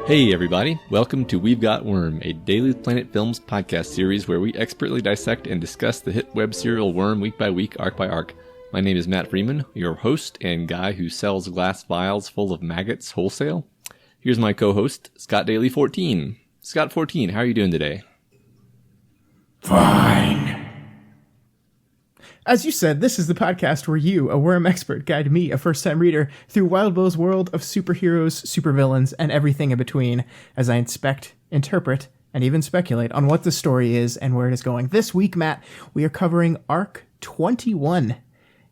Hey everybody, welcome to We've Got Worm, a Daily Planet Films podcast series where we expertly dissect and discuss the hit web serial Worm week by week, arc by arc. My name is Matt Freeman, your host and guy who sells glass vials full of maggots wholesale. Here's my co-host, Scott Daly 14. Scott 14, how are you doing today? Fine. As you said, this is the podcast where you, a worm expert, guide me, a first-time reader, through Wild Bill's world of superheroes, supervillains, and everything in between, as I inspect, interpret, and even speculate on what the story is and where it is going. This week, Matt, we are covering Arc 21.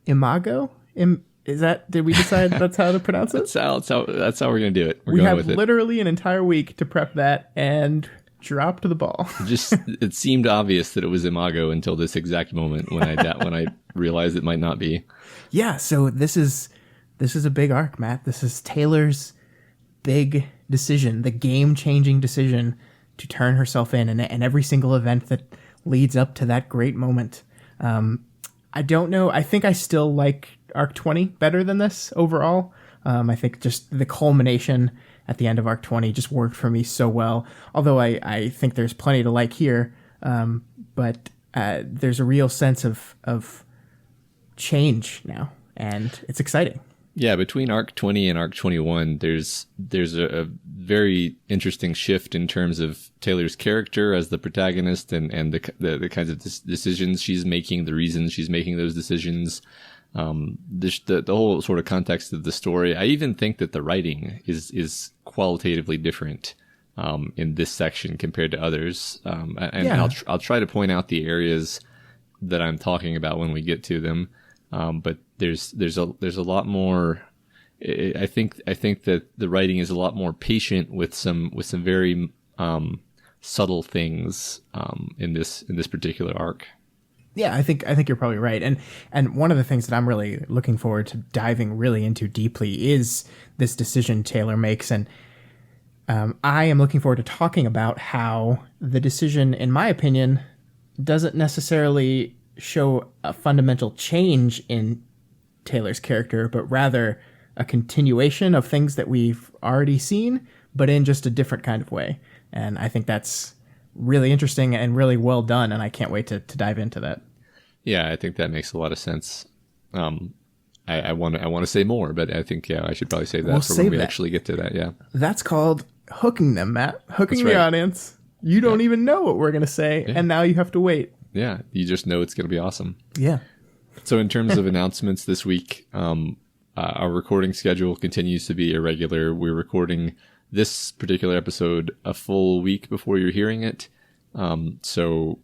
Imago? Did we decide that's how to pronounce it? That's how we're going to do it. We have literally an entire week to prep that, and dropped the ball. It seemed obvious that it was Imago until this exact moment when I realized it might not be. Yeah, so this is a big arc, Matt. This is Taylor's big decision, the game-changing decision to turn herself in, and every single event that leads up to that great moment. I don't know. I think I still like Arc 20 better than this overall. I think just the culmination at the end of Arc 20 just worked for me so well. Although I think there's plenty to like here, but there's a real sense of change now, and it's exciting. Yeah, between Arc 20 and Arc 21, there's a very interesting shift in terms of Taylor's character as the protagonist and the kinds of decisions she's making, the reasons she's making those decisions. The whole sort of context of the story. I even think that the writing is qualitatively different in this section compared to others. I'll try to point out the areas that I'm talking about when we get to them. But there's a lot more. I think that the writing is a lot more patient with some very subtle things in this particular arc. Yeah, I think you're probably right. And one of the things that I'm really looking forward to diving really into deeply is this decision Taylor makes. And I am looking forward to talking about how the decision, in my opinion, doesn't necessarily show a fundamental change in Taylor's character, but rather a continuation of things that we've already seen, but in just a different kind of way. And I think that's really interesting and really well done, and I can't wait to dive into that. Yeah, I think that makes a lot of sense. I want to say more, but I think I should probably save that for when we actually get to that. Yeah, that's called hooking them, Matt. Hooking the audience. You don't even know what we're gonna say, and now you have to wait. Yeah, you just know it's gonna be awesome. Yeah. So in terms of announcements this week, our recording schedule continues to be irregular. We're recording this particular episode a full week before you're hearing it. So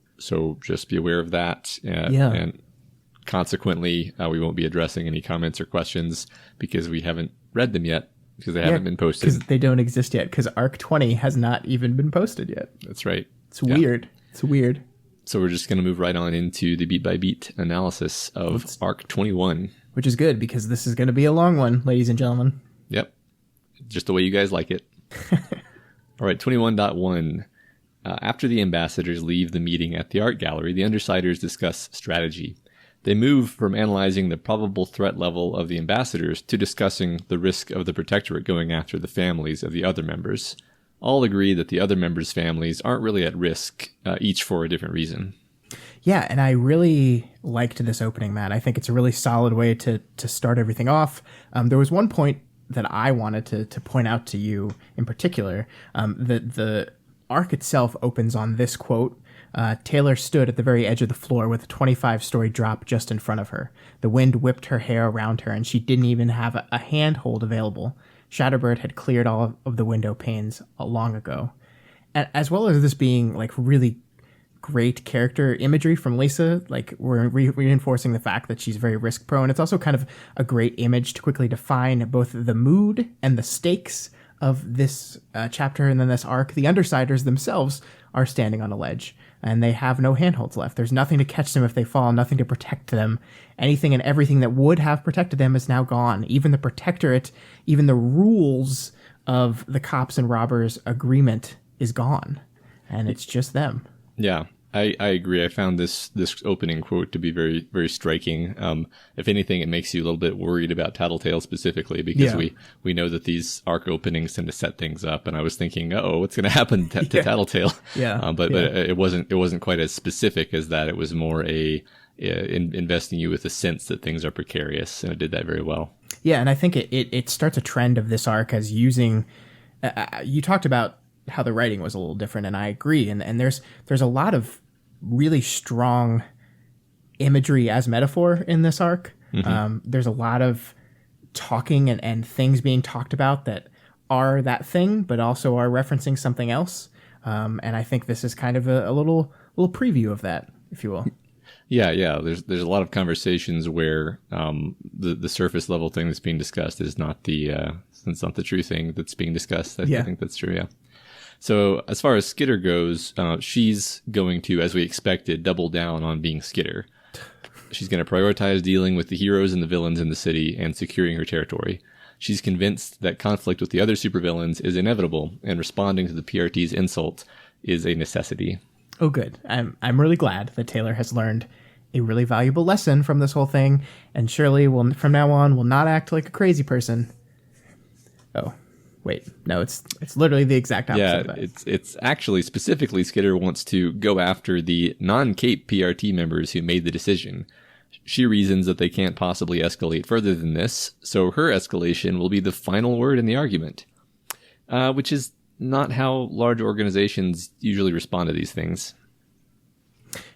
just be aware of that. And consequently, we won't be addressing any comments or questions because we haven't read them yet because they haven't been posted. Because they don't exist yet because Arc 20 has not even been posted yet. That's right. It's weird. It's weird. So we're just going to move right on into the beat-by-beat analysis of Arc 21. Which is good because this is going to be a long one, ladies and gentlemen. Yep. Just the way you guys like it. All right, 21.1. After the ambassadors leave the meeting at the art gallery, the Undersiders discuss strategy. They move from analyzing the probable threat level of the ambassadors to discussing the risk of the Protectorate going after the families of the other members. All agree that the other members' families aren't really at risk, each for a different reason. Yeah, and I really liked this opening, Matt. I think it's a really solid way to start everything off. There was one point that I wanted to point out to you in particular. The arc itself opens on this quote. Taylor stood at the very edge of the floor with a 25-story drop just in front of her. The wind whipped her hair around her, and she didn't even have a handhold available. Shatterbird had cleared all of the window panes long ago. And as well as this being like really great character imagery from Lisa, like we're reinforcing the fact that she's very risk prone. It's also kind of a great image to quickly define both the mood and the stakes of this chapter and then this arc. The Undersiders themselves are standing on a ledge and they have no handholds left. There's nothing to catch them if they fall, nothing to protect them. Anything and everything that would have protected them is now gone. Even the Protectorate, even the rules of the cops and robbers agreement is gone. And it's just them. Yeah. I agree. I found this opening quote to be very, very striking. If anything, it makes you a little bit worried about Tattletale specifically, because we know that these arc openings tend to set things up. And I was thinking, what's going to happen to Tattletale? But it wasn't quite as specific as that. It was more investing you with a sense that things are precarious, and it did that very well. Yeah, and I think it starts a trend of this arc as using. You talked about how the writing was a little different, and I agree. And there's a lot of really strong imagery as metaphor in this arc. There's a lot of talking and things being talked about that are that thing, but also are referencing something else. And I think this is kind of a little preview of that, if you will. Yeah. There's a lot of conversations where the surface level thing that's being discussed is not the true thing that's being discussed. I think that's true. Yeah. So as far as Skitter goes, she's going to, as we expected, double down on being Skitter. She's going to prioritize dealing with the heroes and the villains in the city and securing her territory. She's convinced that conflict with the other supervillains is inevitable, and responding to the PRT's insult is a necessity. Oh, good. I'm really glad that Taylor has learned a really valuable lesson from this whole thing, and Shirley will, from now on, will not act like a crazy person. Oh, wait. No, it's literally the exact opposite of that. It's actually specifically Skitter wants to go after the non-Cape PRT members who made the decision. She reasons that they can't possibly escalate further than this, so her escalation will be the final word in the argument, which is not how large organizations usually respond to these things.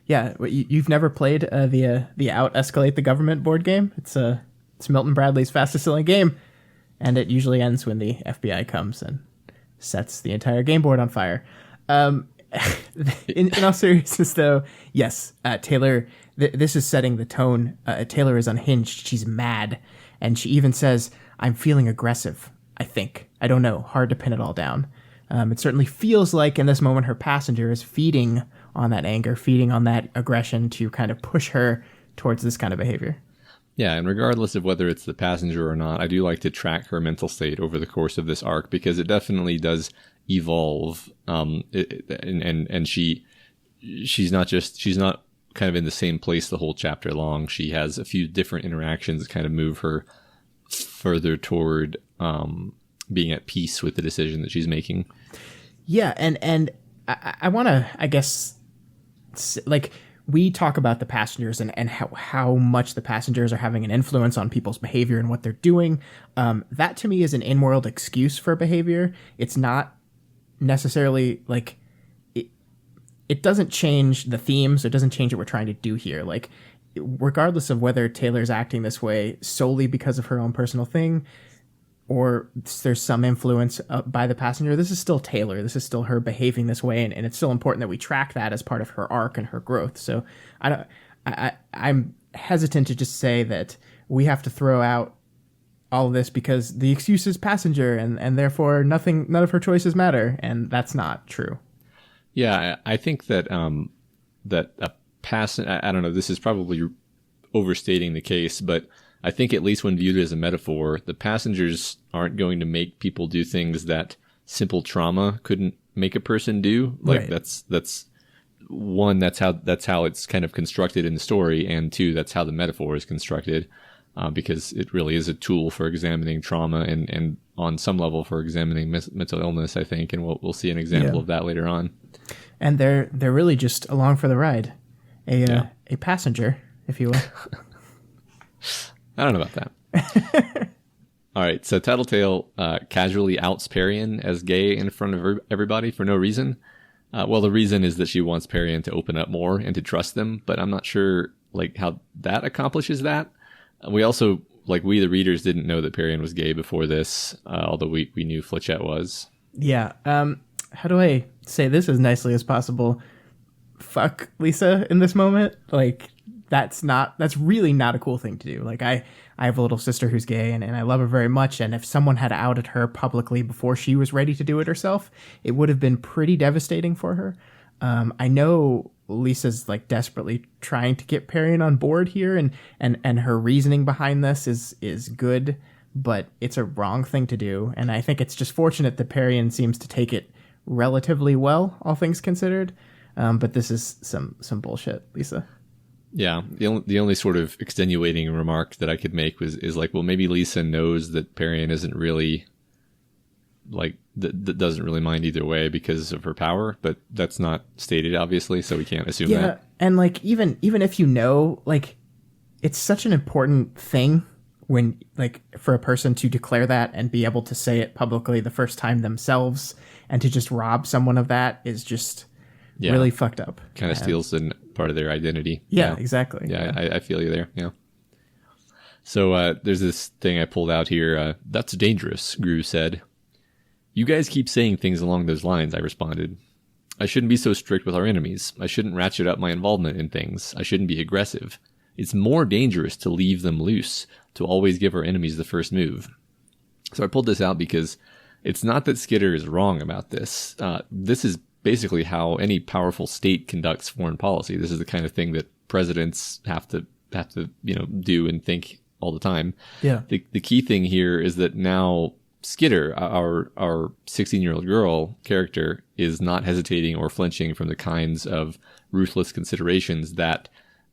Yeah, you've never played the Out Escalate the Government board game? It's Milton Bradley's fastest selling game, and it usually ends when the FBI comes and sets the entire game board on fire. In all seriousness, though, yes, Taylor, this is setting the tone. Taylor is unhinged. She's mad, and she even says, "I'm feeling aggressive, I think. I don't know. Hard to pin it all down." It certainly feels like in this moment her passenger is feeding on that anger, feeding on that aggression to kind of push her towards this kind of behavior. Yeah, and regardless of whether it's the passenger or not, I do like to track her mental state over the course of this arc, because it definitely does evolve. And she's not kind of in the same place the whole chapter long. She has a few different interactions that kind of move her further toward being at peace with the decision that she's making. Yeah, and I want to, I guess, like, we talk about the passengers and how much the passengers are having an influence on people's behavior and what they're doing. That to me is an in-world excuse for behavior. It's not necessarily like it doesn't change the themes. It doesn't change what we're trying to do here. Like, regardless of whether Taylor's acting this way solely because of her own personal thing, or there's some influence by the passenger, this is still Taylor. This is still her behaving this way, and it's still important that we track that as part of her arc and her growth. So I'm hesitant to just say that we have to throw out all of this because the excuse is passenger, and therefore none of her choices matter, and that's not true. Yeah, I think that that a I don't know, this is probably overstating the case, but I think at least when viewed as a metaphor, the passengers aren't going to make people do things that simple trauma couldn't make a person do. Like, right. That's one, that's how it's kind of constructed in the story, and two, that's how the metaphor is constructed, because it really is a tool for examining trauma and on some level for examining mental illness, I think, and we'll see an example of that later on. And they're really just along for the ride, a passenger, if you will. I don't know about that. All right, so Tattletale casually outs Parian as gay in front of everybody for no reason. Well, the reason is that she wants Parian to open up more and to trust them, but I'm not sure like how that accomplishes that. We also, like, we the readers didn't know that Parian was gay before this, although we knew Flechette was. Yeah. How do I say this as nicely as possible? Fuck Lisa in this moment. Like, that's really not a cool thing to do. Like, I have a little sister who's gay, and I love her very much. And if someone had outed her publicly before she was ready to do it herself, it would have been pretty devastating for her. I know Lisa's like desperately trying to get Parian on board here, and her reasoning behind this is good, but it's a wrong thing to do. And I think it's just fortunate that Parian seems to take it relatively well, all things considered. But this is some bullshit, Lisa. Yeah, the only sort of extenuating remark that I could make is like, well, maybe Lisa knows that Parian isn't really like that doesn't really mind either way because of her power, but that's not stated obviously, so we can't assume that. Yeah, and like even if you know, like it's such an important thing when like for a person to declare that and be able to say it publicly the first time themselves, and to just rob someone of that is just really fucked up. Kind of steals part of their identity. Yeah, exactly. Yeah, I feel you there. Yeah. So there's this thing I pulled out here. That's dangerous, Gru said. You guys keep saying things along those lines, I responded. I shouldn't be so strict with our enemies. I shouldn't ratchet up my involvement in things. I shouldn't be aggressive. It's more dangerous to leave them loose, to always give our enemies the first move. So I pulled this out because it's not that Skitter is wrong about this. This is basically how any powerful state conducts foreign policy. This is the kind of thing that presidents have to do and think all the time. Yeah. The key thing here is that now Skitter, our 16-year-old girl character, is not hesitating or flinching from the kinds of ruthless considerations that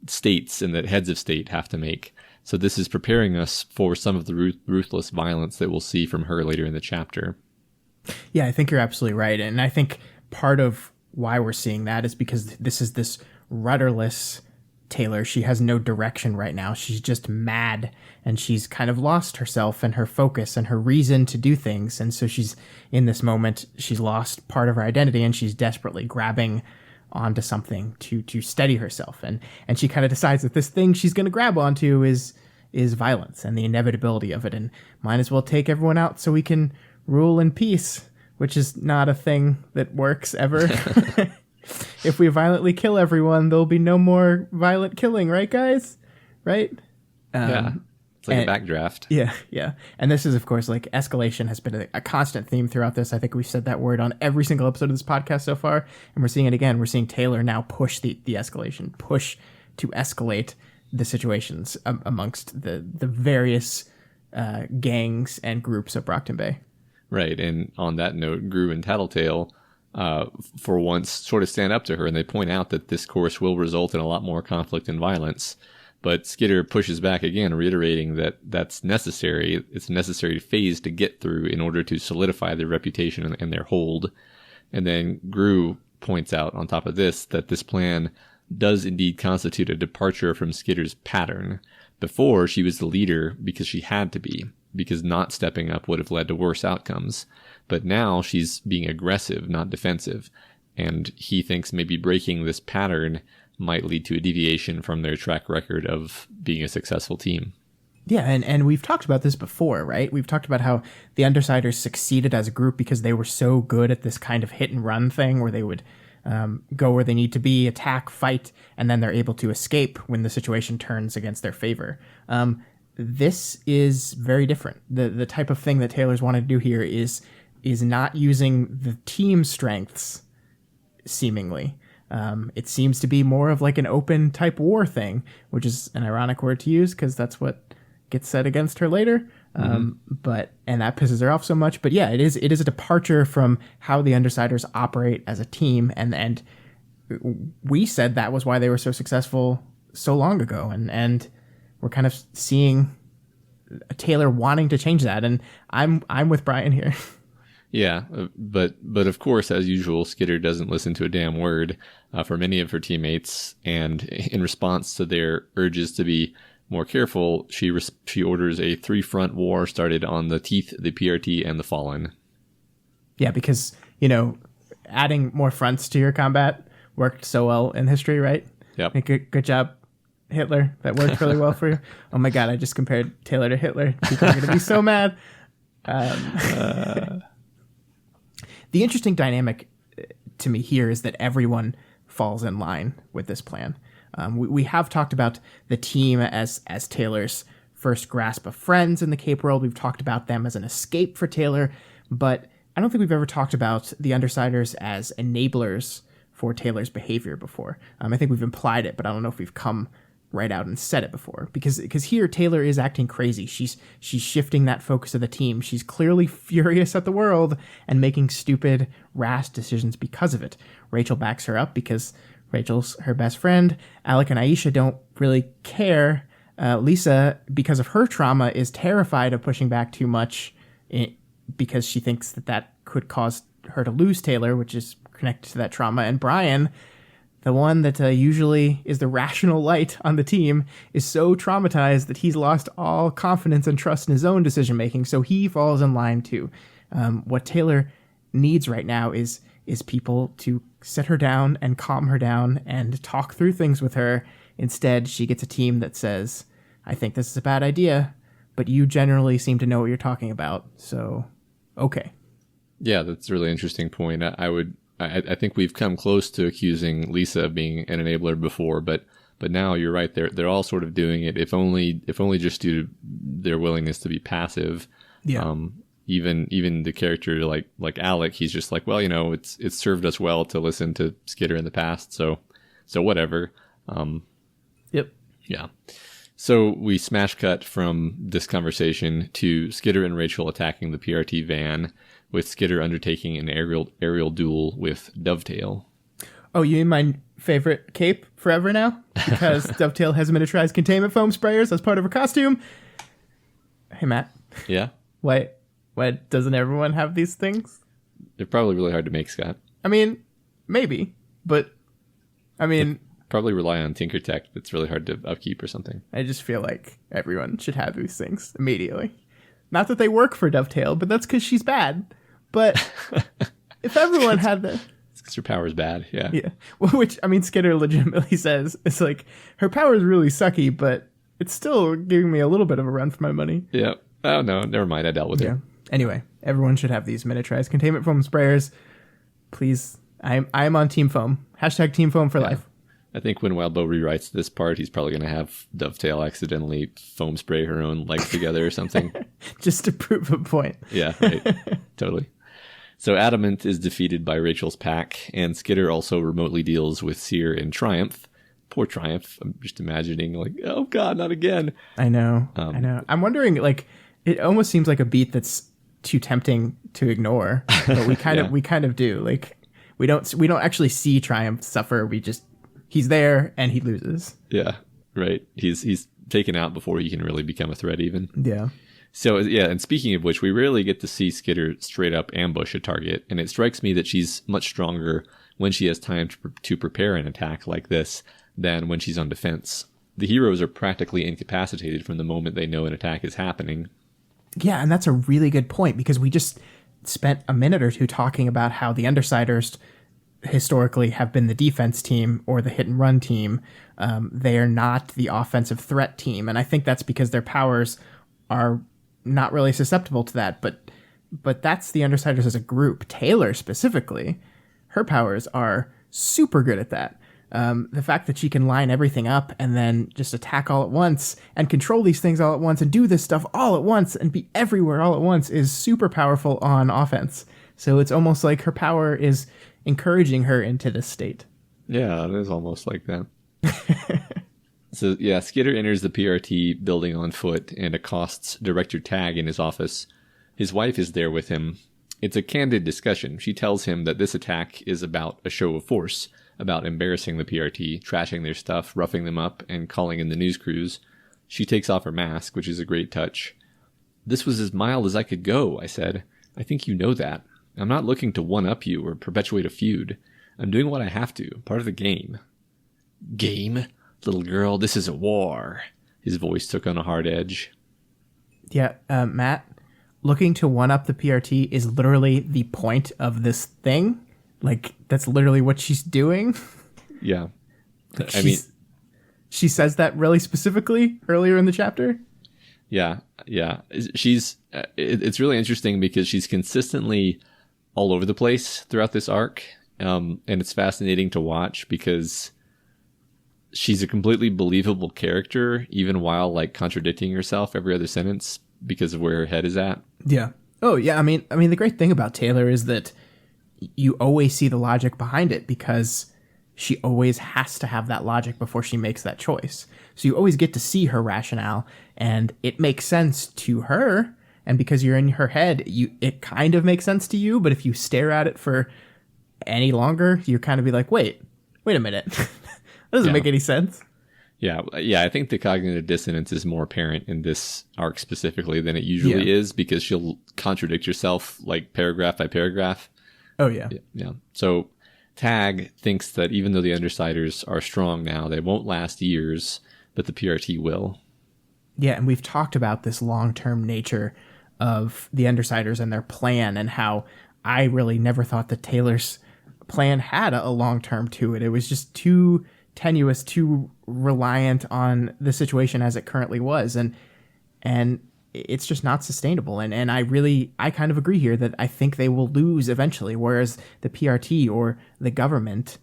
states and that heads of state have to make. So this is preparing us for some of the ruthless violence that we'll see from her later in the chapter. Yeah, I think you're absolutely right. And I think part of why we're seeing that is because this is this rudderless Taylor. She has no direction right now. She's just mad, and she's kind of lost herself and her focus and her reason to do things. And so she's in this moment, she's lost part of her identity, and she's desperately grabbing onto something to steady herself. And she kind of decides that this thing she's going to grab onto is violence and the inevitability of it. And might as well take everyone out so we can rule in peace, which is not a thing that works ever. If we violently kill everyone, there'll be no more violent killing, right, guys? Right? Yeah. It's like a backdraft. Yeah. And this is, of course, like escalation has been a constant theme throughout this. I think we've said that word on every single episode of this podcast so far, and we're seeing it again. We're seeing Taylor now push the escalation, push to escalate the situations amongst the various gangs and groups of Brockton Bay. Right, and on that note, Gru and Tattletale, for once, sort of stand up to her, and they point out that this course will result in a lot more conflict and violence. But Skitter pushes back again, reiterating that that's necessary. It's a necessary phase to get through in order to solidify their reputation and their hold. And then Gru points out on top of this that this plan does indeed constitute a departure from Skitter's pattern. Before, she was the leader because she had to be, because not stepping up would have led to worse outcomes. But now she's being aggressive, not defensive. And he thinks maybe breaking this pattern might lead to a deviation from their track record of being a successful team. Yeah, and we've talked about this before, right? We've talked about how the Undersiders succeeded as a group because they were so good at this kind of hit and run thing where they would go where they need to be, attack, fight, and then they're able to escape when the situation turns against their favor. This is very different. The type of thing that Taylor's wanted to do here is not using the team strengths, seemingly. It seems to be more of like an open type war thing, which is an ironic word to use because that's what gets said against her later. And that pisses her off so much. But yeah, it is a departure from how the Undersiders operate as a team. And we said that was why they were so successful so long ago. And we're kind of seeing Taylor wanting to change that. And I'm with Brian here. Yeah, but of course, as usual, Skitter doesn't listen to a damn word for many of her teammates, and in response to their urges to be more careful, she orders a 3-front war started on the Teeth, the PRT, and the Fallen. Yeah, because, adding more fronts to your combat worked so well in history, right? Yep. Good job, Hitler. That worked really well for you. Oh my God, I just compared Taylor to Hitler. People are going to be so mad. The interesting dynamic to me here is that everyone falls in line with this plan. We have talked about the team as Taylor's first grasp of friends in the Cape world. We've talked about them as an escape for Taylor, but I don't think we've ever talked about the Undersiders as enablers for Taylor's behavior before. I think we've implied it, but I don't know if we've come right out and said it before, because here Taylor is acting crazy. She's shifting that focus of the team. She's clearly furious at the world and making stupid, rash decisions because of it. Rachel backs her up because Rachel's her best friend. Alec and Aisha don't really care. Lisa, because of her trauma, is terrified of pushing back too much because she thinks that could cause her to lose Taylor, which is connected to that trauma. And Brian, the one that usually is the rational light on the team, is so traumatized that he's lost all confidence and trust in his own decision-making, so he falls in line too. What Taylor needs right now is people to sit her down and calm her down and talk through things with her. Instead, she gets a team that says, I think this is a bad idea, but you generally seem to know what you're talking about, so okay. Yeah, that's a really interesting point. I think we've come close to accusing Lisa of being an enabler before, but now you're right. They're all sort of doing it, if only just due to their willingness to be passive. Yeah. Even the character like Alec, he's just like, well, it's served us well to listen to Skitter in the past, so whatever. Yep. Yeah. So we smash cut from this conversation to Skitter and Rachel attacking the PRT van, with Skitter undertaking an aerial duel with Dovetail. Oh, you mean my favorite cape forever now? Because Dovetail has miniaturized containment foam sprayers as part of her costume. Hey, Matt. Yeah? Why doesn't everyone have these things? They're probably really hard to make, Scott. I mean, maybe, but probably rely on Tinker Tech that's really hard to upkeep or something. I just feel like everyone should have these things immediately. Not that they work for Dovetail, but that's because she's bad. But if everyone had the... It's because her power's bad, yeah. Yeah. Well, which, Skitter legitimately says, it's like, her power is really sucky, but it's still giving me a little bit of a run for my money. Yeah. Oh, no, never mind. I dealt with it. Anyway, everyone should have these miniaturized containment foam sprayers. Please, I'm on Team Foam. # Team Foam for life. I think when Wildbow rewrites this part, he's probably going to have Dovetail accidentally foam spray her own legs together or something. Just to prove a point. Yeah, right. Totally. So Adamant is defeated by Rachel's pack, and Skitter also remotely deals with Seer and Triumph. Poor Triumph. I'm just imagining, like, oh god, not again. I know. I'm wondering, like, it almost seems like a beat that's too tempting to ignore, but we kind of do. Like, we don't actually see Triumph suffer. He's there and he loses. Yeah, right. He's taken out before he can really become a threat even. Yeah. So, yeah, and speaking of which, we rarely get to see Skitter straight up ambush a target, and it strikes me that she's much stronger when she has time to prepare an attack like this than when she's on defense. The heroes are practically incapacitated from the moment they know an attack is happening. Yeah, and that's a really good point, because we just spent a minute or two talking about how the Undersiders historically have been the defense team or the hit and run team. They are not the offensive threat team, and I think that's because their powers are not really susceptible to that, but that's the Undersiders as a group. Taylor specifically, her powers are super good at that. The fact that she can line everything up and then just attack all at once and control these things all at once and do this stuff all at once and be everywhere all at once is super powerful on offense. So it's almost like her power is encouraging her into this state. Yeah, it is almost like that. So, yeah, Skitter enters the PRT building on foot and accosts Director Tag in his office. His wife is there with him. It's a candid discussion. She tells him that this attack is about a show of force, about embarrassing the PRT, trashing their stuff, roughing them up, and calling in the news crews. She takes off her mask, which is a great touch. "This was as mild as I could go," I said. "I think you know that. I'm not looking to one-up you or perpetuate a feud. I'm doing what I have to, part of the game." "Game? Little girl, this is a war." His voice took on a hard edge. Yeah, Matt, looking to one-up the PRT is literally the point of this thing. Like, that's literally what she's doing. Yeah. Like, she says that really specifically earlier in the chapter. Yeah. It's really interesting because she's consistently all over the place throughout this arc. And it's fascinating to watch because she's a completely believable character, even while like contradicting herself every other sentence because of where her head is at. Yeah. Oh, yeah. I mean, the great thing about Taylor is that you always see the logic behind it because she always has to have that logic before she makes that choice. So you always get to see her rationale, and it makes sense to her. And because you're in her head, it kind of makes sense to you. But if you stare at it for any longer, you kind of be like, wait a minute. That doesn't make any sense. Yeah. I think the cognitive dissonance is more apparent in this arc specifically than it usually is, because she'll contradict herself like paragraph by paragraph. Oh, yeah. Yeah. So Tag thinks that even though the Undersiders are strong now, they won't last years, but the PRT will. Yeah, and we've talked about this long-term nature of the Undersiders and their plan, and how I really never thought that Taylor's plan had a long-term to it. It was just too tenuous, too reliant on the situation as it currently was, and it's just not sustainable. And I kind of agree here that I think they will lose eventually, whereas the PRT or the government,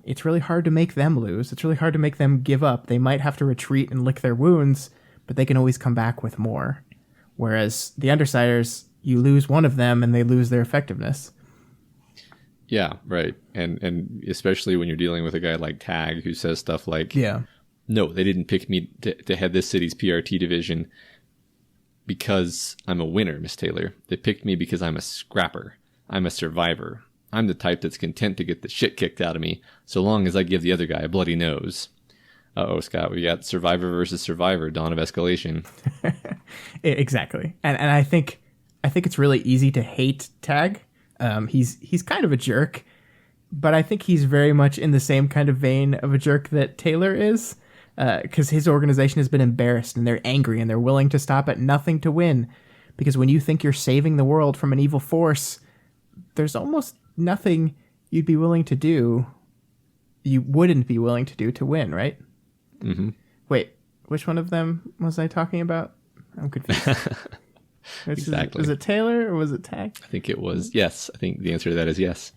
it's really hard to make them lose. It's really hard to make them give up. They might have to retreat and lick their wounds, but they can always come back with more. Whereas the Undersiders, you lose one of them and they lose their effectiveness. Yeah, right. And especially when you're dealing with a guy like Tag, who says stuff like, no, they didn't pick me to head this city's PRT division because I'm a winner, Miss Taylor. They picked me because I'm a scrapper. I'm a survivor. I'm the type that's content to get the shit kicked out of me so long as I give the other guy a bloody nose. Uh-oh, Scott, we got Survivor versus Survivor, Dawn of Escalation. Exactly. And I think it's really easy to hate Tag. He's kind of a jerk, but I think he's very much in the same kind of vein of a jerk that Taylor is, because his organization has been embarrassed and they're angry and they're willing to stop at nothing to win. Because when you think you're saving the world from an evil force, there's almost nothing you'd be willing to do. You wouldn't be willing to do to win, right? Mm-hmm. Wait, which one of them was I talking about? I'm confused. Exactly. Was it Taylor or was it Tag? I think it was yes. I think the answer to that is yes.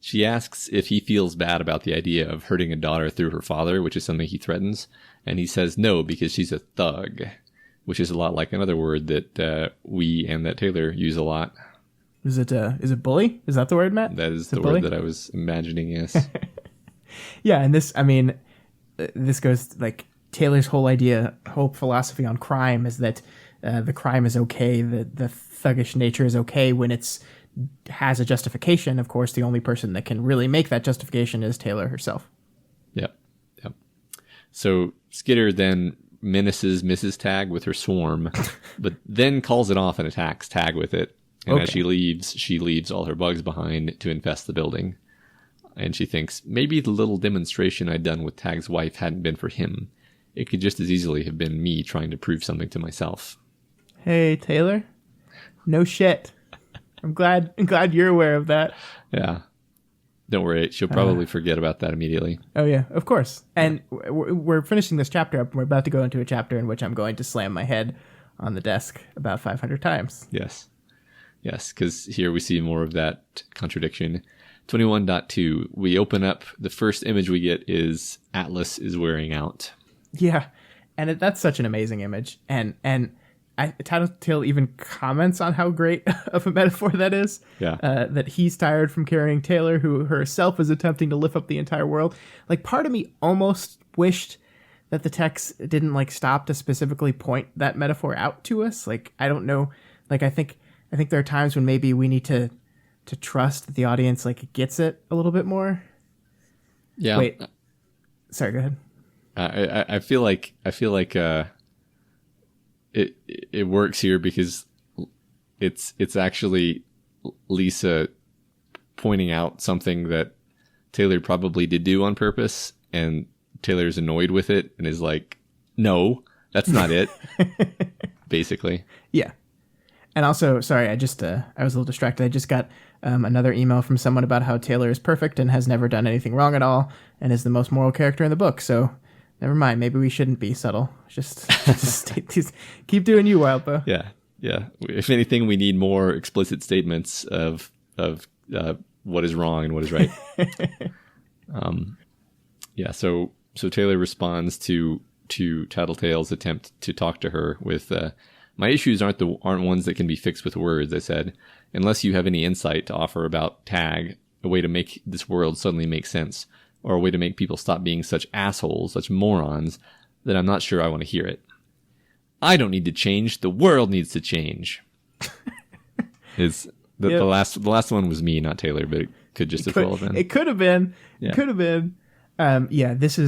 She asks if he feels bad about the idea of hurting a daughter through her father, which is something he threatens. And he says no, because she's a thug, which is a lot like another word that we and that Taylor use a lot. Is it bully? Is that the word, Matt? That is the word that I was imagining, yes. Yeah, and this goes like Taylor's whole philosophy on crime is that the crime is okay, the thuggish nature is okay when it's has a justification. Of course, the only person that can really make that justification is Taylor herself. Yep. So Skitter then menaces Mrs. Tag with her swarm, but then calls it off and attacks Tag with it. And as she leaves all her bugs behind to infest the building. And she thinks, maybe the little demonstration I'd done with Tag's wife hadn't been for him. It could just as easily have been me trying to prove something to myself. Hey, Taylor. No shit. I'm glad you're aware of that. Yeah. Don't worry. She'll probably forget about that immediately. Oh, yeah, of course. And we're finishing this chapter up, and we're about to go into a chapter in which I'm going to slam my head on the desk about 500 times. Yes, because here we see more of that contradiction. 21.2, we open up, the first image we get is Atlas is wearing out. Yeah, and that's such an amazing image. And Tattletale even comments on how great of a metaphor that is. Yeah. That he's tired from carrying Taylor, who herself is attempting to lift up the entire world. Like, part of me almost wished that the text didn't, like, stop to specifically point that metaphor out to us. Like, I don't know. Like, I think there are times when maybe we need to trust that the audience, like, gets it a little bit more. Yeah. Wait. Sorry, go ahead. I feel like it works here because it's actually Lisa pointing out something that Taylor probably did do on purpose, and Taylor's annoyed with it and is like, no, that's not it. Basically. Yeah. And also, sorry, I was a little distracted. I just got another email from someone about how Taylor is perfect and has never done anything wrong at all and is the most moral character in the book. So never mind. Maybe we shouldn't be subtle. Just keep doing you, Wildbow. Yeah. If anything, we need more explicit statements of what is wrong and what is right. So Taylor responds to Tattletale's attempt to talk to her with, my issues aren't ones that can be fixed with words, I said. Unless you have any insight to offer about Tag a way to make this world suddenly make sense, or a way to make people stop being such assholes, such morons, then I'm not sure I want to hear it. I don't need to change. The world needs to change. The last one was me, not Taylor, but it could just as well have been. It could have been. Yeah. It could have been. This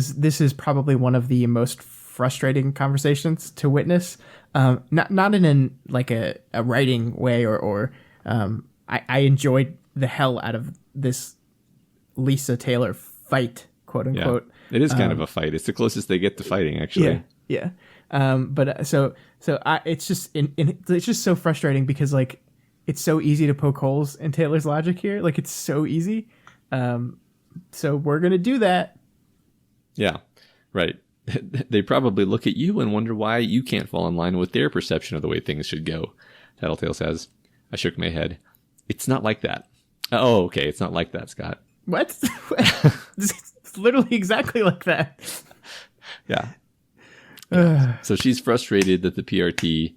is probably one of the most frustrating conversations to witness. Not in like a writing way or I enjoyed the hell out of this Lisa Taylor fight, quote unquote. Yeah, it is kind of a fight. It's the closest they get to fighting, actually. Yeah. It's just so frustrating because like it's so easy to poke holes in Taylor's logic here. Like it's so easy. So we're gonna do that. Yeah, right. They probably look at you and wonder why you can't fall in line with their perception of the way things should go. Tattletale says. I shook my head. It's not like that. Oh, okay. It's not like that, Scott. What? It's literally exactly like that. Yeah. So she's frustrated that the PRT,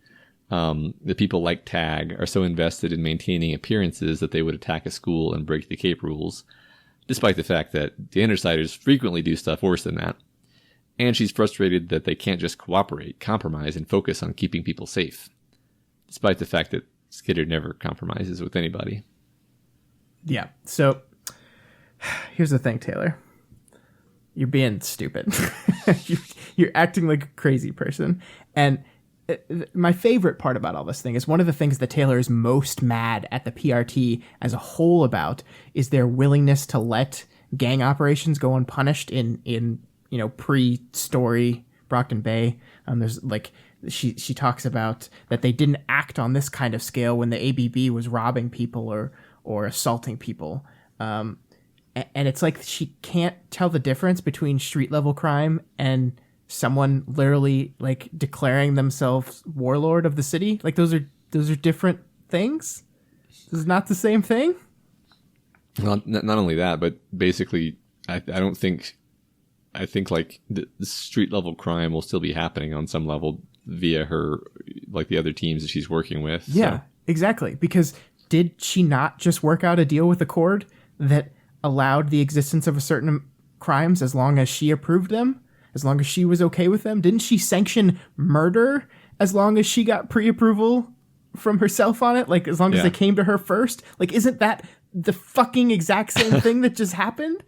the people like Tag, are so invested in maintaining appearances that they would attack a school and break the Cape rules, despite the fact that the Undersiders frequently do stuff worse than that. And she's frustrated that they can't just cooperate, compromise, and focus on keeping people safe, despite the fact that Skidder never compromises with anybody. Yeah. So here's the thing, Taylor. You're being stupid. You're acting like a crazy person. And my favorite part about all this thing is one of the things that Taylor is most mad at the PRT as a whole about is their willingness to let gang operations go unpunished in pre-story Brockton Bay. There's like she talks about that they didn't act on this kind of scale when the ABB was robbing people or assaulting people. And it's like she can't tell the difference between street level crime and someone literally like declaring themselves warlord of the city. Like those are different things. This is not the same thing. Well, not only that, but basically, I think like the street level crime will still be happening on some level via her, like the other teams that she's working with. Yeah, so. Exactly. Because did she not just work out a deal with the Accord that allowed the existence of a certain crimes as long as she approved them, as long as she was okay with them? Didn't she sanction murder as long as she got pre-approval from herself on it? Like as long as they came to her first? Like isn't that the fucking exact same thing that just happened?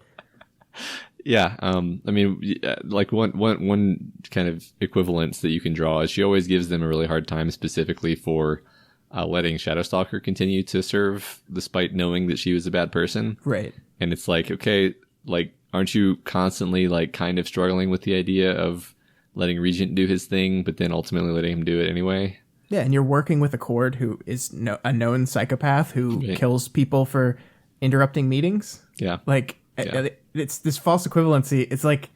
Yeah, I mean, like one kind of equivalence that you can draw is she always gives them a really hard time specifically for letting Shadowstalker continue to serve despite knowing that she was a bad person. Right. And it's like, okay, like, aren't you constantly like kind of struggling with the idea of letting Regent do his thing, but then ultimately letting him do it anyway? Yeah, and you're working with Accord, who is a known psychopath who kills people for interrupting meetings. Yeah. Like, it's this false equivalency. It's like,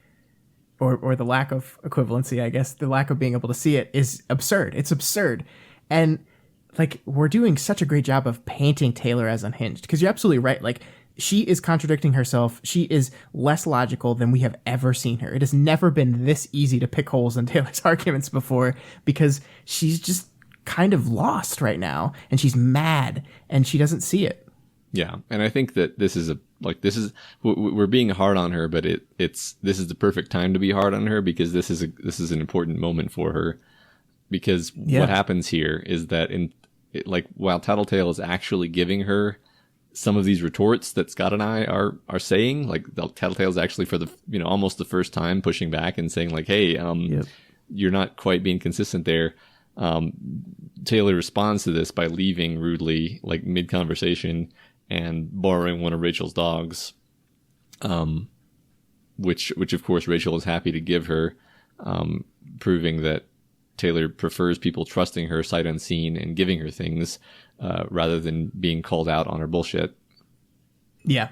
or the lack of equivalency, I guess, the lack of being able to see it is absurd. It's absurd. And like, we're doing such a great job of painting Taylor as unhinged, because you're absolutely right. Like, she is contradicting herself. She is less logical than we have ever seen her. It has never been this easy to pick holes in Taylor's arguments before, because she's just kind of lost right now, and she's mad, and she doesn't see it. Yeah, and I think that we're being hard on her, but this is the perfect time to be hard on her, because this is an important moment for her. Because what happens here is that while Tattletale is actually giving her some of these retorts that Scott and I are saying, like Tattletale is actually for the almost the first time pushing back and saying like, hey, you're not quite being consistent there. Taylor responds to this by leaving rudely, like mid conversation, and borrowing one of Rachel's dogs, which of course Rachel is happy to give her, proving that Taylor prefers people trusting her sight unseen and giving her things, rather than being called out on her bullshit. Yeah,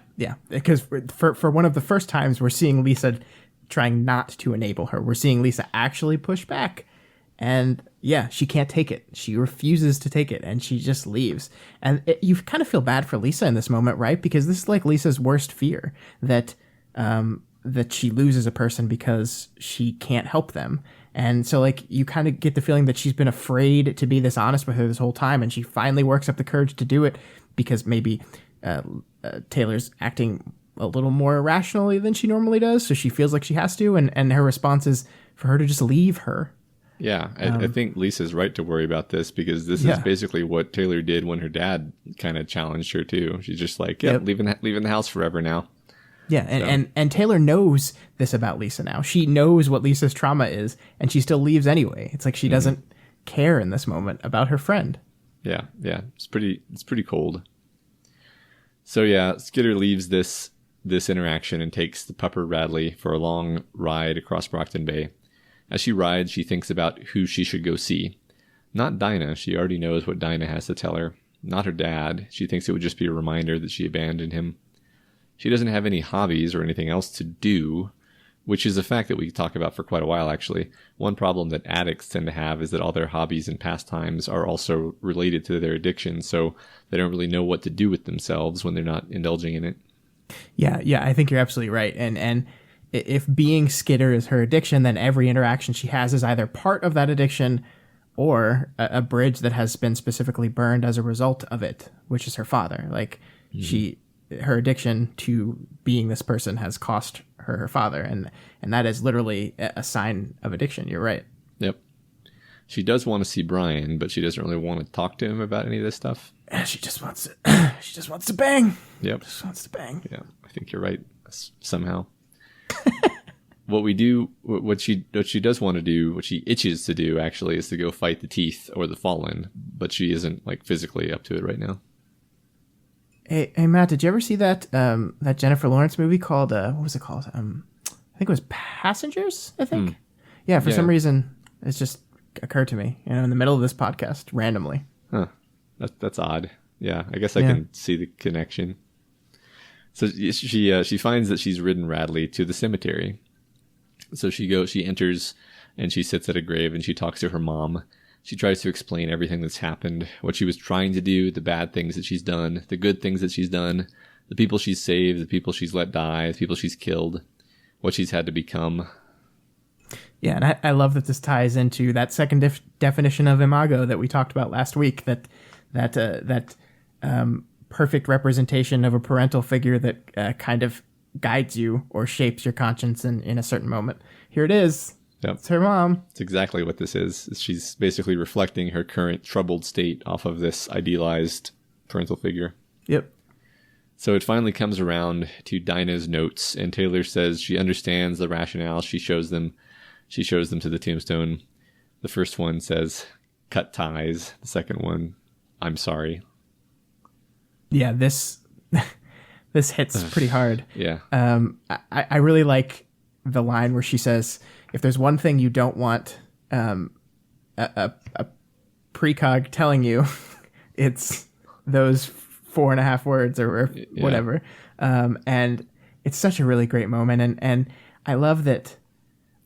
because for one of the first times we're seeing Lisa trying not to enable her. We're seeing Lisa actually push back. And yeah, she can't take it. She refuses to take it, and she just leaves. And you kind of feel bad for Lisa in this moment, right? Because this is like Lisa's worst fear, that she loses a person because she can't help them. And so like you kind of get the feeling that she's been afraid to be this honest with her this whole time, and she finally works up the courage to do it because maybe Taylor's acting a little more irrationally than she normally does, so she feels like she has to, and her response is for her to just leave her. Yeah, I think Lisa's right to worry about this, because this is basically what Taylor did when her dad kind of challenged her too. She's just like, leaving the house forever now. Yeah, and Taylor knows this about Lisa now. She knows what Lisa's trauma is, and she still leaves anyway. It's like she doesn't care in this moment about her friend. Yeah, it's pretty cold. So yeah, Skitter leaves this interaction and takes the pupper Radley for a long ride across Brockton Bay. As she rides, she thinks about who she should go see. Not Dinah. She already knows what Dinah has to tell her. Not her dad. She thinks it would just be a reminder that she abandoned him. She doesn't have any hobbies or anything else to do, which is a fact that we talk about for quite a while, actually. One problem that addicts tend to have is that all their hobbies and pastimes are also related to their addiction, so they don't really know what to do with themselves when they're not indulging in it. Yeah, I think you're absolutely right. And if being Skitter is her addiction, then every interaction she has is either part of that addiction or a bridge that has been specifically burned as a result of it, which is her father. Like, her addiction to being this person has cost her father, and that is literally a sign of addiction. You're right. Yep. She does want to see Brian, but she doesn't really want to talk to him about any of this stuff. She just wants to. She just wants to bang. Yep. Just wants to bang. Yeah, I think you're right. Somehow. What she does want to do, what she itches to do actually, is to go fight the Teeth or the Fallen, but she isn't like physically up to it right now. Hey Matt, did you ever see that Jennifer Lawrence movie called what was it called? I think it was Passengers. I think. Yeah, for some reason it's just occurred to me, in the middle of this podcast randomly. Huh. That's odd. Yeah, I guess I can see the connection. So she finds that she's ridden Radley to the cemetery. So she enters and she sits at a grave and she talks to her mom. She tries to explain everything that's happened, what she was trying to do, the bad things that she's done, the good things that she's done, the people she's saved, the people she's let die, the people she's killed, what she's had to become. Yeah, and I love that this ties into that second definition of Imago that we talked about last week, that perfect representation of a parental figure that kind of guides you or shapes your conscience in a certain moment. Here it is. Yep. It's her mom. It's exactly what this is. She's basically reflecting her current troubled state off of this idealized parental figure. Yep. So it finally comes around to Dinah's notes, and Taylor says she understands the rationale. She shows them to the tombstone. The first one says, "Cut ties." The second one, "I'm sorry." Yeah, this hits pretty hard. Yeah. I really like the line where she says, if there's one thing you don't want a precog telling you, it's those 4.5 words or whatever. And it's such a really great moment. And I love that,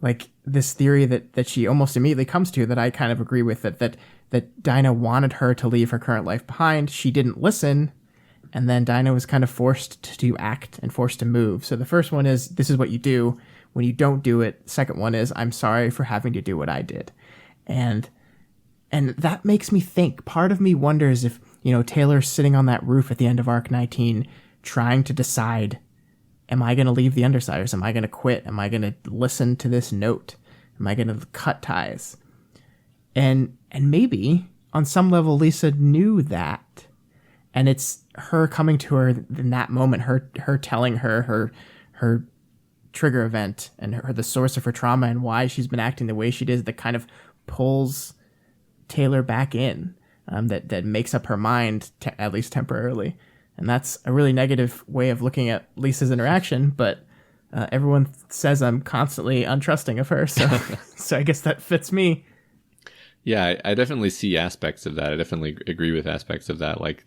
like, this theory that she almost immediately comes to, that I kind of agree with, that Dinah wanted her to leave her current life behind. She didn't listen. And then Dinah was kind of forced to act and forced to move. So the first one is, this is what you do when you don't do it. Second one is, I'm sorry for having to do what I did. And that makes me think. Part of me wonders if, Taylor's sitting on that roof at the end of Arc 19 trying to decide, am I going to leave the Undersiders? Am I going to quit? Am I going to listen to this note? Am I going to cut ties? And maybe on some level Lisa knew that. And it's her coming to her in that moment, her telling her trigger event and the source of her trauma and why she's been acting the way she did, that kind of pulls Taylor back in, that makes up her mind, at least temporarily. And that's a really negative way of looking at Lisa's interaction, but everyone says I'm constantly untrusting of her, so I guess that fits me. Yeah, I definitely see aspects of that. I definitely agree with aspects of that. Like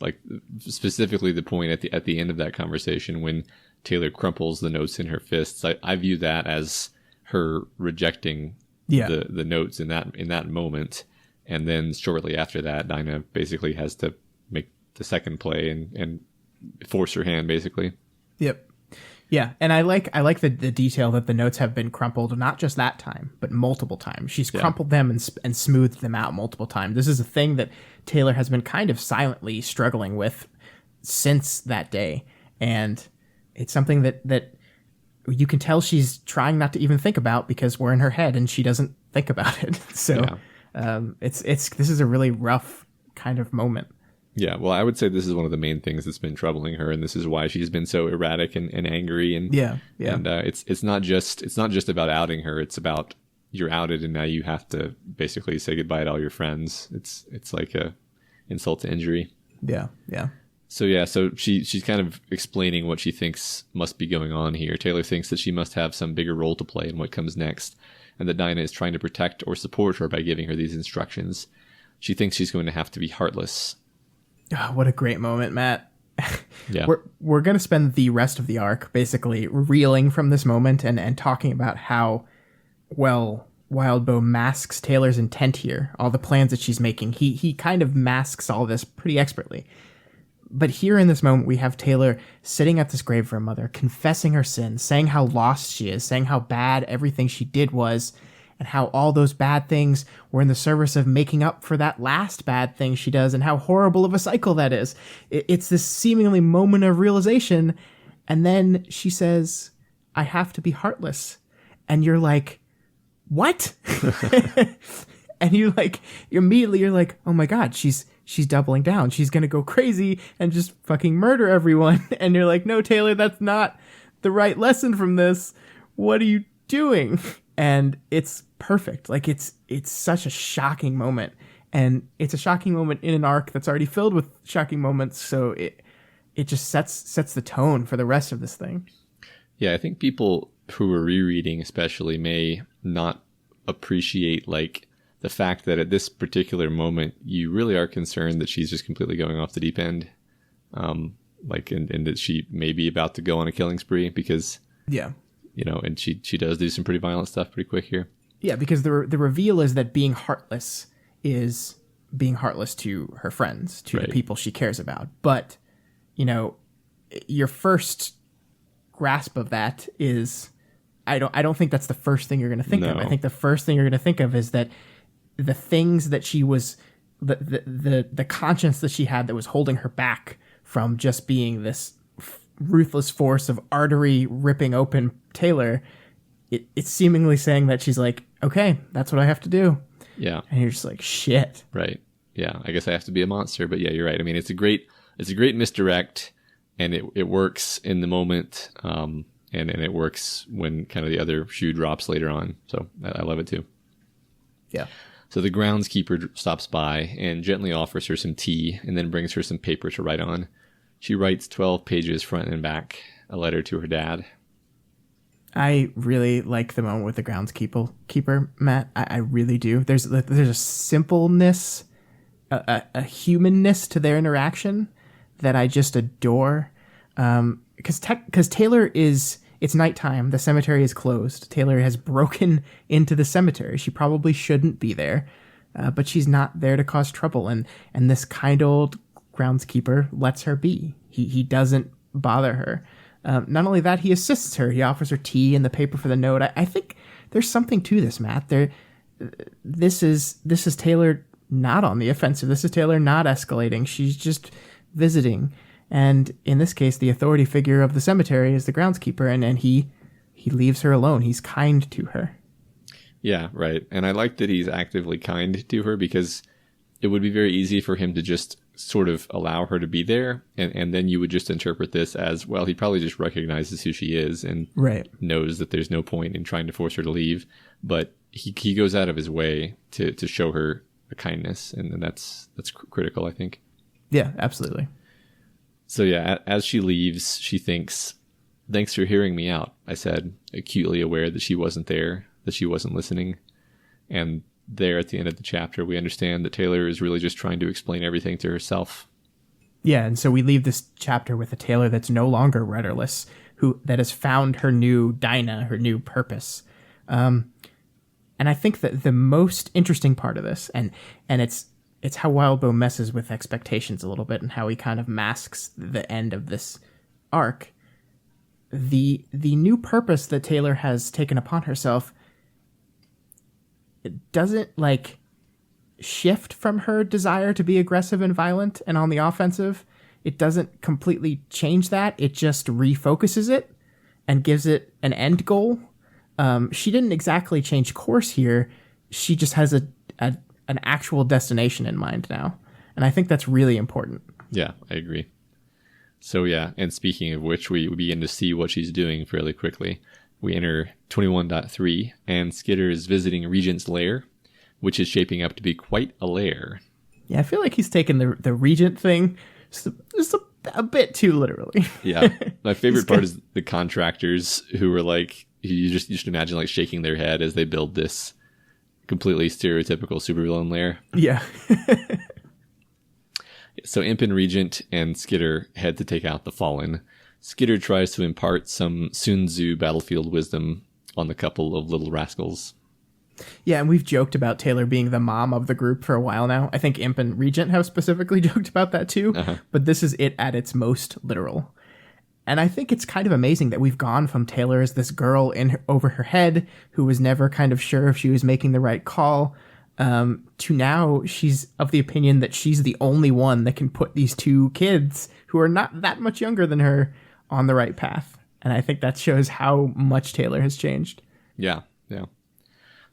specifically the point at the end of that conversation when Taylor crumples the notes in her fists. I view that as her rejecting the notes in that moment, and then shortly after that, Dinah basically has to make the second play and force her hand, basically. Yep. Yeah, and I like the detail that the notes have been crumpled, not just that time, but multiple times. She's crumpled them and smoothed them out multiple times. This is a thing that Taylor has been kind of silently struggling with since that day. And it's something that you can tell she's trying not to even think about because we're in her head and she doesn't think about it. So this is a really rough kind of moment. Yeah, well, I would say this is one of the main things that's been troubling her, and this is why she's been so erratic and angry. And and it's not just about outing her. It's about you're outed, and now you have to basically say goodbye to all your friends. It's like a insult to injury. Yeah. So she's kind of explaining what she thinks must be going on here. Taylor thinks that she must have some bigger role to play in what comes next, and that Dinah is trying to protect or support her by giving her these instructions. She thinks she's going to have to be heartless. Oh, what a great moment, Matt. Yeah. We're going to spend the rest of the arc basically reeling from this moment and talking about how well Wildbow masks Taylor's intent here, all the plans that she's making. He kind of masks all this pretty expertly. But here in this moment, we have Taylor sitting at this grave of her mother, confessing her sins, saying how lost she is, saying how bad everything she did was, and how all those bad things were in the service of making up for that last bad thing she does, and how horrible of a cycle that is. It's this seemingly moment of realization, and then she says, I have to be heartless. And you're like, what? And you're like, oh my God, she's doubling down. She's going to go crazy and just fucking murder everyone. And you're like, no, Taylor, that's not the right lesson from this. What are you doing? And it's perfect. Like it's such a shocking moment, and it's a shocking moment in an arc that's already filled with shocking moments. So it just sets the tone for the rest of this thing. Yeah, I think people who are rereading especially may not appreciate like the fact that at this particular moment you really are concerned that she's just completely going off the deep end, and that she may be about to go on a killing spree because and she does do some pretty violent stuff pretty quick here. Yeah, because the reveal is that being heartless is being heartless to her friends, to the people she cares about. But, your first grasp of that is, I don't think that's the first thing you're going to think of. I think the first thing you're going to think of is that the things that she was, the conscience that she had that was holding her back from just being this ruthless force of artery ripping open Taylor, it's seemingly saying that she's like, okay, that's what I have to do. Yeah. And you're just like, shit. Right. Yeah. I guess I have to be a monster, but yeah, you're right. I mean, it's a great misdirect, and it works in the moment. And it works when kind of the other shoe drops later on. So I love it too. Yeah. So the groundskeeper stops by and gently offers her some tea and then brings her some paper to write on. She writes 12 pages front and back, a letter to her dad. I really like the moment with the groundskeeper, Matt. I really do. There's a simpleness, a humanness to their interaction that I just adore. Because Taylor is, it's nighttime. The cemetery is closed. Taylor has broken into the cemetery. She probably shouldn't be there, but she's not there to cause trouble. And this kind old groundskeeper lets her be. He doesn't bother her. Not only that, he assists her. He offers her tea and the paper for the note. I think there's something to this, Matt. This is Taylor not on the offensive. This is Taylor not escalating. She's just visiting. And in this case, the authority figure of the cemetery is the groundskeeper, and he leaves her alone. He's kind to her. Yeah, right. And I like that he's actively kind to her, because it would be very easy for him to just sort of allow her to be there, and then you would just interpret this as, well, he probably just recognizes who she is and knows that there's no point in trying to force her to leave. But he goes out of his way to show her a kindness, and that's critical, I think. Yeah, absolutely. So yeah, as she leaves, she thinks, "Thanks for hearing me out," I said, acutely aware that she wasn't there, that she wasn't listening. And there at the end of the chapter, we understand that Taylor is really just trying to explain everything to herself. Yeah, and so we leave this chapter with a Taylor that's no longer rudderless, that has found her new Dinah, her new purpose. And I think that the most interesting part of this, and it's how Wildbow messes with expectations a little bit, and how he kind of masks the end of this arc. The new purpose that Taylor has taken upon herself, it doesn't shift from her desire to be aggressive and violent and on the offensive. it doesn't completely change that. It just refocuses it and gives it an end goal. She didn't exactly change course here. She just has an actual destination in mind now. And I think that's really important. Yeah, I agree. So yeah, and speaking of which, we begin to see what she's doing fairly quickly. We enter 21.3, and Skitter is visiting Regent's lair, which is shaping up to be quite a lair. Yeah, I feel like he's taken the Regent thing just a bit too literally. Yeah, my favorite part is the contractors who were like, you should imagine like shaking their head as they build this completely stereotypical supervillain lair. Yeah. So Imp and Regent and Skitter head to take out the Fallen. Skitter tries to impart some Sun Tzu battlefield wisdom on the couple of little rascals. Yeah, and we've joked about Taylor being the mom of the group for a while now. I think Imp and Regent have specifically joked about that too, but this is it at its most literal. And I think it's kind of amazing that we've gone from Taylor as this girl over her head who was never kind of sure if she was making the right call, to now she's of the opinion that she's the only one that can put these two kids who are not that much younger than her on the right path. And I think that shows how much Taylor has changed. Yeah.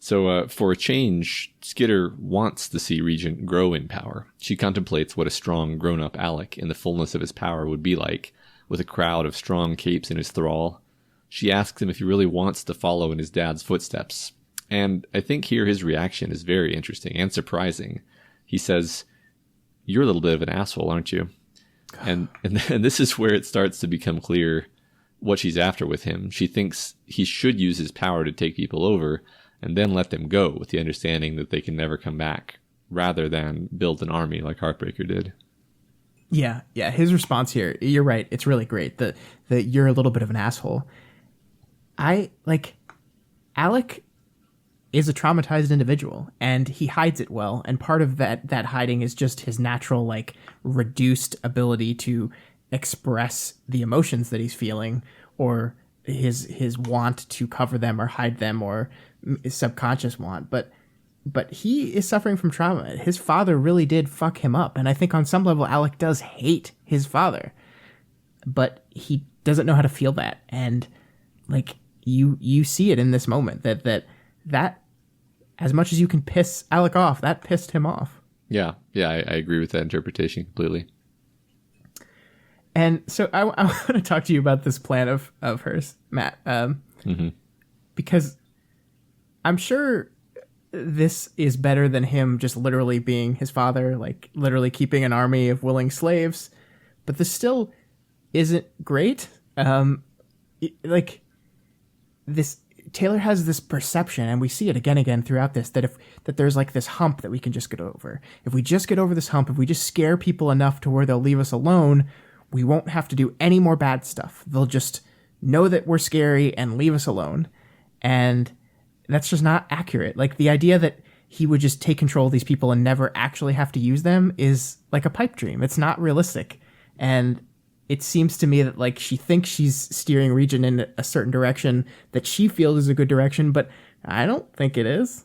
So for a change, Skitter wants to see Regent grow in power. She contemplates what a strong grown-up Alec in the fullness of his power would be like, with a crowd of strong capes in his thrall. She asks him if he really wants to follow in his dad's footsteps. And I think here his reaction is very interesting and surprising. He says, "You're a little bit of an asshole, aren't you?" And this is where it starts to become clear what she's after with him. She thinks he should use his power to take people over and then let them go with the understanding that they can never come back, rather than build an army like Heartbreaker did. Yeah, his response here, you're right, it's really great. That you're a little bit of an asshole. Alec is a traumatized individual, and he hides it well, and part of that hiding is just his natural, like, reduced ability to express the emotions that he's feeling, or his want to cover them or hide them, or subconscious want. But he is suffering from trauma. His father really did fuck him up, and I think on some level Alec does hate his father, but he doesn't know how to feel that. And like you see it in this moment that as much as you can piss Alec off, that pissed him off. Yeah, I agree with that interpretation completely. And so I want to talk to you about this plan of hers, Matt, because I'm sure this is better than him just literally being his father, like literally keeping an army of willing slaves. But this still isn't great. Taylor has this perception, and we see it again throughout this, that there's like this hump that we can just get over. If we just get over this hump, if we just scare people enough to where they'll leave us alone, we won't have to do any more bad stuff. They'll just know that we're scary and leave us alone. And that's just not accurate. Like, the idea that he would just take control of these people and never actually have to use them is like a pipe dream. It's not realistic. And it seems to me that, like, she thinks she's steering Regent in a certain direction that she feels is a good direction, but I don't think it is.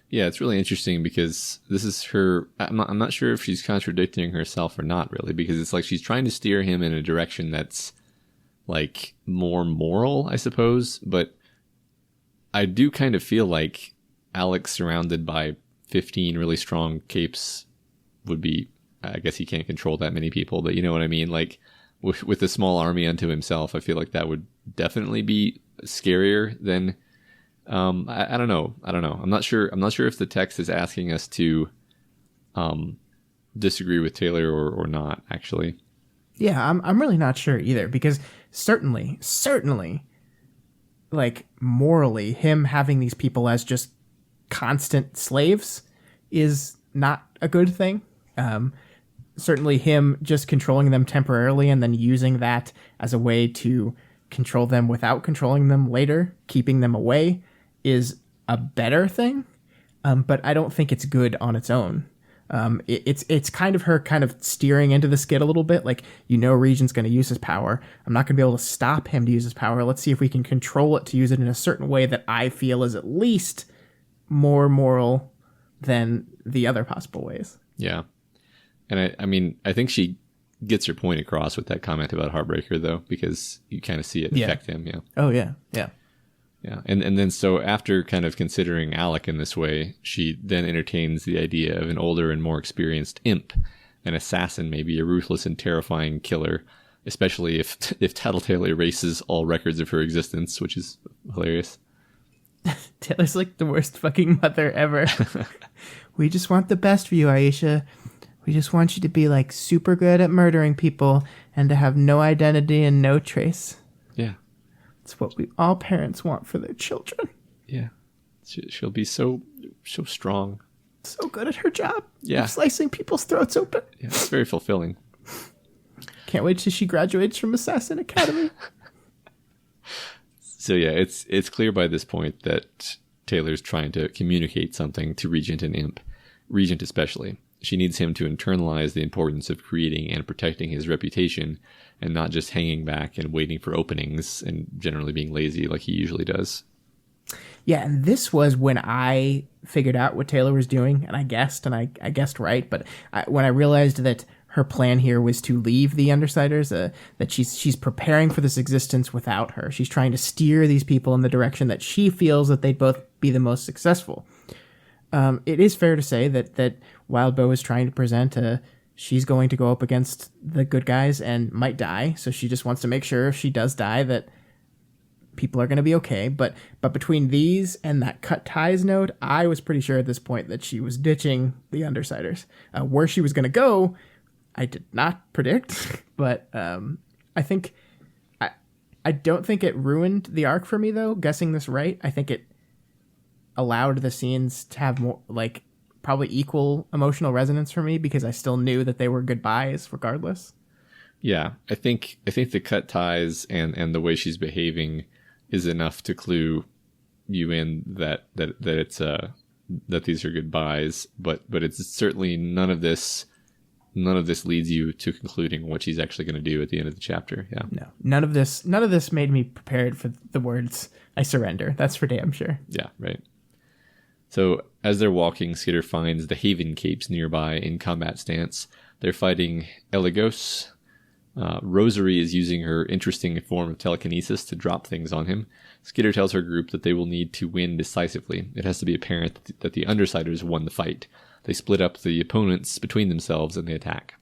Yeah, it's really interesting because this is her. I'm not sure if she's contradicting herself or not, really, because it's like she's trying to steer him in a direction that's like more moral, I suppose. But I do kind of feel like Alex surrounded by 15 really strong capes would be, I guess he can't control that many people, but you know what I mean? Like with a small army unto himself, I feel like that would definitely be scarier than, I don't know. I'm not sure if the text is asking us to disagree with Taylor or not, actually. Yeah, I'm really not sure either, because certainly, like, morally, him having these people as just constant slaves is not a good thing. Certainly him just controlling them temporarily and then using that as a way to control them without controlling them later, keeping them away, is a better thing. But I don't think it's good on its own. It's kind of her kind of steering into the skid a little bit. Like, Regent's going to use his power. I'm not going to be able to stop him to use his power. Let's see if we can control it to use it in a certain way that I feel is at least more moral than the other possible ways. Yeah. And I mean, I think she gets her point across with that comment about Heartbreaker, though, because you kind of see it affect him. Yeah. Oh, yeah. Yeah. Yeah. And then so after kind of considering Alec in this way, she then entertains the idea of an older and more experienced imp, an assassin, maybe a ruthless and terrifying killer, especially if Tattletale erases all records of her existence, which is hilarious. Taylor's like the worst fucking mother ever. We just want the best for you, Aisha. We just want you to be like super good at murdering people and to have no identity and no trace. Yeah. It's what all parents want for their children. Yeah. She'll be so strong. So good at her job. Yeah. Slicing people's throats open. Yeah, it's very fulfilling. Can't wait till she graduates from Assassin Academy. So yeah, it's clear by this point that Taylor's trying to communicate something to Regent and Imp. Regent especially. She needs him to internalize the importance of creating and protecting his reputation and not just hanging back and waiting for openings and generally being lazy like he usually does. Yeah, and this was when I figured out what Taylor was doing, and I guessed right, but when I realized that her plan here was to leave the Undersiders, that she's preparing for this existence without her. She's trying to steer these people in the direction that she feels that they'd both be the most successful. It is fair to say that Wildbow is trying to present she's going to go up against the good guys and might die, so she just wants to make sure if she does die that people are going to be okay. But between these and that cut ties note, I was pretty sure at this point that she was ditching the Undersiders. Where she was going to go, I did not predict, but I think I don't think it ruined the arc for me, though, guessing this right. I think it allowed the scenes to have more, like, probably equal emotional resonance for me because I still knew that they were goodbyes regardless. Yeah, I think the cut ties and the way she's behaving is enough to clue you in that it's that these are goodbyes, but it's certainly none of this leads you to concluding what she's actually going to do at the end of the chapter. Yeah. No. None of this made me prepared for the words "I surrender." That's for damn sure. Yeah, right. So as they're walking, Skitter finds the Haven Capes nearby in combat stance. They're fighting Eligos. Rosary is using her interesting form of telekinesis to drop things on him. Skitter tells her group that they will need to win decisively. It has to be apparent that the Undersiders won the fight. They split up the opponents between themselves and they attack.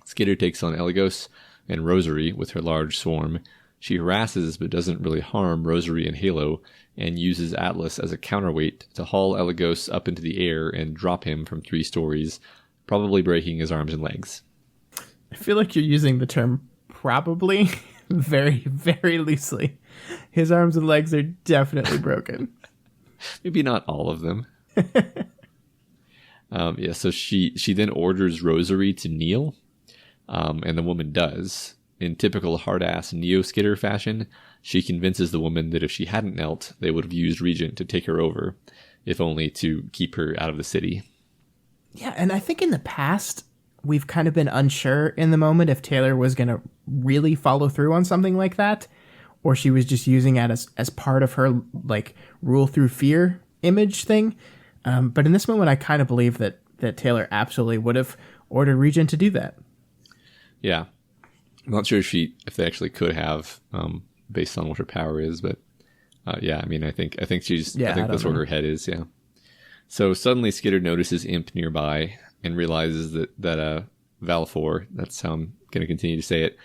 Skitter takes on Eligos and Rosary with her large swarm. She harasses but doesn't really harm Rosary and Halo, and uses Atlas as a counterweight to haul Eligos up into the air and drop him from 3 stories, probably breaking his arms and legs. I feel like you're using the term "probably" very, very loosely. His arms and legs are definitely broken. Maybe not all of them. So she then orders Rosary to kneel, and the woman does. In typical hard-ass Neo-Skitter fashion, she convinces the woman that if she hadn't knelt, they would have used Regent to take her over, if only to keep her out of the city. Yeah, and I think in the past, we've kind of been unsure in the moment if Taylor was going to really follow through on something like that, or she was just using it as part of her, like, rule through fear image thing. But in this moment, I kind of believe that Taylor absolutely would have ordered Regent to do that. Yeah. I'm not sure if they actually could have, based on what her power is, but yeah, I mean, I think that's where her head is. Yeah. So suddenly Skitter notices Imp nearby and realizes that Valefor, that's how I'm going to continue to say it,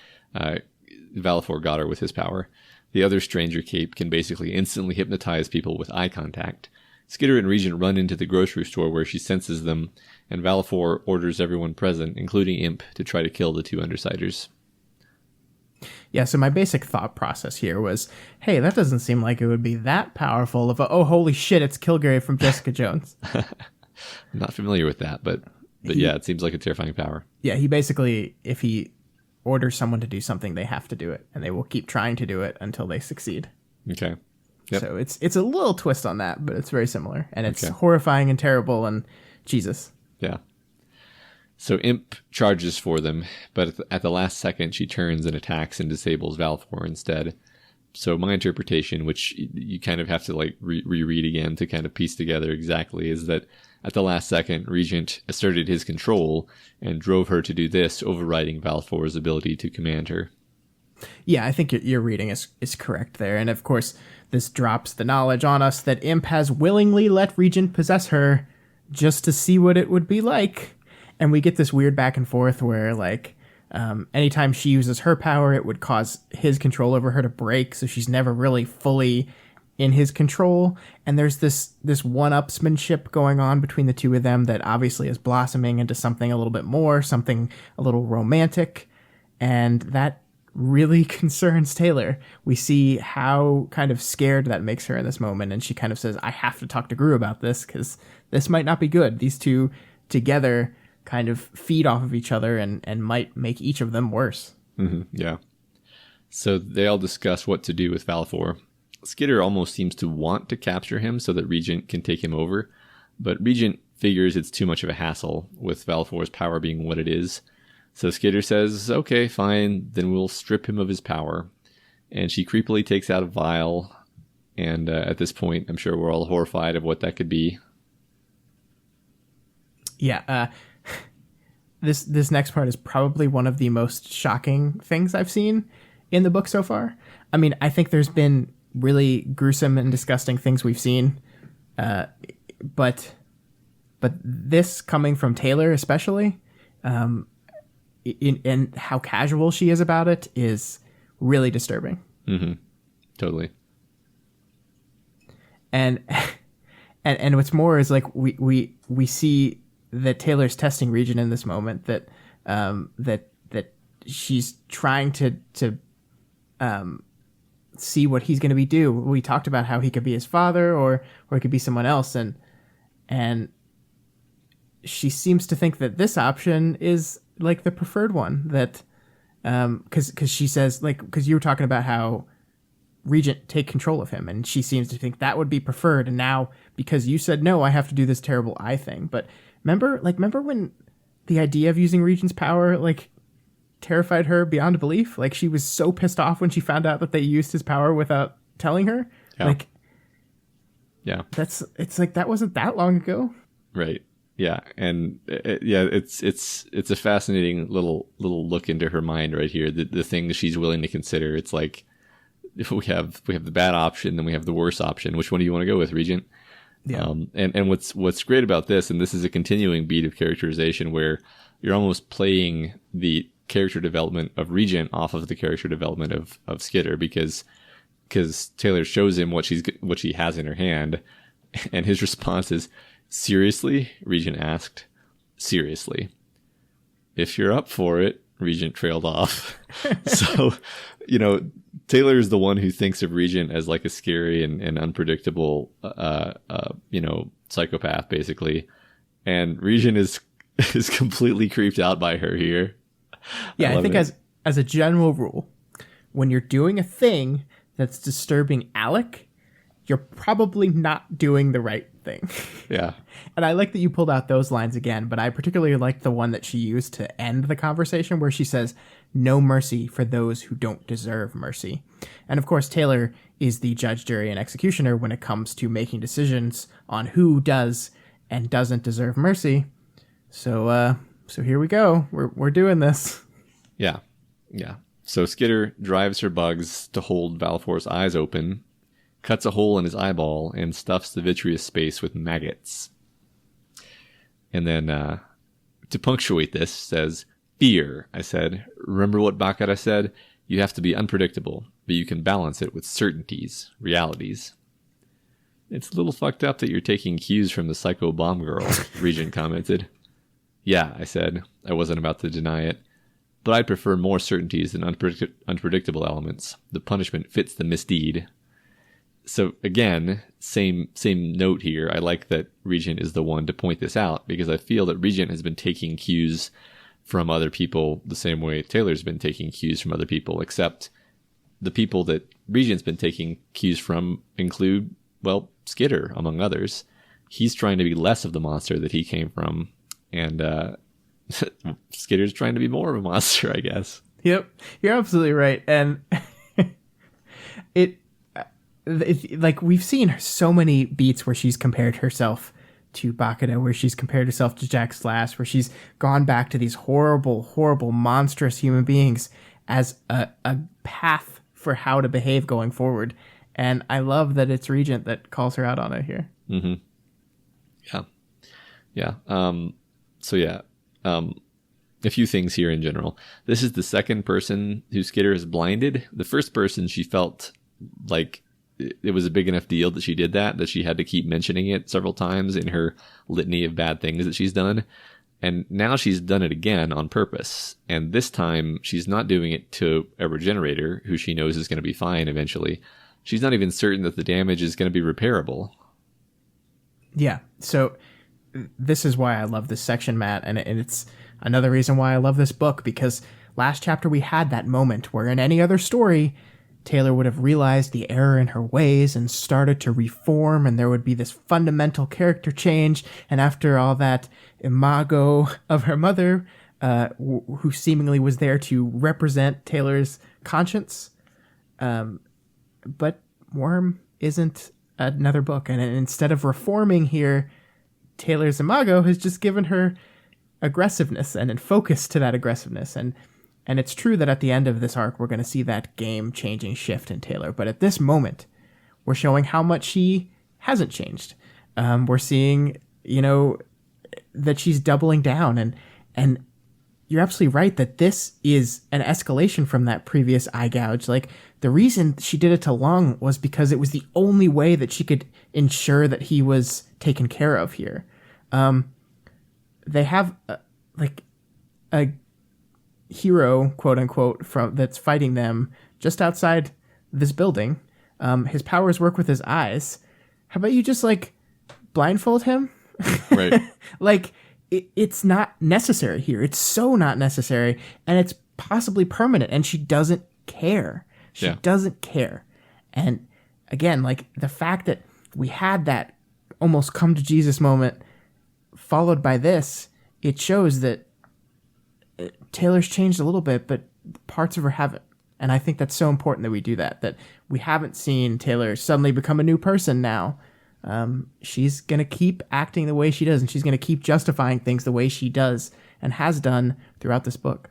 Valefor got her with his power. The other stranger cape can basically instantly hypnotize people with eye contact. Skitter and Regent run into the grocery store where she senses them, and Valefor orders everyone present, including Imp, to try to kill the 2 Undersiders. Yeah, so my basic thought process here was, hey, that doesn't seem like it would be that powerful of oh, holy shit, it's Kilgrave from Jessica Jones. I'm not familiar with that, but yeah, it seems like a terrifying power. Yeah, he basically, if he orders someone to do something, they have to do it, and they will keep trying to do it until they succeed. Okay. Yep. So it's a little twist on that, but it's very similar, and it's horrifying and terrible, and Jesus. Yeah. So Imp charges for them, but at the last second, she turns and attacks and disables Valefor instead. So my interpretation, which you kind of have to like reread again to kind of piece together exactly, is that at the last second, Regent asserted his control and drove her to do this, overriding Valfor's ability to command her. Yeah, I think your reading is correct there. And of course, this drops the knowledge on us that Imp has willingly let Regent possess her just to see what it would be like. And we get this weird back and forth where, like, anytime she uses her power, it would cause his control over her to break. So she's never really fully in his control. And there's this one-upsmanship going on between the two of them that obviously is blossoming into something a little bit more, something a little romantic. And that really concerns Taylor. We see how kind of scared that makes her in this moment. And she kind of says, I have to talk to Gru about this because this might not be good. These two together kind of feed off of each other and might make each of them worse. Mm-hmm, yeah. So they all discuss what to do with Valfor. Skitter almost seems to want to capture him so that Regent can take him over, but Regent figures it's too much of a hassle with Valfor's power being what it is. So Skitter says, okay, fine, then we'll strip him of his power. And she creepily takes out a vial, and at this point, I'm sure we're all horrified of what that could be. Yeah, this next part is probably one of the most shocking things I've seen in the book so far. I mean, I think there's been really gruesome and disgusting things we've seen, but this coming from Taylor especially, and how casual she is about it is really disturbing. Mm-hmm. Totally. And what's more is, like, we see that Taylor's testing Regent in this moment, that she's trying to see what he's going to do. We talked about how he could be his father or it could be someone else, and she seems to think that this option is like the preferred one, that because she says, like, because you were talking about how Regent take control of him, and she seems to think that would be preferred, and now because you said no, I have to do this terrible eye thing. But remember when the idea of using Regent's power, like, terrified her beyond belief? Like, she was so pissed off when she found out that they used his power without telling her. Yeah. Like, yeah, it's like that wasn't that long ago. Right. Yeah, and it's a fascinating little look into her mind right here. The things she's willing to consider. It's like we have the bad option, then we have the worse option. Which one do you want to go with, Regent? Yeah. And what's great about this, and this is a continuing beat of characterization where you're almost playing the character development of Regent off of the character development of Skitter, because Taylor shows him what she has in her hand, and his response is, seriously? Regent asked. Seriously. If you're up for it, Regent trailed off. So, Taylor is the one who thinks of Regent as like a scary and unpredictable, psychopath, basically. And Regent is completely creeped out by her here. Yeah, I think as a general rule, when you're doing a thing that's disturbing Alec, you're probably not doing the right thing. Yeah. And I like that you pulled out those lines again, but I particularly like the one that she used to end the conversation, where she says, no mercy for those who don't deserve mercy. And of course, Taylor is the judge, jury, and executioner when it comes to making decisions on who does and doesn't deserve mercy. So here we go. We're doing this. Yeah. Yeah. So Skitter drives her bugs to hold Valfor's eyes open, cuts a hole in his eyeball, and stuffs the vitreous space with maggots. And then, to punctuate this, says, fear, I said. Remember what Baccara said? You have to be unpredictable, but you can balance it with certainties, realities. It's a little fucked up that you're taking cues from the psycho bomb girl, Regent commented. Yeah, I said. I wasn't about to deny it. But I'd prefer more certainties than unpredictable elements. The punishment fits the misdeed. So again, same note here. I like that Regent is the one to point this out, because I feel that Regent has been taking cues from other people the same way Taylor's been taking cues from other people, except the people that Regent's been taking cues from include, well, Skitter, among others. He's trying to be less of the monster that he came from, and Skitter's trying to be more of a monster, I guess. Yep, you're absolutely right. And it's like, we've seen so many beats where she's compared herself to Bakura, where she's compared herself to Jack Slash, where she's gone back to these horrible, horrible, monstrous human beings as a path for how to behave going forward. And I love that it's Regent that calls her out on it here. Mm-hmm. Yeah. A few things here in general. This is the second person who Skitter has blinded. The first person, she felt like it was a big enough deal that she did that she had to keep mentioning it several times in her litany of bad things that she's done. And now she's done it again on purpose. And this time she's not doing it to a regenerator who she knows is going to be fine eventually. She's not even certain that the damage is going to be repairable. Yeah. So this is why I love this section, Matt. And it's another reason why I love this book, because last chapter we had that moment where in any other story, Taylor would have realized the error in her ways and started to reform, and there would be this fundamental character change. And after all that imago of her mother, who seemingly was there to represent Taylor's conscience. But Worm isn't another book. And instead of reforming here, Taylor's imago has just given her aggressiveness and focus to that aggressiveness. And it's true that at the end of this arc, we're going to see that game-changing shift in Taylor. But at this moment, we're showing how much she hasn't changed. We're seeing, that she's doubling down. And you're absolutely right that this is an escalation from that previous eye gouge. Like, the reason she did it to Lung was because it was the only way that she could ensure that he was taken care of here. They have a hero, quote unquote, that's fighting them just outside this building. His powers work with his eyes. How about you just blindfold him? Right. It's not necessary here. It's so not necessary, and it's possibly permanent, and she doesn't care. She doesn't care. And again, the fact that we had that almost come to Jesus moment followed by this, it shows that Taylor's changed a little bit, but parts of her haven't. And I think that's so important that we do that we haven't seen Taylor suddenly become a new person now. She's going to keep acting the way she does, and she's going to keep justifying things the way she does and has done throughout this book.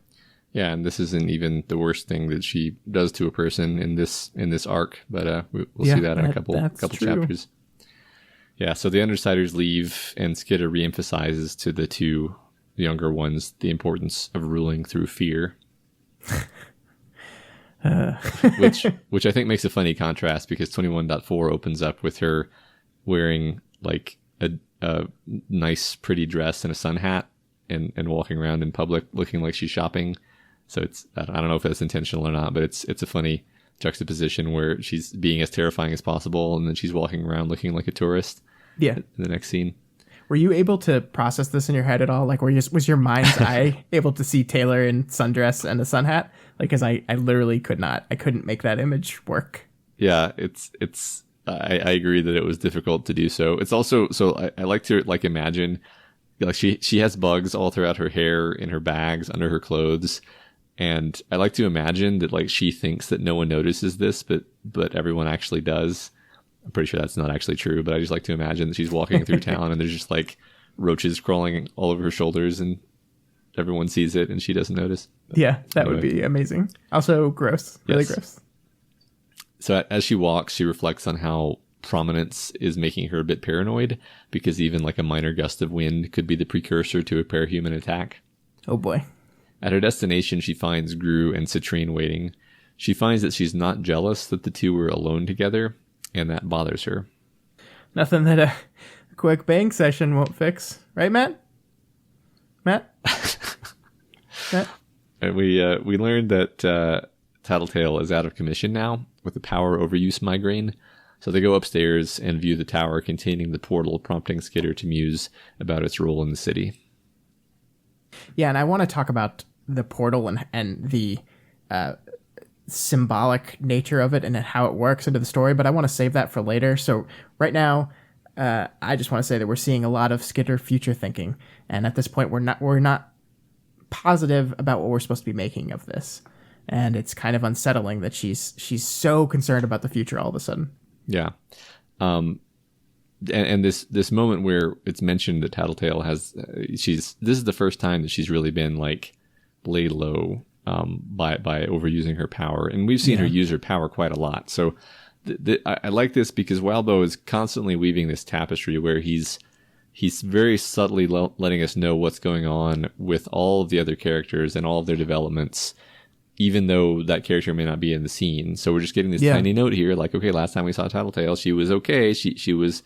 Yeah, and this isn't even the worst thing that she does to a person in this arc, but we'll see that in a couple chapters. Yeah, so the Undersiders leave, and Skitter reemphasizes to the two younger ones the importance of ruling through fear. Which I think makes a funny contrast, because 21.4 opens up with her wearing a nice pretty dress and a sun hat and walking around in public looking like she's shopping. So I don't know if that's intentional or not, but it's a funny juxtaposition where she's being as terrifying as possible and then she's walking around looking like a tourist. Yeah. In the next scene. Were you able to process this in your head at all? Was your mind's eye able to see Taylor in sundress and a sun hat? Because I literally could not. I couldn't make that image work. Yeah, I agree that it was difficult to do so. It's also, so I like to imagine, she has bugs all throughout her hair, in her bags, under her clothes. And I like to imagine that she thinks that no one notices this, but everyone actually does. I'm pretty sure that's not actually true, but I just like to imagine that she's walking through town and there's just roaches crawling all over her shoulders and everyone sees it and she doesn't notice. Yeah, that would be amazing. Also gross, really gross. So as she walks, she reflects on how prominence is making her a bit paranoid, because even a minor gust of wind could be the precursor to a parahuman attack. Oh boy. At her destination, she finds Gru and Citrine waiting. She finds that she's not jealous that the two were alone together, and that bothers her. Nothing that a quick bang session won't fix. Right, Matt? Matt? And we learned that Tattletale is out of commission now with a power overuse migraine. So they go upstairs and view the tower containing the portal, prompting Skitter to muse about its role in the city. Yeah, and I want to talk about the portal and the symbolic nature of it and how it works into the story, but I want to save that for later. So right now, I just want to say that we're seeing a lot of Skitter future thinking, and at this point, we're not positive about what we're supposed to be making of this, and it's kind of unsettling that she's so concerned about the future all of a sudden. Yeah. and this moment where it's mentioned that Tattletale has this is the first time that she's really been like laid low by overusing her power, and we've seen her use her power quite a lot. So I like this because Wildbow is constantly weaving this tapestry where he's very subtly letting us know what's going on with all of the other characters and all of their developments, even though that character may not be in the scene. So we're just getting this tiny note here, like, okay, last time we saw Tattletale, she was okay. She was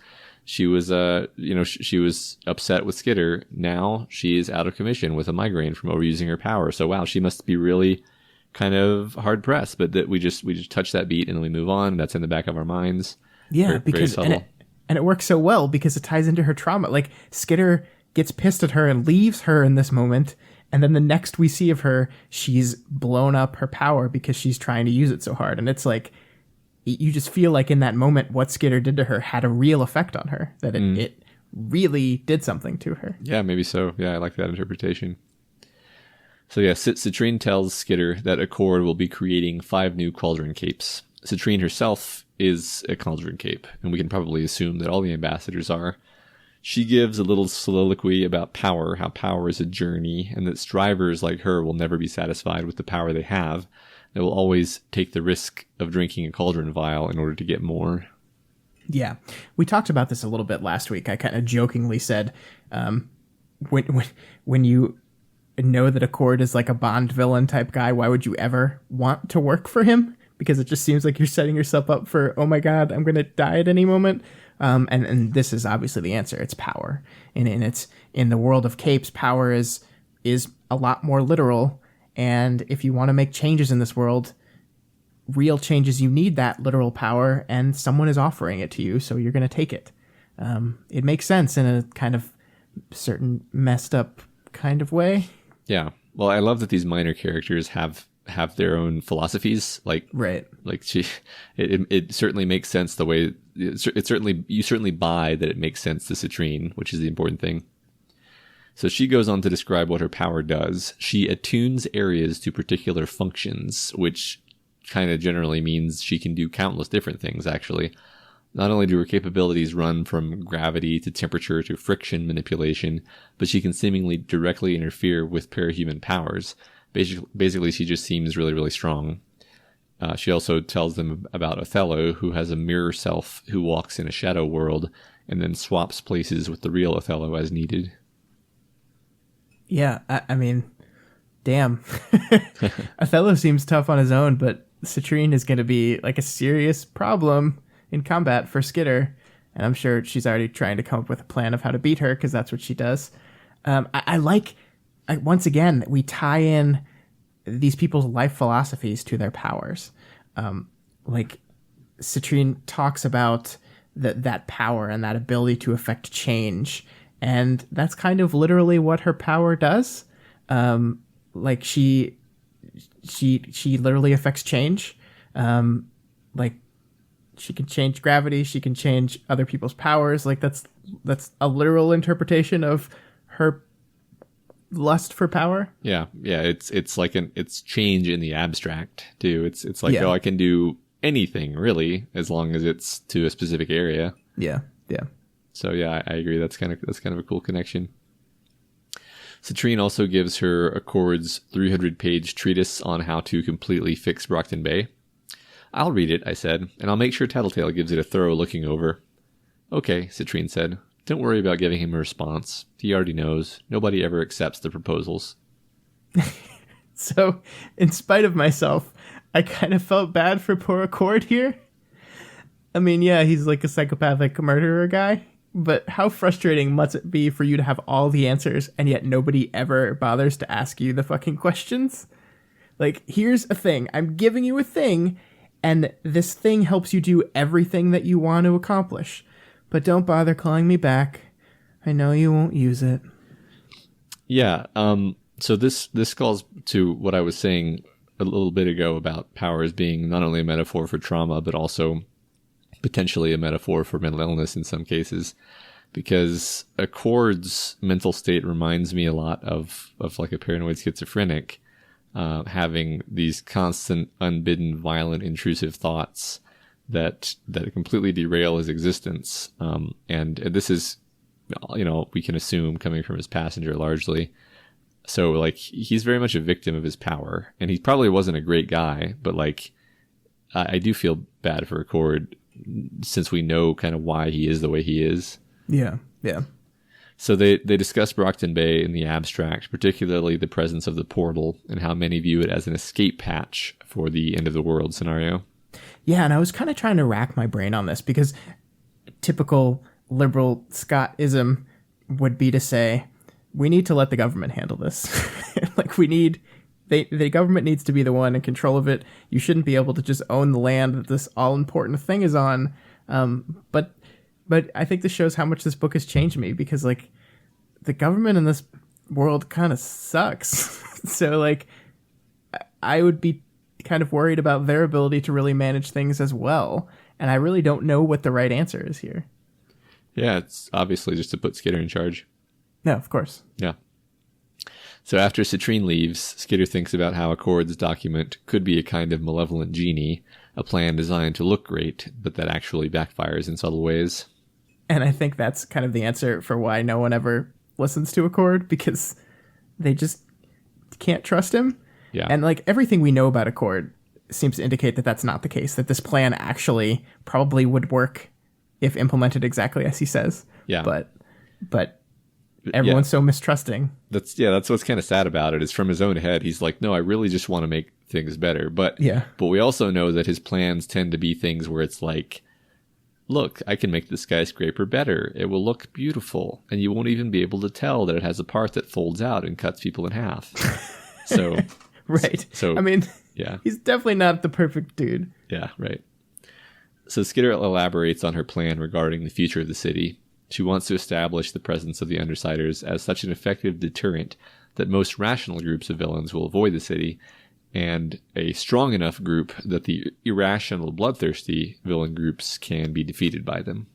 upset with Skitter. Now she is out of commission with a migraine from overusing her power. So wow, she must be really kind of hard pressed. But that we just touch that beat and then we move on. That's in the back of our minds. Yeah, because and it works so well because it ties into her trauma. Like Skitter gets pissed at her and leaves her in this moment. And then the next we see of her, she's blown up her power because she's trying to use it so hard. And it's like, you just feel like in that moment, what Skitter did to her had a real effect on her, that it really did something to her. Yeah, maybe so. Yeah, I like that interpretation. So yeah, Citrine tells Skitter that Accord will be creating 5 new Cauldron capes. Citrine herself is a Cauldron cape, and we can probably assume that all the ambassadors are. She gives a little soliloquy about power, how power is a journey, and that strivers like her will never be satisfied with the power they have. They will always take the risk of drinking a Cauldron vial in order to get more. Yeah. We talked about this a little bit last week. I kind of jokingly said, when you know that Accord is like a Bond villain type guy, why would you ever want to work for him? Because it just seems like you're setting yourself up for, oh my God, I'm going to die at any moment. And this is obviously the answer. It's power. And it's in the world of capes, power is a lot more literal. And if you want to make changes in this world, real changes, you need that literal power, and someone is offering it to you, so you're going to take it. It makes sense in a kind of certain messed up kind of way. Yeah. Well, I love that these minor characters have their own philosophies. Like it certainly makes sense the way you certainly buy that it makes sense to Citrine, which is the important thing. So she goes on to describe what her power does. She attunes areas to particular functions, which kind of generally means she can do countless different things, actually. Not only do her capabilities run from gravity to temperature to friction manipulation, but she can seemingly directly interfere with parahuman powers. Basically, she just seems really, really strong. She also tells them about Othello, who has a mirror self who walks in a shadow world and then swaps places with the real Othello as needed. Yeah, I mean, damn. Othello seems tough on his own, but Citrine is going to be like a serious problem in combat for Skitter. And I'm sure she's already trying to come up with a plan of how to beat her, because that's what she does. Once again, we tie in these people's life philosophies to their powers. Like Citrine talks about that power and that ability to affect change. And that's kind of literally what her power does. Like she literally affects change. Like she can change gravity. She can change other people's powers. Like that's a literal interpretation of her lust for power. Yeah. It's like it's change in the abstract too. It's like, I can do anything really, as long as it's to a specific area. Yeah. So yeah, I agree. That's kind of a cool connection. Citrine also gives her Accord's 300-page treatise on how to completely fix Brockton Bay. I'll read it, I said, and I'll make sure Tattletale gives it a thorough looking over. Okay, Citrine said. Don't worry about giving him a response. He already knows. Nobody ever accepts the proposals. So, in spite of myself, I kind of felt bad for poor Accord here. I mean, yeah, he's like a psychopathic murderer guy. But how frustrating must it be for you to have all the answers and yet nobody ever bothers to ask you the fucking questions? Like, here's a thing. I'm giving you a thing, and this thing helps you do everything that you want to accomplish. But don't bother calling me back. I know you won't use it. Yeah, so this calls to what I was saying a little bit ago about power as being not only a metaphor for trauma, but also potentially a metaphor for mental illness in some cases, because Accord's mental state reminds me a lot of like a paranoid schizophrenic, having these constant, unbidden, violent, intrusive thoughts that completely derail his existence. And this is, we can assume coming from his passenger largely. So like he's very much a victim of his power, and he probably wasn't a great guy, but like I do feel bad for Accord since we know kind of why he is the way he is. Yeah. So they discuss Brockton Bay in the abstract, particularly the presence of the portal and how many view it as an escape hatch for the end of the world scenario. Yeah, and I was kind of trying to rack my brain on this because typical liberal Scottism would be to say, we need to let the government handle this. Like the government needs to be the one in control of it. You shouldn't be able to just own the land that this all-important thing is on. But I think this shows how much this book has changed me, because like the government in this world kind of sucks. So like I would be kind of worried about their ability to really manage things as well. And I really don't know what the right answer is here. Yeah, it's obviously just to put Skitter in charge. No, of course. Yeah. So after Citrine leaves, Skitter thinks about how Accord's document could be a kind of malevolent genie, a plan designed to look great, but that actually backfires in subtle ways. And I think that's kind of the answer for why no one ever listens to Accord, because they just can't trust him. Yeah. And like everything we know about Accord seems to indicate that that's not the case, that this plan actually probably would work if implemented exactly as he says. Yeah. But everyone's so mistrusting. That's what's kind of sad about it, is from his own head. He's like, no, I really just want to make things better. But we also know that his plans tend to be things where it's like, look, I can make the skyscraper better. It will look beautiful. And you won't even be able to tell that it has a part that folds out and cuts people in half. So, right. So, I mean, yeah, he's definitely not the perfect dude. Yeah, right. So Skitter elaborates on her plan regarding the future of the city. She wants to establish the presence of the Undersiders as such an effective deterrent that most rational groups of villains will avoid the city, and a strong enough group that the irrational, bloodthirsty villain groups can be defeated by them.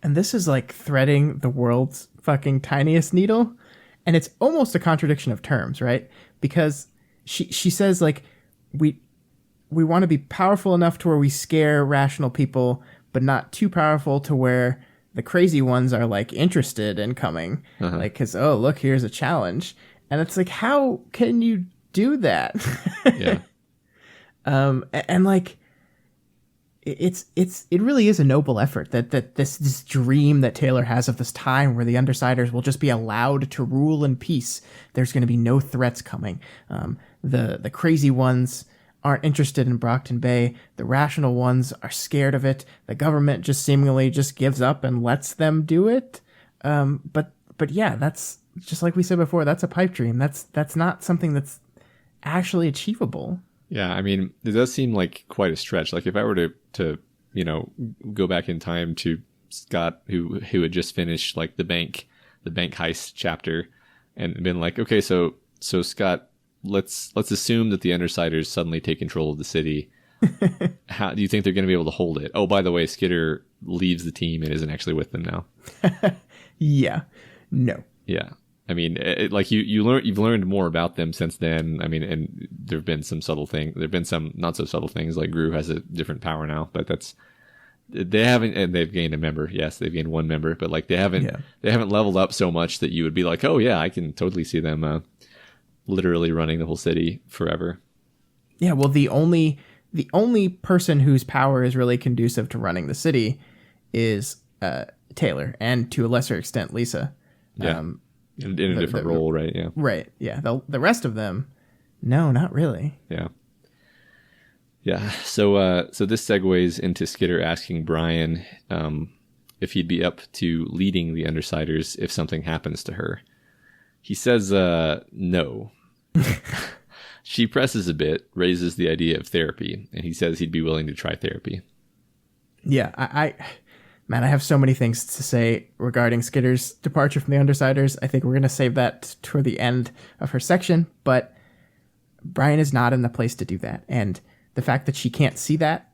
And this is like threading the world's fucking tiniest needle, and it's almost a contradiction of terms, right? Because she says, like, we want to be powerful enough to where we scare rational people, but not too powerful to where the crazy ones are like interested in coming. Like, cause, oh, look, here's a challenge. And it's like, how can you do that? Yeah. And like, it really is a noble effort that this dream that Taylor has of this time where the Undersiders will just be allowed to rule in peace. There's going to be no threats coming. The crazy ones aren't interested in Brockton Bay. The rational ones are scared of it. The government just seemingly just gives up and lets them do it. But yeah, that's just like we said before, that's a pipe dream. That's not something that's actually achievable. Yeah, I mean, it does seem like quite a stretch. Like if I were to go back in time to Scott, who had just finished like the bank heist chapter, and been like, okay, so Scott, let's assume that the Undersiders suddenly take control of the city. How do you think they're going to be able to hold it? Oh, by the way, Skitter leaves the team and isn't actually with them now. Yeah. No. Yeah. I mean, you've learned more about them since then. I mean, and there've been some subtle things. There've been some not so subtle things, like Gru has a different power now, but they haven't, and they've gained a member. Yes, they've gained one member, but like they haven't leveled up so much that you would be like, oh yeah, I can totally see them literally running the whole city forever. Yeah, well, the only person whose power is really conducive to running the city is Taylor, and to a lesser extent Lisa. Yeah, in a different role, right? Yeah, right. Yeah, the rest of them, no, not really. Yeah. So this segues into Skitter asking Brian if he'd be up to leading the Undersiders if something happens to her. He says no. She presses a bit, raises the idea of therapy, and he says he'd be willing to try therapy. Yeah, I have so many things to say regarding Skitter's departure from the Undersiders. I think we're going to save that toward the end of her section, but Brian is not in the place to do that. And the fact that she can't see that,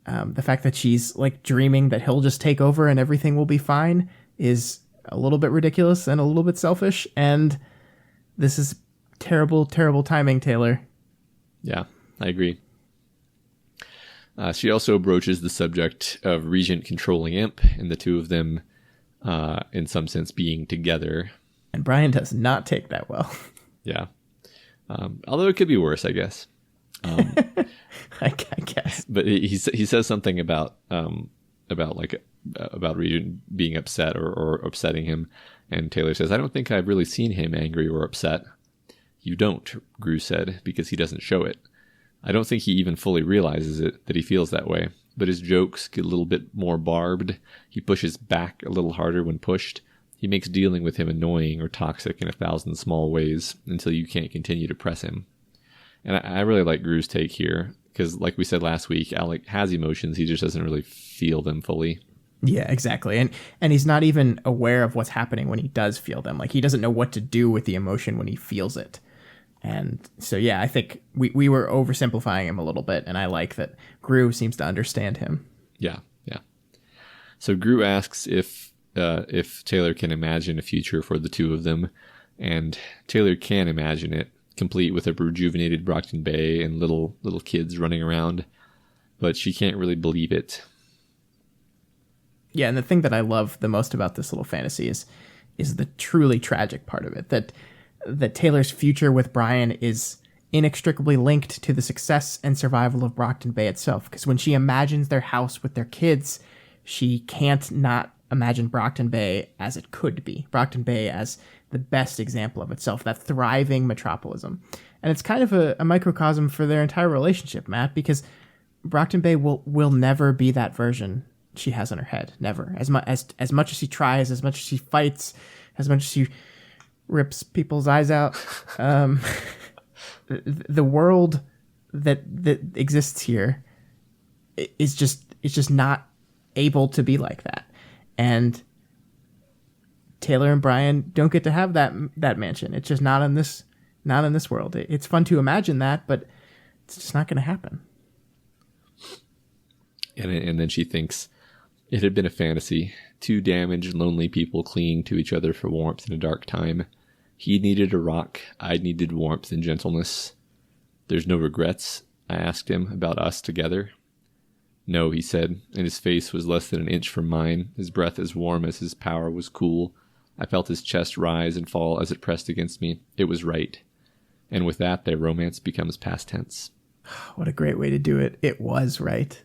the fact that she's like dreaming that he'll just take over and everything will be fine, is a little bit ridiculous and a little bit selfish. And this is terrible, terrible timing, Taylor. Yeah, I agree. She also broaches the subject of Regent controlling Imp and the two of them, in some sense, being together. And Brian does not take that well. Yeah. Although it could be worse, I guess. I guess. But he says something about Regent being upset or upsetting him. And Taylor says, I don't think I've really seen him angry or upset. You don't, Gru said, because he doesn't show it. I don't think he even fully realizes it, that he feels that way. But his jokes get a little bit more barbed. He pushes back a little harder when pushed. He makes dealing with him annoying or toxic in 1,000 small ways until you can't continue to press him. And I really like Gru's take here, because like we said last week, Alec has emotions, he just doesn't really feel them fully. Yeah, exactly. And he's not even aware of what's happening when he does feel them. Like, he doesn't know what to do with the emotion when he feels it. And so, yeah, I think we were oversimplifying him a little bit, and I like that Gru seems to understand him. Yeah. So Gru asks if Taylor can imagine a future for the two of them, and Taylor can imagine it, complete with a rejuvenated Brockton Bay and little kids running around, but she can't really believe it. Yeah, and the thing that I love the most about this little fantasy is the truly tragic part of it, that Taylor's future with Brian is inextricably linked to the success and survival of Brockton Bay itself. Because when she imagines their house with their kids, she can't not imagine Brockton Bay as it could be. Brockton Bay as the best example of itself, that thriving metropolism. And it's kind of a microcosm for their entire relationship, Matt, because Brockton Bay will never be that version she has in her head. Never. As much as she tries, as much as she fights, as much as she rips people's eyes out. The world that exists here is just not able to be like that. And Taylor and Brian don't get to have that mansion. It's just not in this world. It's fun to imagine that, but it's just not going to happen. And then she thinks it had been a fantasy. Two damaged, lonely people clinging to each other for warmth in a dark time. He needed a rock. I needed warmth and gentleness. There's no regrets? I asked him about us together. No, he said, and his face was less than an inch from mine, his breath as warm as his power was cool. I felt his chest rise and fall as it pressed against me. It was right. And with that, their romance becomes past tense. What a great way to do it. It was right.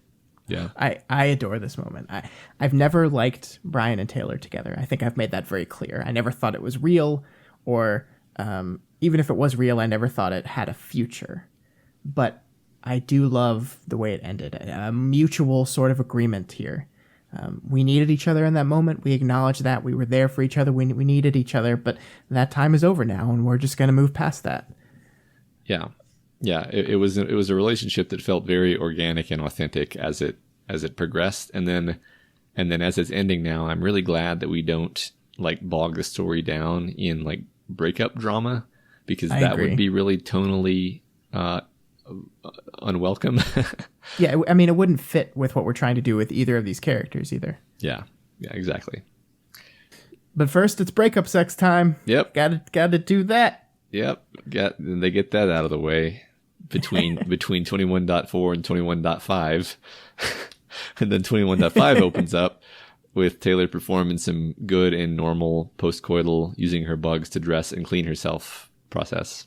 Yeah. I adore this moment. I've never liked Brian and Taylor together. I think I've made that very clear. I never thought it was real, or even if it was real, I never thought it had a future. But I do love the way it ended. A mutual sort of agreement here. We needed each other in that moment. We acknowledged that. We were there for each other. We needed each other, but that time is over now, and we're just going to move past that. Yeah. It was a relationship that felt very organic and authentic as it progressed, and then as it's ending now, I'm really glad that we don't like bog the story down in like breakup drama, because that would be really tonally unwelcome. Yeah, I mean, it wouldn't fit with what we're trying to do with either of these characters either. Yeah, exactly. But first, it's breakup sex time. Yep. Gotta do that. Yep. They get that out of the way between 21.4 and 21.5. And then 21.5 opens up with Taylor performing some good and normal postcoital using her bugs to dress and clean herself process.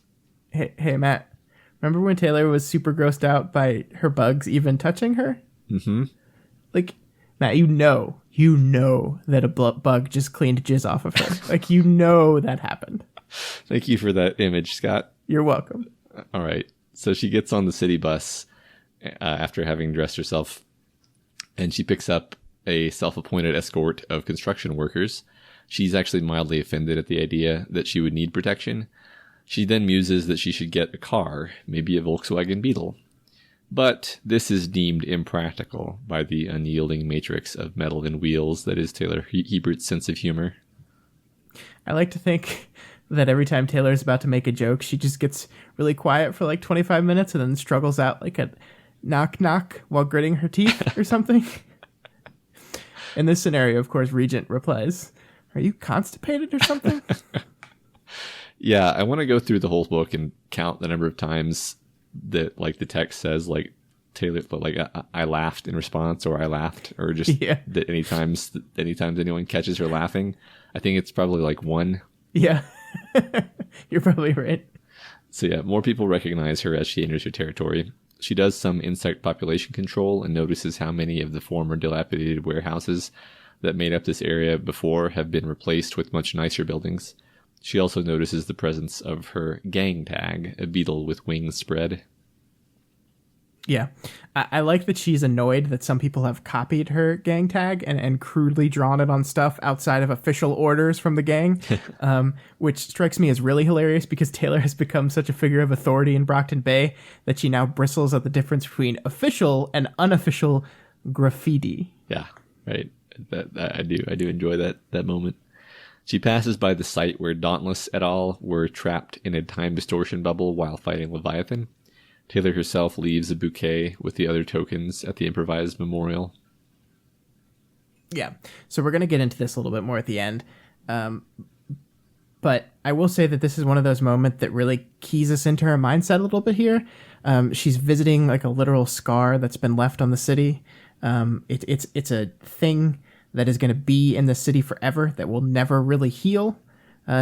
Hey, Matt. Remember when Taylor was super grossed out by her bugs even touching her? Mm-hmm. Like, Matt, you know that a bug just cleaned jizz off of her. Like, that happened. Thank you for that image, Scott. You're welcome. All right. So she gets on the city bus after having dressed herself, and she picks up a self-appointed escort of construction workers. She's actually mildly offended at the idea that she would need protection. She then muses that she should get a car, maybe a Volkswagen Beetle. But this is deemed impractical by the unyielding matrix of metal and wheels that is Taylor Hebert's sense of humor. I like to think that every time Taylor's about to make a joke, she just gets really quiet for like 25 minutes and then struggles out like a knock knock while gritting her teeth or something. In this scenario, of course, Regent replies, "Are you constipated or something?" Yeah, I want to go through the whole book and count the number of times that like the text says like Taylor, but like I laughed in response, or I laughed, or just Yeah. that anytime anyone catches her laughing. I think it's probably like one. Yeah. You're probably right. So yeah, more people recognize her as she enters her territory. She does some insect population control and notices how many of the former dilapidated warehouses that made up this area before have been replaced with much nicer buildings. She also notices the presence of her gang tag, a beetle with wings spread. Yeah. I like that she's annoyed that some people have copied her gang tag and crudely drawn it on stuff outside of official orders from the gang, which strikes me as really hilarious because Taylor has become such a figure of authority in Brockton Bay that she now bristles at the difference between official and unofficial graffiti. Yeah, right. That I do enjoy that moment. She passes by the site where Dauntless et al. Were trapped in a time distortion bubble while fighting Leviathan. Taylor herself leaves a bouquet with the other tokens at the improvised memorial. Yeah, so we're going to get into this a little bit more at the end. But I will say that this is one of those moments that really keys us into her mindset a little bit here. She's visiting like a literal scar that's been left on the city. It's a thing that is going to be in the city forever that will never really heal.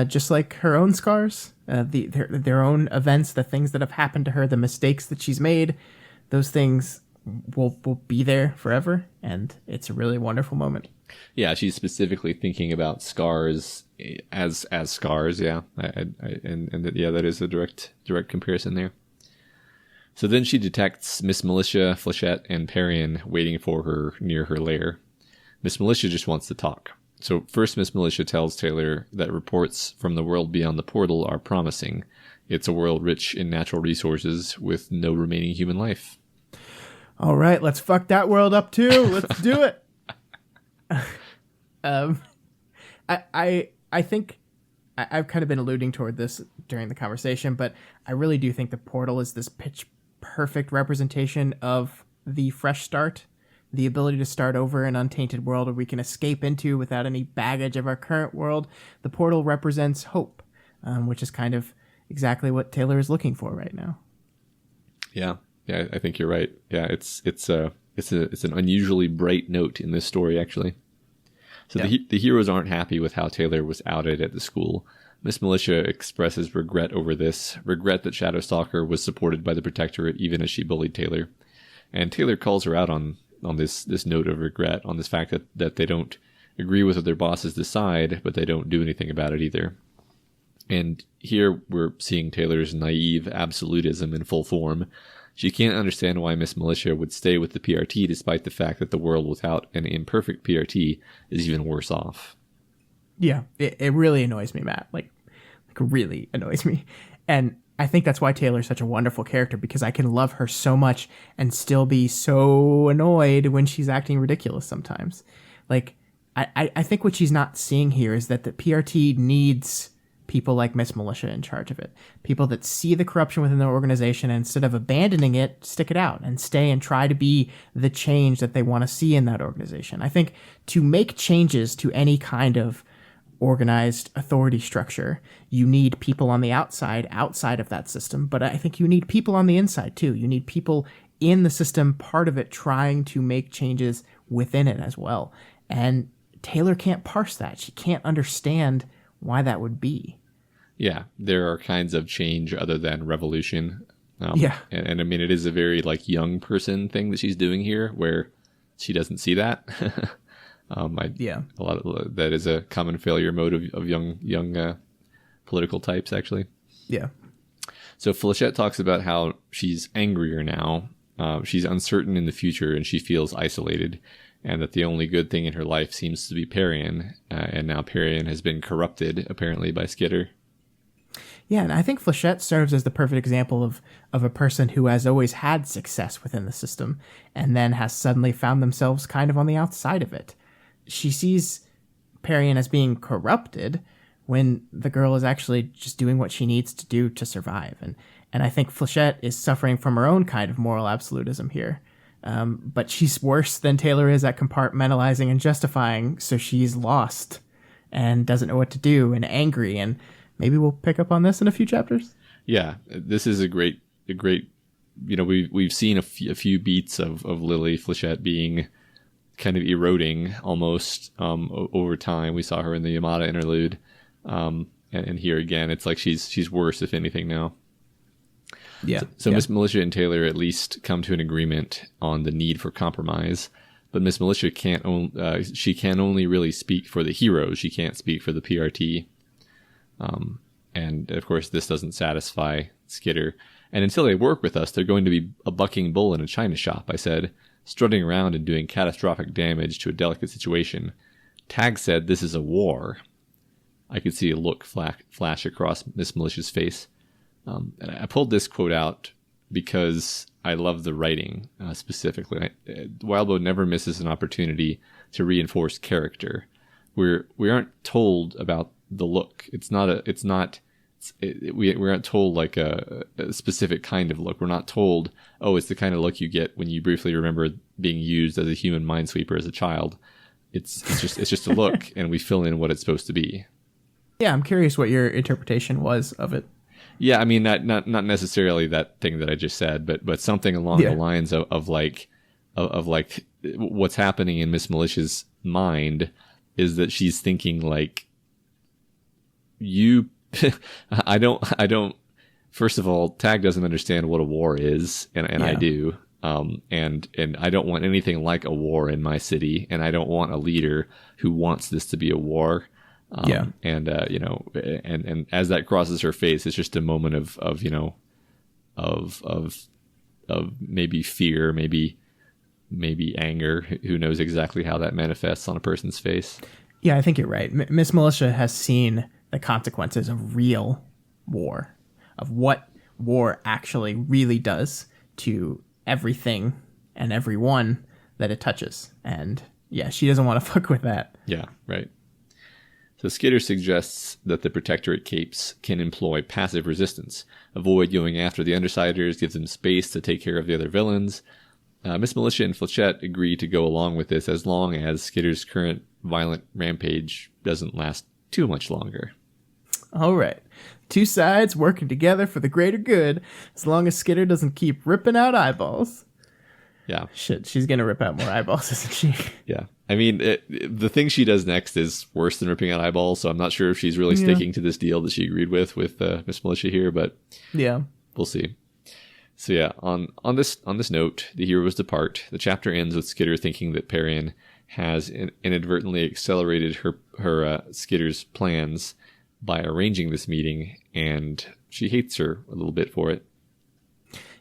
Just like her own scars, their own events, the things that have happened to her, the mistakes that she's made, those things will be there forever, and it's a really wonderful moment. Yeah, she's specifically thinking about scars as scars. Yeah, that is a direct comparison there. So then she detects Miss Militia, Flechette, and Parian waiting for her near her lair. Miss Militia just wants to talk. So first, Miss Militia tells Taylor that reports from the world beyond the portal are promising. It's a world rich in natural resources with no remaining human life. All right, let's fuck that world up too. Let's do it. I think I've kind of been alluding toward this during the conversation, but I really do think the portal is this pitch perfect representation of the fresh start. The ability to start over an untainted world where we can escape into without any baggage of our current world. The portal represents hope, which is kind of exactly what Taylor is looking for right now. Yeah, I think you're right. Yeah, it's an unusually bright note in this story, actually. So yeah. The heroes aren't happy with how Taylor was outed at the school. Miss Militia expresses regret over this, regret that Shadowstalker was supported by the Protectorate even as she bullied Taylor. And Taylor calls her out on this note of regret, on this fact that they don't agree with what their bosses decide, but they don't do anything about it either. And here we're seeing Taylor's naive absolutism in full form. She can't understand why Miss Militia would stay with the PRT despite the fact that the world without an imperfect PRT is even worse off. Yeah, it really annoys me, Matt. Like really annoys me. And I think that's why Taylor's such a wonderful character, because I can love her so much and still be so annoyed when she's acting ridiculous sometimes. Like, I think what she's not seeing here is that the PRT needs people like Miss Militia in charge of it. People that see the corruption within their organization and instead of abandoning it, stick it out and stay and try to be the change that they want to see in that organization. I think to make changes to any kind of organized authority structure, you need people on the outside of that system, but I think you need people on the inside too. You need people in the system, part of it, trying to make changes within it as well. And Taylor can't parse that. She can't understand why that would be. Yeah, there are kinds of change other than revolution. Yeah. And I mean, it is a very like young person thing that she's doing here where she doesn't see that. A lot of that is a common failure mode of young political types, actually. Yeah. So Flechette talks about how she's angrier now. She's uncertain in the future and she feels isolated, and that the only good thing in her life seems to be Parian, and now Parian has been corrupted apparently by Skitter. Yeah, and I think Flechette serves as the perfect example of a person who has always had success within the system and then has suddenly found themselves kind of on the outside of it. She sees Parian as being corrupted when the girl is actually just doing what she needs to do to survive. And I think Flechette is suffering from her own kind of moral absolutism here. But she's worse than Taylor is at compartmentalizing and justifying, so she's lost and doesn't know what to do and angry. And maybe we'll pick up on this in a few chapters. Yeah, this is a great we've seen a few beats of Lily Flechette being kind of eroding almost over time. We saw her in the Yamada interlude, and here again, it's like she's worse, if anything, now. Yeah. So Miss Militia and Taylor at least come to an agreement on the need for compromise, but Miss Militia she can only really speak for the heroes. She can't speak for the PRT. And of course, this doesn't satisfy Skitter. And until they work with us, they're going to be a bucking bull in a china shop, I said, strutting around and doing catastrophic damage to a delicate situation. Tag said this is a war. I could see a look flash across Miss Militia's face. And I pulled this quote out because I love the writing specifically. Wildbow never misses an opportunity to reinforce character. We aren't told about the look. We aren't told like a specific kind of look. We're not told, oh, it's the kind of look you get when you briefly remember being used as a human minesweeper as a child. It's just a look, and we fill in what it's supposed to be. Yeah, I'm curious what your interpretation was of it. Yeah, I mean, not necessarily that thing that I just said, but something along the lines of like what's happening in Miss Militia's mind is that she's thinking like, I don't. First of all, Tag doesn't understand what a war is, and I do. And I don't want anything like a war in my city, and I don't want a leader who wants this to be a war. And as that crosses her face, it's just a moment of maybe fear, maybe anger. Who knows exactly how that manifests on a person's face? Yeah, I think you're right. Miss Militia has seen the consequences of real war, of what war actually really does to everything and everyone that it touches. And yeah, she doesn't want to fuck with that. Yeah, right. So Skitter suggests that the Protectorate capes can employ passive resistance, avoid going after the Undersiders, give them space to take care of the other villains. Miss Militia and Flechette agree to go along with this as long as Skitter's current violent rampage doesn't last too much longer. All right. Two sides working together for the greater good, as long as Skitter doesn't keep ripping out eyeballs. Yeah. Shit, she's going to rip out more eyeballs, isn't she? Yeah. I mean, the thing she does next is worse than ripping out eyeballs, so I'm not sure if she's really sticking to this deal that she agreed with Miss Militia here, but yeah, we'll see. So yeah, on this note, the heroes depart. The chapter ends with Skitter thinking that Parian has inadvertently accelerated her Skitter's plans by arranging this meeting, and she hates her a little bit for it.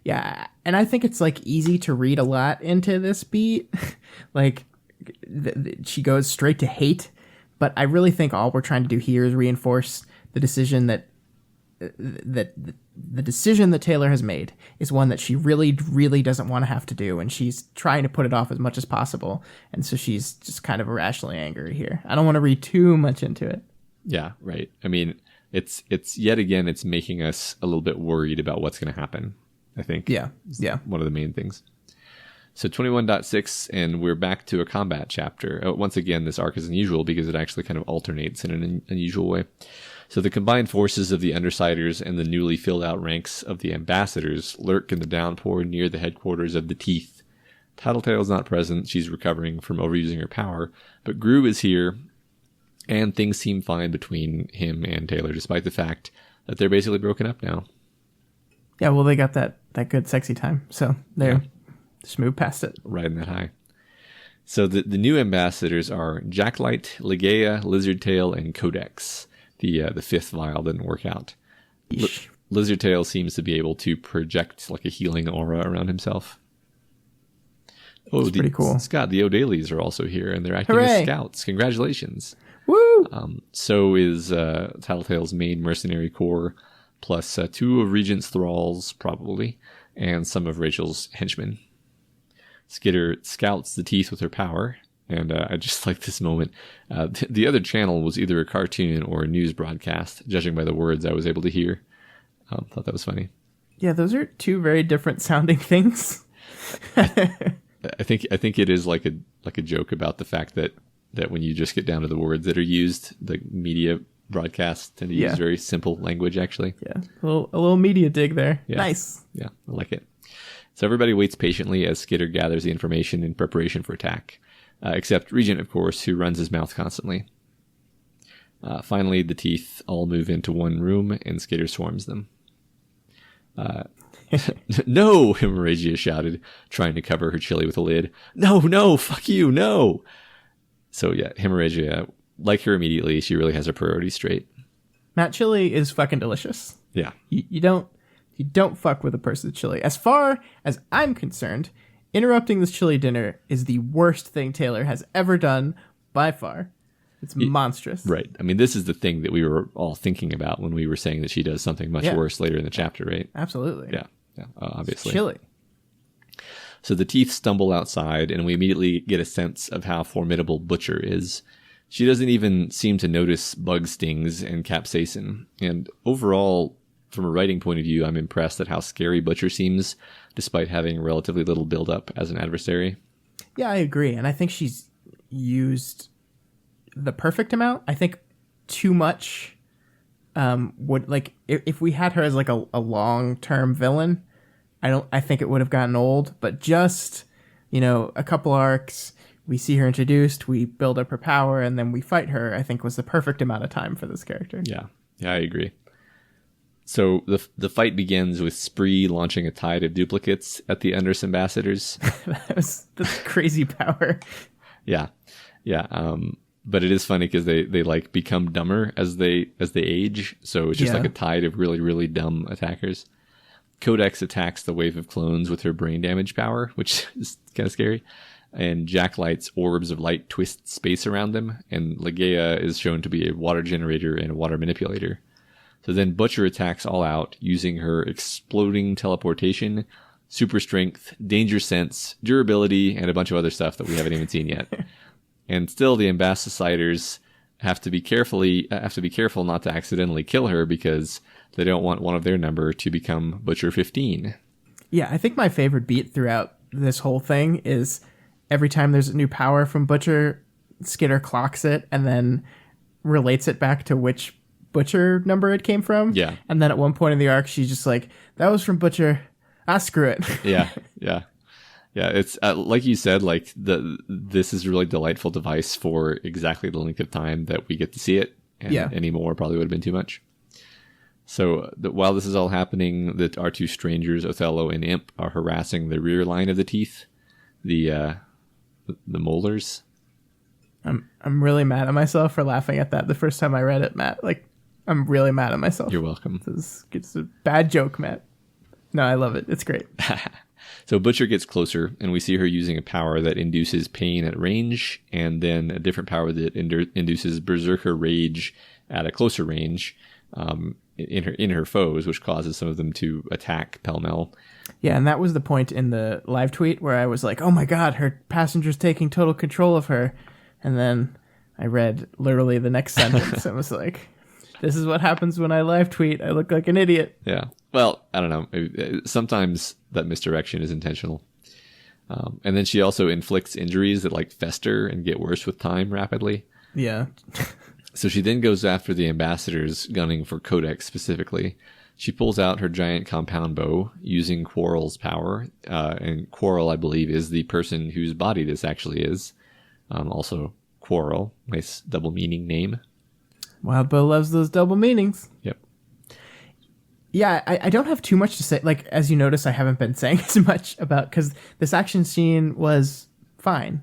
Yeah, and I think it's like easy to read a lot into this beat. Like she goes straight to hate, but I really think all we're trying to do here is reinforce the decision that the decision that Taylor has made is one that she really, really doesn't want to have to do, and she's trying to put it off as much as possible. And so she's just kind of irrationally angry here. I don't want to read too much into it. Yeah, right. I mean, it's yet again, it's making us a little bit worried about what's going to happen, I think. Yeah. One of the main things. So 21.6, and we're back to a combat chapter. Once again, this arc is unusual because it actually kind of alternates in an unusual way. So the combined forces of the Undersiders and the newly filled out ranks of the Ambassadors lurk in the downpour near the headquarters of the Teeth. Tattletale's not present. She's recovering from overusing her power. But Gru is here, and things seem fine between him and Taylor, despite the fact that they're basically broken up now. Yeah, well, they got that good sexy time, so they're just moved past it. Riding that high. So the new ambassadors are Jacklight, Ligeia, Lizardtail, and Codex. The fifth vial didn't work out. Lizardtail seems to be able to project like a healing aura around himself. Oh, that's pretty cool. Scott, the LinaLeez are also here, and they're acting as scouts. Congratulations. Woo! So is Tattletale's main mercenary corps, plus 2 of Regent's thralls, probably, and some of Rachel's henchmen. Skitter scouts the Teeth with her power, and I just like this moment. The other channel was either a cartoon or a news broadcast, judging by the words I was able to hear. Thought that was funny. Yeah, those are 2 very different sounding things. I think it is like a joke about the fact that when you just get down to the words that are used, the media broadcasts tend to use very simple language, actually. Yeah, a little media dig there. Yeah. Nice. Yeah, I like it. So everybody waits patiently as Skitter gathers the information in preparation for attack, except Regent, of course, who runs his mouth constantly. Finally, the teeth all move into one room, and Skitter swarms them. No, Hemorrhagia shouted, trying to cover her chili with a lid. No, fuck you, no! So yeah, Hemorrhagia, like her immediately, she really has her priorities straight. Matt, chili is fucking delicious. Yeah. You don't fuck with a person's chili. As far as I'm concerned, interrupting this chili dinner is the worst thing Taylor has ever done by far. It's monstrous. Right. I mean, this is the thing that we were all thinking about when we were saying that she does something much worse later in the chapter, right? Absolutely. Yeah, obviously. It's chili. So the teeth stumble outside, and we immediately get a sense of how formidable Butcher is. She doesn't even seem to notice bug stings and capsaicin. And overall, from a writing point of view, I'm impressed at how scary Butcher seems, despite having relatively little build-up as an adversary. Yeah, I agree. And I think she's used the perfect amount. I think too much would, like, if we had her as like a long-term villain, I think it would have gotten old. But just, a couple arcs, we see her introduced, we build up her power, and then we fight her, I think was the perfect amount of time for this character. Yeah, I agree. So the fight begins with Spree launching a tide of duplicates at the Undress ambassadors. That's crazy power. Yeah. But it is funny because they like become dumber as they age. So it's just like a tide of really, really dumb attackers. Codex attacks the wave of clones with her brain damage power, which is kind of scary. And Jacklight's orbs of light twist space around them. And Legaia is shown to be a water generator and a water manipulator. So then Butcher attacks all out using her exploding teleportation, super strength, danger sense, durability, and a bunch of other stuff that we haven't even seen yet. And still, the ambassadors have to be careful not to accidentally kill her because they don't want one of their number to become Butcher 15. Yeah, I think my favorite beat throughout this whole thing is every time there's a new power from Butcher, Skitter clocks it and then relates it back to which Butcher number it came from. Yeah. And then at one point in the arc, she's just like, that was from Butcher. Screw it. Yeah. It's like you said, like this is a really delightful device for exactly the length of time that we get to see it. And any more probably would have been too much. So while this is all happening, our two strangers, Othello and Imp, are harassing the rear line of the teeth, the molars. I'm really mad at myself for laughing at that the first time I read it, Matt. Like, I'm really mad at myself. You're welcome. It's a bad joke, Matt. No, I love it. It's great. So Butcher gets closer, and we see her using a power that induces pain at range, and then a different power that induces Berserker Rage at a closer range in her foes, which causes some of them to attack pell-mell. Yeah, and that was the point in the live tweet where I was like, oh my god, her passenger's taking total control of her. And then I read literally the next sentence and was like, this is what happens when I live tweet. I look like an idiot. Yeah. Well, I don't know. Sometimes that misdirection is intentional. And then she also inflicts injuries that like fester and get worse with time rapidly. Yeah. So she then goes after the ambassadors, gunning for Codex specifically. She pulls out her giant compound bow using Quarrel's power. And Quarrel, I believe, is the person whose body this actually is. Also, Quarrel. Nice double meaning name. Wild Bow loves those double meanings. Yep. Yeah, I don't have too much to say. Like, as you notice, I haven't been saying as much about, because this action scene was fine.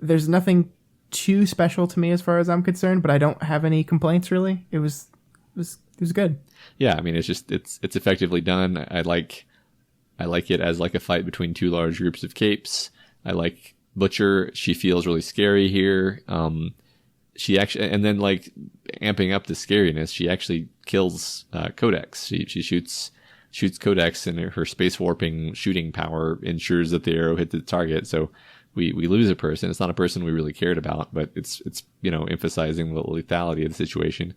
There's nothing too special to me as far as I'm concerned, but I don't have any complaints really. It was good. Yeah, I mean, it's effectively done. I like it as like a fight between two large groups of capes. I like Butcher. She feels really scary here. She actually, and then like amping up the scariness, she actually kills Codex. She shoots Codex, and her space warping shooting power ensures that the arrow hit the target. So we lose a person. It's not a person we really cared about, but it's emphasizing the lethality of the situation.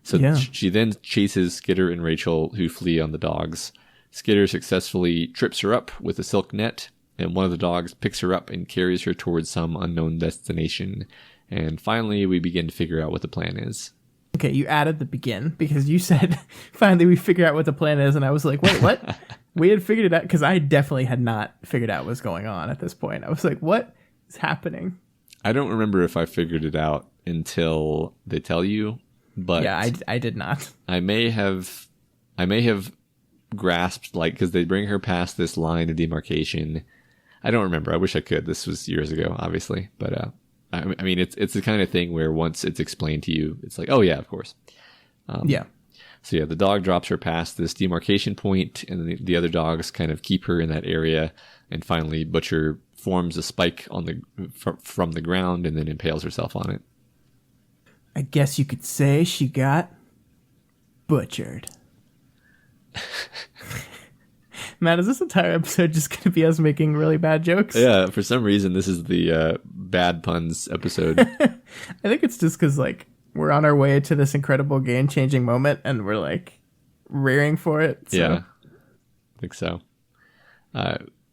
So she then chases Skitter and Rachel, who flee on the dogs. Skitter successfully trips her up with a silk net, and one of the dogs picks her up and carries her towards some unknown destination. And finally, we begin to figure out what the plan is. Okay, you added the begin because you said finally we figure out what the plan is, and I was like, wait, what? We had figured it out because I definitely had not figured out what's going on at this point. I was like, what is happening? I don't remember if I figured it out until they tell you, but yeah, I did not. I may have grasped, like, because they bring her past this line of demarcation. I don't remember. I wish I could. This was years ago, obviously, but I mean, it's the kind of thing where once it's explained to you, it's like, oh yeah, of course. Yeah. So yeah, the dog drops her past this demarcation point, and the other dogs kind of keep her in that area. And finally, Butcher forms a spike on from the ground and then impales herself on it. I guess you could say she got butchered. Matt, is this entire episode just going to be us making really bad jokes? Yeah, for some reason, this is the bad puns episode. I think it's just because, like, we're on our way to this incredible game-changing moment, and we're, like, rearing for it. So. Yeah, I think so.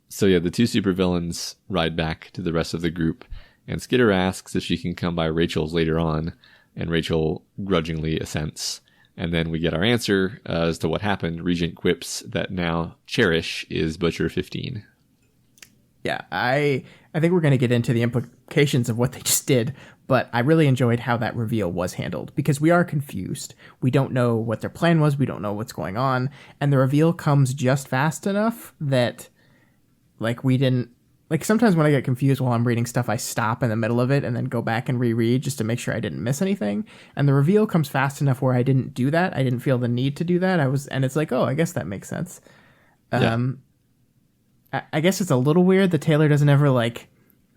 So, yeah, the two supervillains ride back to the rest of the group, and Skitter asks if she can come by Rachel's later on, and Rachel grudgingly assents. And then we get our answer as to what happened. Regent quips that now Cherish is Butcher 15. Yeah, I think we're going to get into the implications of what they just did, but I really enjoyed how that reveal was handled because we are confused. We don't know what their plan was. We don't know what's going on. And the reveal comes just fast enough that, like, we didn't... Like, sometimes when I get confused while I'm reading stuff, I stop in the middle of it and then go back and reread just to make sure I didn't miss anything. And the reveal comes fast enough where I didn't do that. I didn't feel the need to do that. And it's like, oh, I guess that makes sense. Yeah. I guess it's a little weird that Taylor doesn't ever, like,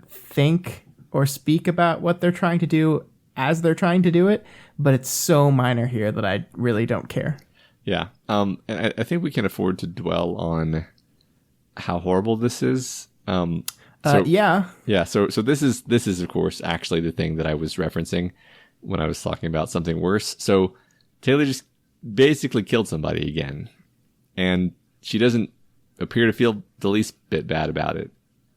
think or speak about what they're trying to do as they're trying to do it, but it's so minor here that I really don't care. Yeah. And I think we can afford to dwell on how horrible this is. Yeah. So this is of course actually the thing that I was referencing when I was talking about something worse. So Taylor just basically killed somebody again, and she doesn't appear to feel the least bit bad about it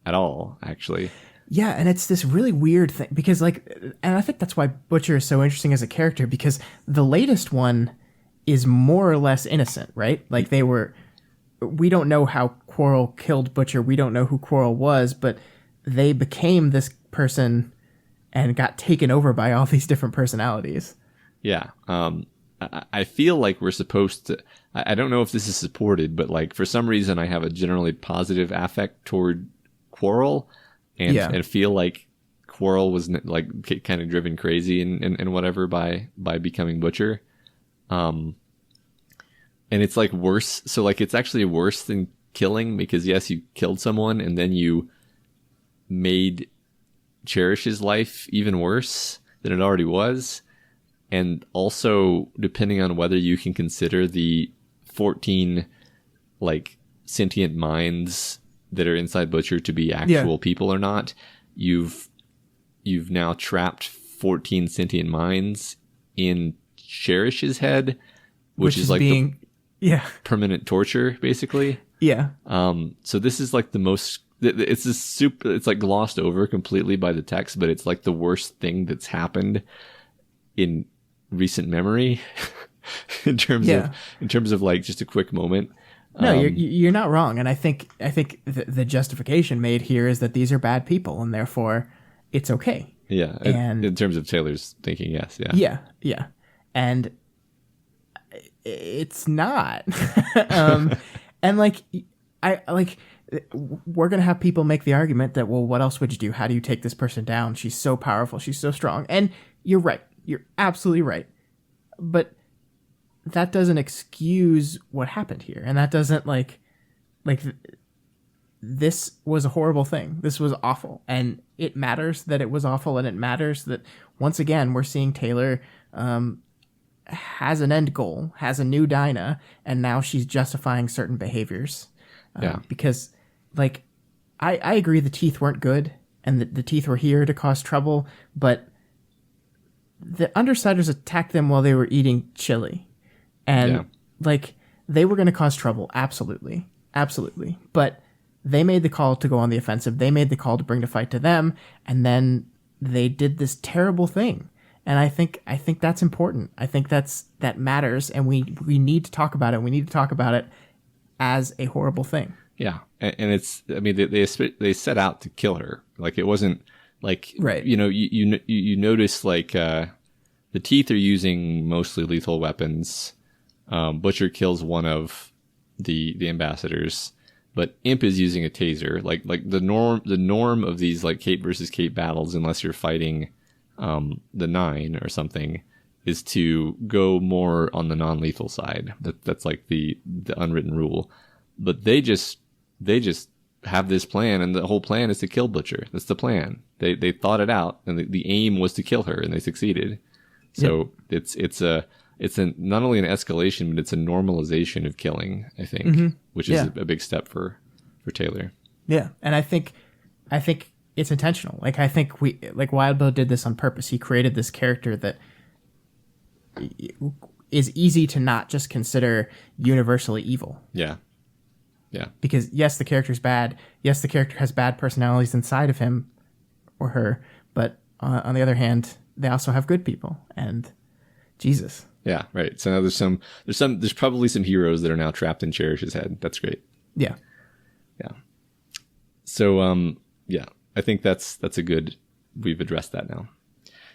at all, actually. Yeah, and it's this really weird thing because, like, and I think that's why Butcher is so interesting as a character, because the latest one is more or less innocent, right? Like, we don't know how Quarrel killed Butcher. We don't know who Quarrel was, but they became this person and got taken over by all these different personalities. Yeah. I feel like we're supposed to... I don't know if this is supported, but, like, for some reason I have a generally positive affect toward Quarrel and feel like Quarrel was, like, kind of driven crazy and whatever by becoming Butcher. And it's, like, worse. So, like, it's actually worse than killing because, yes, you killed someone and then you made Cherish's life even worse than it already was. And also, depending on whether you can consider the 14, like, sentient minds that are inside Butcher to be actual people or not, you've now trapped 14 sentient minds in Cherish's head, which is like permanent torture, basically. Yeah. So this is like the most... It's a super... It's like glossed over completely by the text, but it's like the worst thing that's happened in recent memory in terms of like just a quick moment. No, you're not wrong, and I think the justification made here is that these are bad people, and therefore it's okay. Yeah, and in terms of Taylor's thinking, yes, yeah, and it's not. And like we're gonna have people make the argument that, well, what else would you do? How do you take this person down? She's so powerful. She's so strong. And you're right. You're absolutely right. But that doesn't excuse what happened here. And that doesn't like this was a horrible thing. This was awful. And it matters that it was awful. And it matters that once again, we're seeing Taylor, has an end goal, has a new Dinah, and now she's justifying certain behaviors. Because, like, I agree the teeth weren't good, and the teeth were here to cause trouble, but the Undersiders attacked them while they were eating chili. And, like, they were going to cause trouble, absolutely. Absolutely. But they made the call to go on the offensive. They made the call to bring the fight to them, and then they did this terrible thing. And I think that's important. I think that matters, and we need to talk about it. We need to talk about it as a horrible thing. Yeah, and it's, I mean, they set out to kill her. Like, it wasn't like, right. You notice, like, the Teeth are using mostly lethal weapons. Butcher kills one of the ambassadors, but Imp is using a taser. Like the norm of these, like, Cape versus Cape battles, unless you're fighting the Nine or something, is to go more on the non-lethal side. That's like the unwritten rule. But they just have this plan, and the whole plan is to kill Butcher. That's the plan. They thought it out, and the aim was to kill her, and they succeeded. So it's not only an escalation, but it's a normalization of killing, I think, which is a big step for Taylor. Yeah, and I think it's intentional. Like, I think Wild Bill did this on purpose. He created this character that is easy to not just consider universally evil. Yeah. Yeah. Because yes, the character's bad. Yes, the character has bad personalities inside of him or her. But on the other hand, they also have good people and Jesus. Yeah, right. So now there's probably some heroes that are now trapped in Cherish's head. That's great. Yeah. Yeah. So yeah, I think that's a good, we've addressed that now.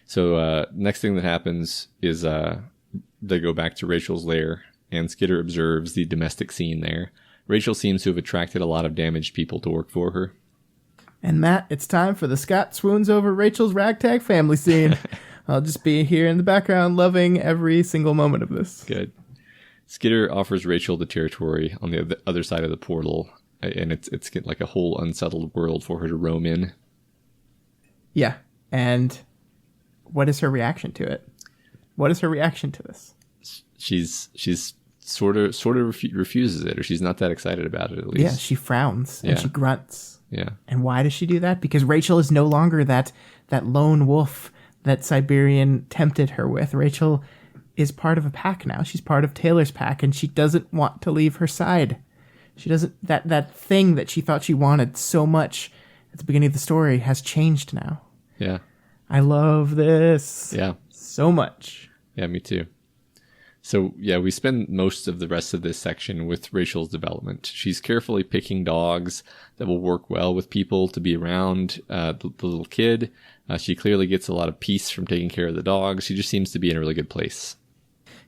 So next thing that happens is they go back to Rachel's lair, and Skidder observes the domestic scene there. Rachel seems to have attracted a lot of damaged people to work for her. And Matt, it's time for the Scott swoons over Rachel's ragtag family scene. I'll just be here in the background loving every single moment of this. Good. Skidder offers Rachel the territory on the other side of the portal, and it's like a whole unsettled world for her to roam in. Yeah. And what is her reaction to it? What is her reaction to this? She's sort of refuses it, or she's not that excited about it, at least. Yeah, she frowns and she grunts. Yeah. And why does she do that? Because Rachel is no longer that lone wolf that Siberian tempted her with. Rachel is part of a pack now. She's part of Taylor's pack, and she doesn't want to leave her side. She doesn't, that thing that she thought she wanted so much at the beginning of the story has changed now. Yeah. I love this. Yeah. So much. Yeah, me too. So, yeah, we spend most of the rest of this section with Rachel's development. She's carefully picking dogs that will work well with people to be around the little kid. She clearly gets a lot of peace from taking care of the dogs. She just seems to be in a really good place.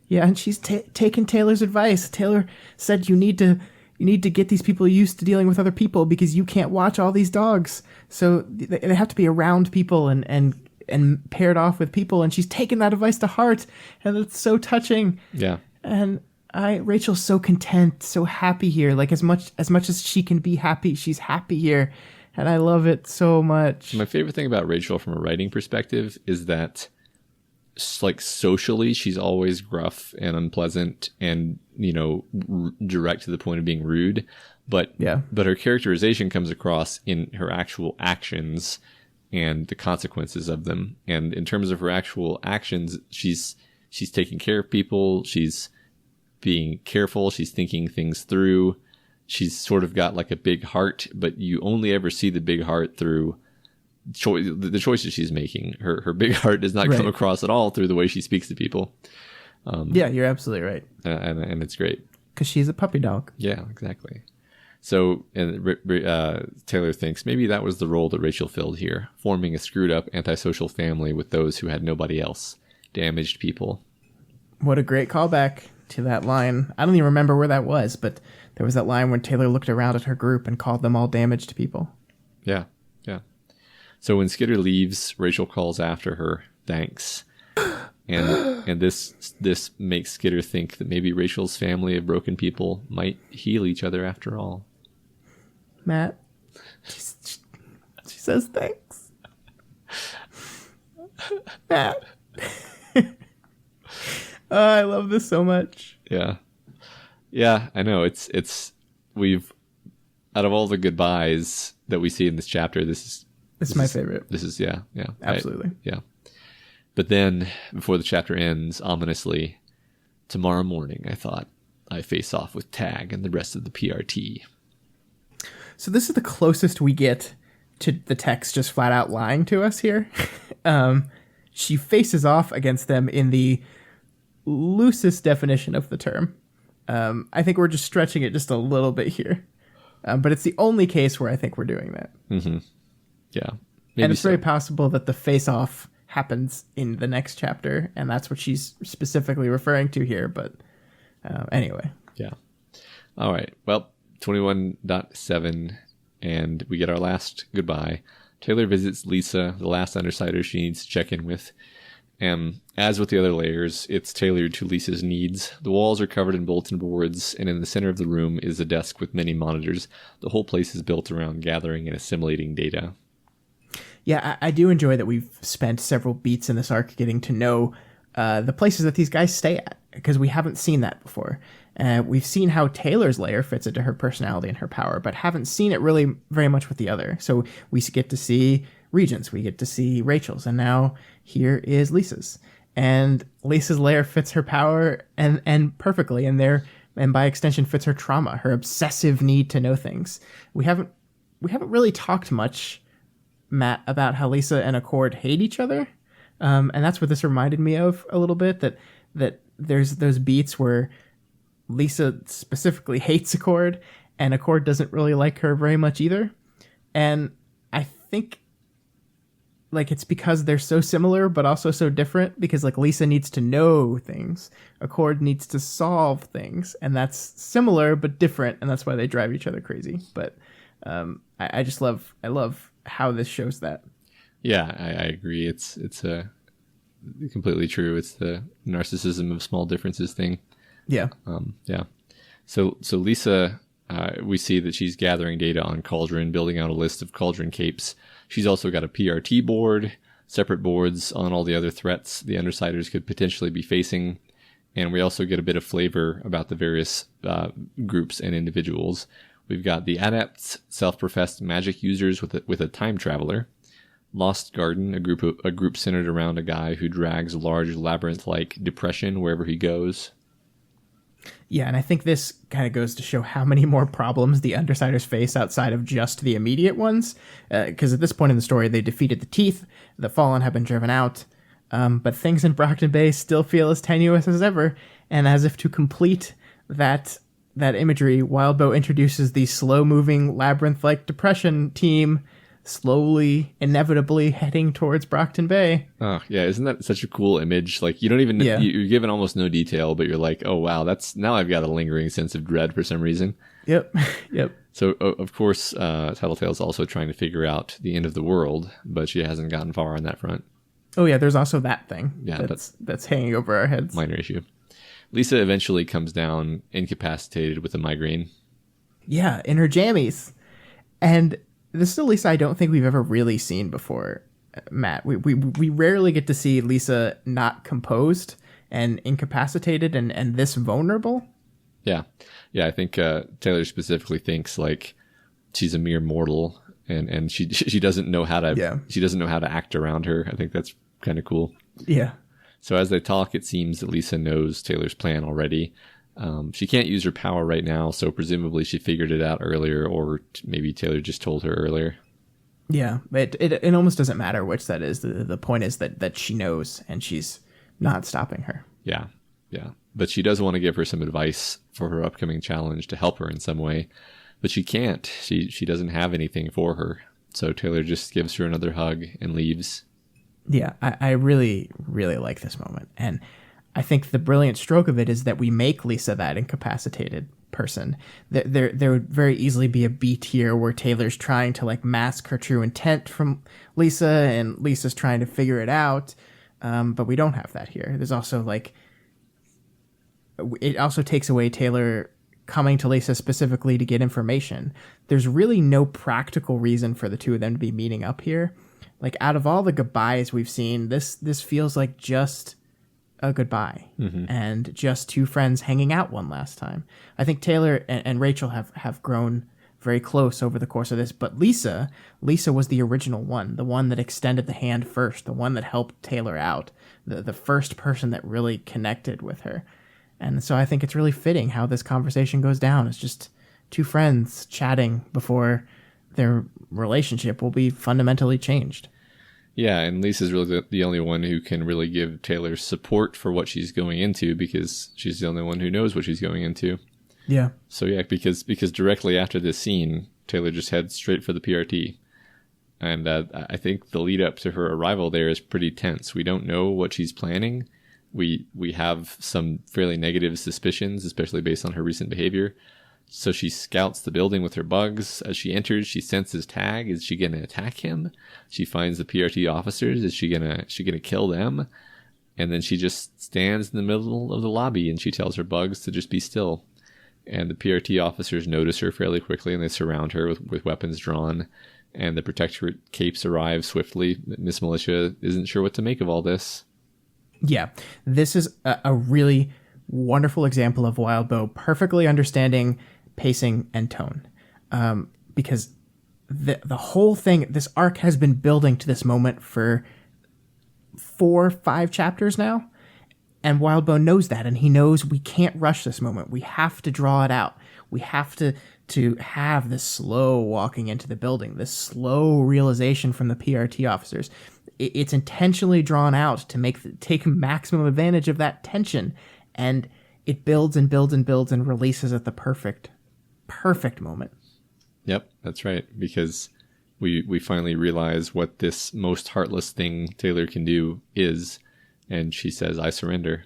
Yeah, and she's taken Taylor's advice. Taylor said you need to get these people used to dealing with other people because you can't watch all these dogs. So they have to be around people and paired off with people, and she's taken that advice to heart, and it's so touching. Yeah. And Rachel's so content, so happy here. Like, as much as she can be happy, she's happy here, and I love it so much. My favorite thing about Rachel from a writing perspective is that, like, socially, she's always gruff and unpleasant and, direct to the point of being rude. But her characterization comes across in her actual actions and the consequences of them. And in terms of her actual actions, she's taking care of people. She's being careful. She's thinking things through. She's sort of got like a big heart, but you only ever see the big heart through the choices she's making. Her big heart does not come across at all through the way she speaks to people. Yeah, you're absolutely right. And it's great. Because she's a puppy dog. Yeah, exactly. So Taylor thinks maybe that was the role that Rachel filled here, forming a screwed up antisocial family with those who had nobody else, damaged people. What a great callback to that line. I don't even remember where that was, but there was that line when Taylor looked around at her group and called them all damaged people. Yeah, yeah. So when Skidder leaves, Rachel calls after her, thanks. And this makes Skidder think that maybe Rachel's family of broken people might heal each other after all. Matt, she says thanks. Matt. Oh, I love this so much. Yeah. Yeah, I know. We've, out of all the goodbyes that we see in this chapter, this is my favorite. This is, yeah. Absolutely. Yeah. But then, before the chapter ends, ominously, tomorrow morning, I thought, I face off with Tag and the rest of the PRT. So this is the closest we get to the text just flat out lying to us here. she faces off against them in the loosest definition of the term. I think we're just stretching it just a little bit here. But it's the only case where I think we're doing that. Mm-hmm. Yeah. And it's very possible that the face-off happens in the next chapter, and that's what she's specifically referring to here. But anyway. Yeah. All right. Well, 21.7, and we get our last goodbye. Taylor visits Lisa, the last Undersider she needs to check in with. As with the other layers, it's tailored to Lisa's needs. The walls are covered in bulletin boards, and in the center of the room is a desk with many monitors. The whole place is built around gathering and assimilating data. Yeah, I do enjoy that we've spent several beats in this arc getting to know the places that these guys stay at, because we haven't seen that before. We've seen how Taylor's lair fits into her personality and her power, but haven't seen it really very much with the other. So we get to see Regent's, we get to see Rachel's, and now here is Lisa's. And Lisa's lair fits her power and perfectly, and by extension fits her trauma, her obsessive need to know things. We haven't really talked much, Matt, about how Lisa and Accord hate each other. And that's what this reminded me of a little bit, that there's those beats where Lisa specifically hates Accord, and Accord doesn't really like her very much either. And I think like it's because they're so similar but also so different, because like Lisa needs to know things, Accord needs to solve things, and that's similar but different, and that's why they drive each other crazy. But I love how this shows that. Yeah, I agree. It's completely true. It's the narcissism of small differences thing. Yeah. Yeah. So Lisa, we see that she's gathering data on Cauldron, building out a list of Cauldron capes. She's also got a PRT board, separate boards on all the other threats the Undersiders could potentially be facing. And we also get a bit of flavor about the various groups and individuals. We've got the Adepts, self-professed magic users with a time traveler. Lost Garden, a group centered around a guy who drags large labyrinth-like depression wherever he goes. Yeah, and I think this kind of goes to show how many more problems the Undersiders face outside of just the immediate ones. Because at this point in the story, they defeated the Teeth, the Fallen have been driven out, but things in Brockton Bay still feel as tenuous as ever. And as if to complete that imagery, Wildbow introduces the slow-moving labyrinth-like depression team, slowly, inevitably heading towards Brockton Bay. Oh, yeah. Isn't that such a cool image? Like, you don't even, you're given almost no detail, but you're like, oh, wow, now I've got a lingering sense of dread for some reason. Yep. Yep. So, of course, Tattletale's also trying to figure out the end of the world, but she hasn't gotten far on that front. Oh, yeah, there's also that thing. Yeah, that's hanging over our heads. Minor issue. Lisa eventually comes down incapacitated with a migraine. Yeah, in her jammies. And this is a Lisa I don't think we've ever really seen before, Matt. We rarely get to see Lisa not composed and incapacitated and this vulnerable. Yeah. I think Taylor specifically thinks like she's a mere mortal and she doesn't know how to she doesn't know how to act around her. I think that's kind of cool. Yeah. So as they talk, it seems that Lisa knows Taylor's plan already. She can't use her power right now, so presumably she figured it out earlier, or maybe Taylor just told her earlier. Yeah, it almost doesn't matter which that is. The point is that she knows, and she's not stopping her. Yeah. But she does want to give her some advice for her upcoming challenge to help her in some way, but she can't. She doesn't have anything for her, so Taylor just gives her another hug and leaves. Yeah, I really, really like this moment, and I think the brilliant stroke of it is that we make Lisa that incapacitated person. There would very easily be a beat here where Taylor's trying to like mask her true intent from Lisa, and Lisa's trying to figure it out, but we don't have that here. There's also like, it also takes away Taylor coming to Lisa specifically to get information. There's really no practical reason for the two of them to be meeting up here. Like, out of all the goodbyes we've seen, this feels like just a goodbye and just two friends hanging out one last time. I think Taylor and Rachel have grown very close over the course of this, but Lisa was the original one, the one that extended the hand first, the one that helped Taylor out, the first person that really connected with her. And so I think it's really fitting how this conversation goes down. It's just two friends chatting before their relationship will be fundamentally changed. Yeah, and Lisa's really the only one who can really give Taylor support for what she's going into, because she's the only one who knows what she's going into. Yeah. So yeah, because directly after this scene, Taylor just heads straight for the PRT. And I think the lead up to her arrival there is pretty tense. We don't know what she's planning. We have some fairly negative suspicions, especially based on her recent behavior. So she scouts the building with her bugs. As she enters, she senses Tag. Is she going to attack him? She finds the PRT officers. Is she gonna kill them? And then she just stands in the middle of the lobby and she tells her bugs to just be still. And the PRT officers notice her fairly quickly and they surround her with weapons drawn. And the Protectorate capes arrive swiftly. Miss Militia isn't sure what to make of all this. Yeah, this is a really wonderful example of Wildbow perfectly understanding pacing and tone, because the whole thing, this arc has been building to this moment for 4 or 5 chapters now, and Wildbow knows that, and he knows we can't rush this moment. We have to draw it out. We have to have this slow walking into the building, this slow realization from the PRT officers. It's intentionally drawn out to take maximum advantage of that tension, and it builds and builds and builds and releases at the perfect moment. Yep, that's right. Because we finally realize what this most heartless thing Taylor can do is, and she says, "I surrender."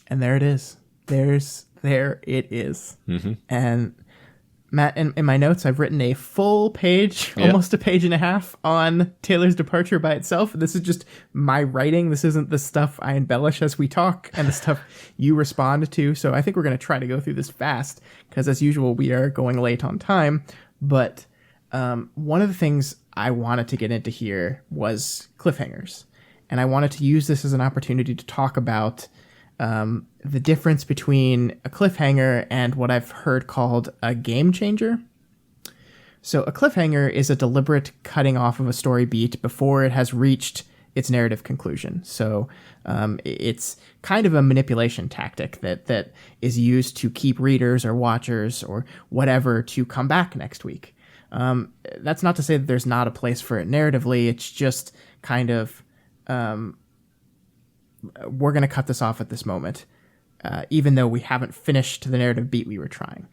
And there it is. There it is. Mm-hmm. And Matt, in my notes, I've written a full page, almost a page and a half, on Taylor's departure by itself. This is just my writing. This isn't the stuff I embellish as we talk and the stuff you respond to. So I think we're going to try to go through this fast because, as usual, we are going late on time. But one of the things I wanted to get into here was cliffhangers. And I wanted to use this as an opportunity to talk about the difference between a cliffhanger and what I've heard called a game changer. So a cliffhanger is a deliberate cutting off of a story beat before it has reached its narrative conclusion. So it's kind of a manipulation tactic that is used to keep readers or watchers or whatever to come back next week. That's not to say that there's not a place for it narratively. It's just kind of we're going to cut this off at this moment, even though we haven't finished the narrative beat we were trying.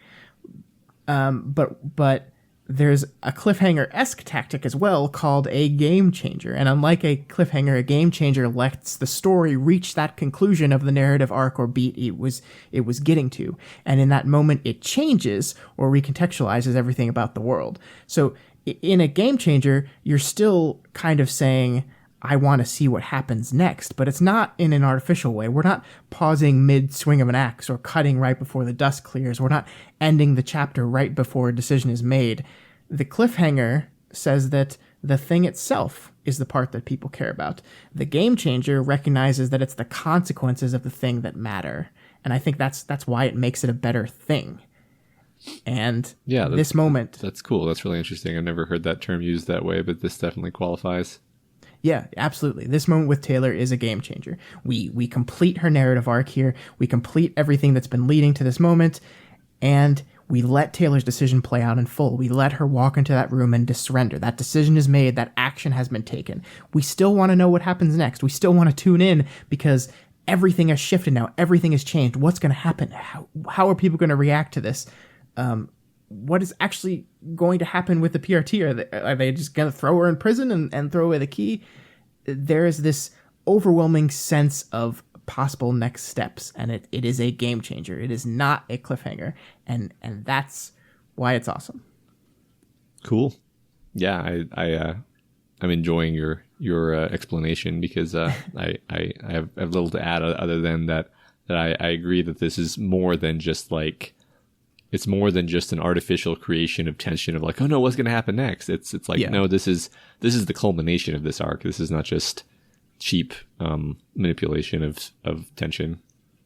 But there's a cliffhanger-esque tactic as well called a game changer. And unlike a cliffhanger, a game changer lets the story reach that conclusion of the narrative arc or beat it was getting to. And in that moment, it changes or recontextualizes everything about the world. So in a game changer, you're still kind of saying, I want to see what happens next, but it's not in an artificial way. We're not pausing mid-swing of an axe or cutting right before the dust clears. We're not ending the chapter right before a decision is made. The cliffhanger says that the thing itself is the part that people care about. The game changer recognizes that it's the consequences of the thing that matter. And I think that's why it makes it a better thing. And this moment... That's cool. That's really interesting. I've never heard that term used that way, but this definitely qualifies. Yeah, absolutely. This moment with Taylor is a game changer. We complete her narrative arc here. We complete everything that's been leading to this moment, and we let Taylor's decision play out in full. We let her walk into that room and surrender. That decision is made. That action has been taken. We still want to know what happens next. We still want to tune in because everything has shifted now. Everything has changed. What's going to happen? How are people going to react to this? What is actually going to happen with the PRT? Are they just going to throw her in prison and throw away the key? There is this overwhelming sense of possible next steps, and it is a game changer. It is not a cliffhanger, and that's why it's awesome. Cool. Yeah, I'm enjoying your explanation because I have little to add other than that I agree that this is more than just like. It's more than just an artificial creation of tension of like, oh no, what's going to happen next? It's like, no, this is the culmination of this arc. This is not just cheap manipulation of tension.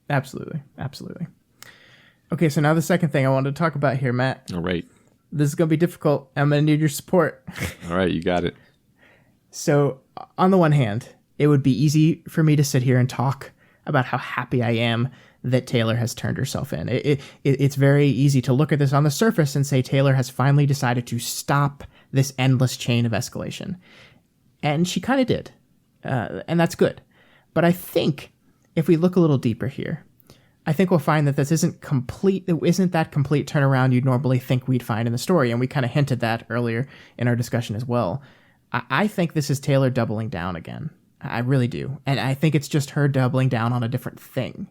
Absolutely. Okay, so now the second thing I wanted to talk about here, Matt. All right. This is going to be difficult. I'm going to need your support. All right, you got it. So on the one hand, it would be easy for me to sit here and talk about how happy I am that Taylor has turned herself in. It's very easy to look at this on the surface and say Taylor has finally decided to stop this endless chain of escalation. And she kind of did. And that's good. But I think if we look a little deeper here, I think we'll find that this isn't that complete turnaround you'd normally think we'd find in the story. And we kind of hinted that earlier in our discussion as well. I think this is Taylor doubling down again. I really do. And I think it's just her doubling down on a different thing.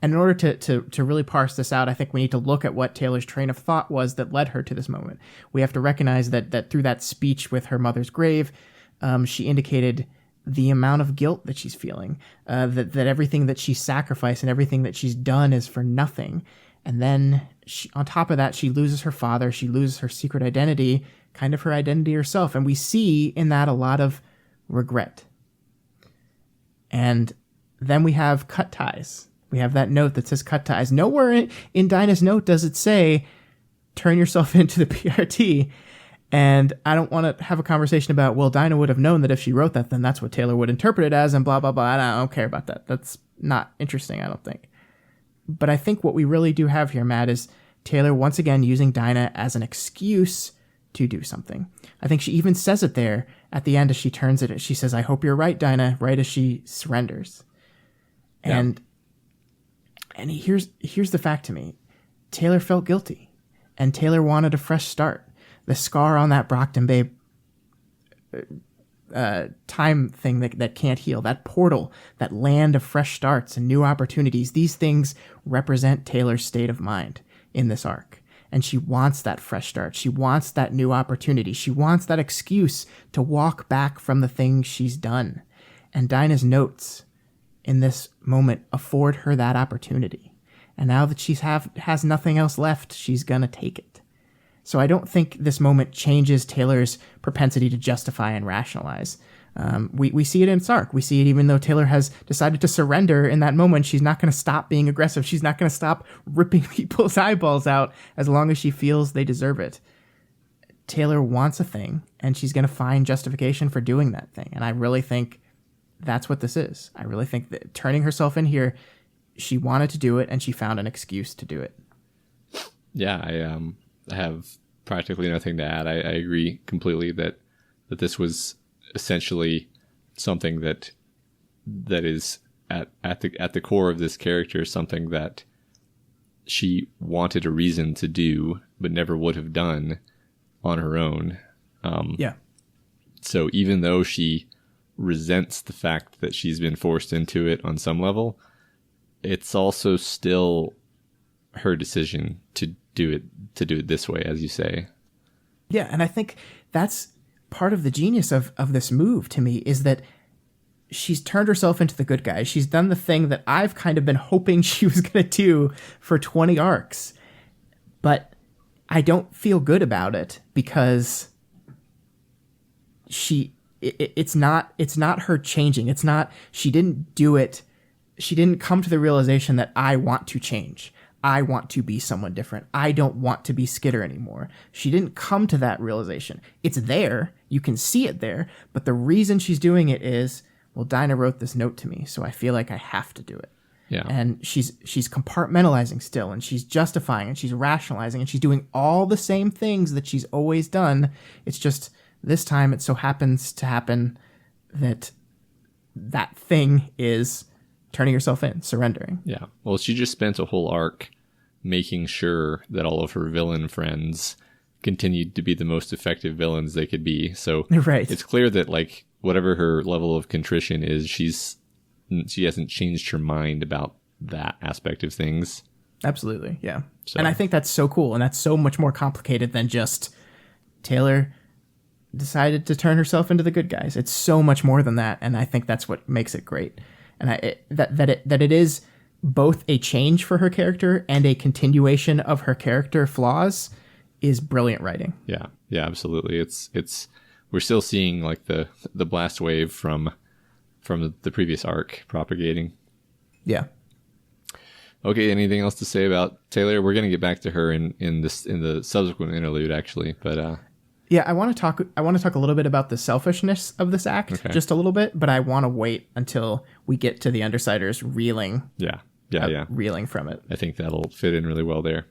And in order to really parse this out, I think we need to look at what Taylor's train of thought was that led her to this moment. We have to recognize that through that speech with her mother's grave, she indicated the amount of guilt that she's feeling, that everything that she sacrificed and everything that she's done is for nothing. And then on top of that, she loses her father. She loses her secret identity, kind of her identity herself. And we see in that a lot of regret. And then we have cut ties. We have that note that says cut ties. Nowhere in Dinah's note does it say, turn yourself into the PRT. And I don't want to have a conversation about, well, Dinah would have known that if she wrote that, then that's what Taylor would interpret it as and blah, blah, blah. I don't care about that. That's not interesting, I don't think. But I think what we really do have here, Matt, is Taylor once again using Dinah as an excuse to do something. I think she even says it there at the end as she turns it. She says, I hope you're right, Dinah, right as she surrenders. Yeah. And here's the fact to me. Taylor felt guilty, and Taylor wanted a fresh start. The scar on that Brockton Bay time thing that can't heal, that portal, that land of fresh starts and new opportunities, these things represent Taylor's state of mind in this arc. And she wants that fresh start. She wants that new opportunity. She wants that excuse to walk back from the things she's done. And Dinah's notes in this moment afford her that opportunity. And now that she has nothing else left, she's going to take it. So I don't think this moment changes Taylor's propensity to justify and rationalize. We see it in this arc. We see it even though Taylor has decided to surrender in that moment. She's not going to stop being aggressive. She's not going to stop ripping people's eyeballs out as long as she feels they deserve it. Taylor wants a thing, and she's going to find justification for doing that thing. And I really think that's what this is. I really think that turning herself in here, she wanted to do it, and she found an excuse to do it. Yeah, I have practically nothing to add. I agree completely that this was essentially something that is at the core of this character, something that she wanted a reason to do but never would have done on her own. Yeah. So even though she resents the fact that she's been forced into it on some level, it's also still her decision to do it this way, as you say. Yeah, and I think that's part of the genius of this move to me, is that she's turned herself into the good guy. She's done the thing that I've kind of been hoping she was going to do for 20 arcs. But I don't feel good about it because it's not her changing. It's not, she didn't do it. She didn't come to the realization that I want to change. I want to be someone different. I don't want to be Skitter anymore. She didn't come to that realization. It's there. You can see it there. But the reason she's doing it is, well, Dinah wrote this note to me, so I feel like I have to do it. Yeah. And she's compartmentalizing still, and she's justifying, and she's rationalizing, and she's doing all the same things that she's always done. It's just this time it so happens to happen that thing is turning yourself in, surrendering. Yeah. Well, she just spent a whole arc making sure that all of her villain friends continued to be the most effective villains they could be. So right. It's clear that, like, whatever her level of contrition is, she hasn't changed her mind about that aspect of things. Absolutely. Yeah. So. And I think that's so cool. And that's so much more complicated than just Taylor decided to turn herself into the good guys. It's so much more than that. And I think that's what makes it great. And that it is both a change for her character and a continuation of her character flaws is brilliant writing. Yeah. Yeah, absolutely. It's we're still seeing, like, the blast wave from the previous arc propagating. Yeah. Okay, anything else to say about Taylor? We're going to get back to her in the subsequent interlude, actually, but yeah, I want to talk a little bit about the selfishness of this act, okay. Just a little bit, but I want to wait until we get to the Undersiders reeling. Yeah. Reeling from it. I think that'll fit in really well there.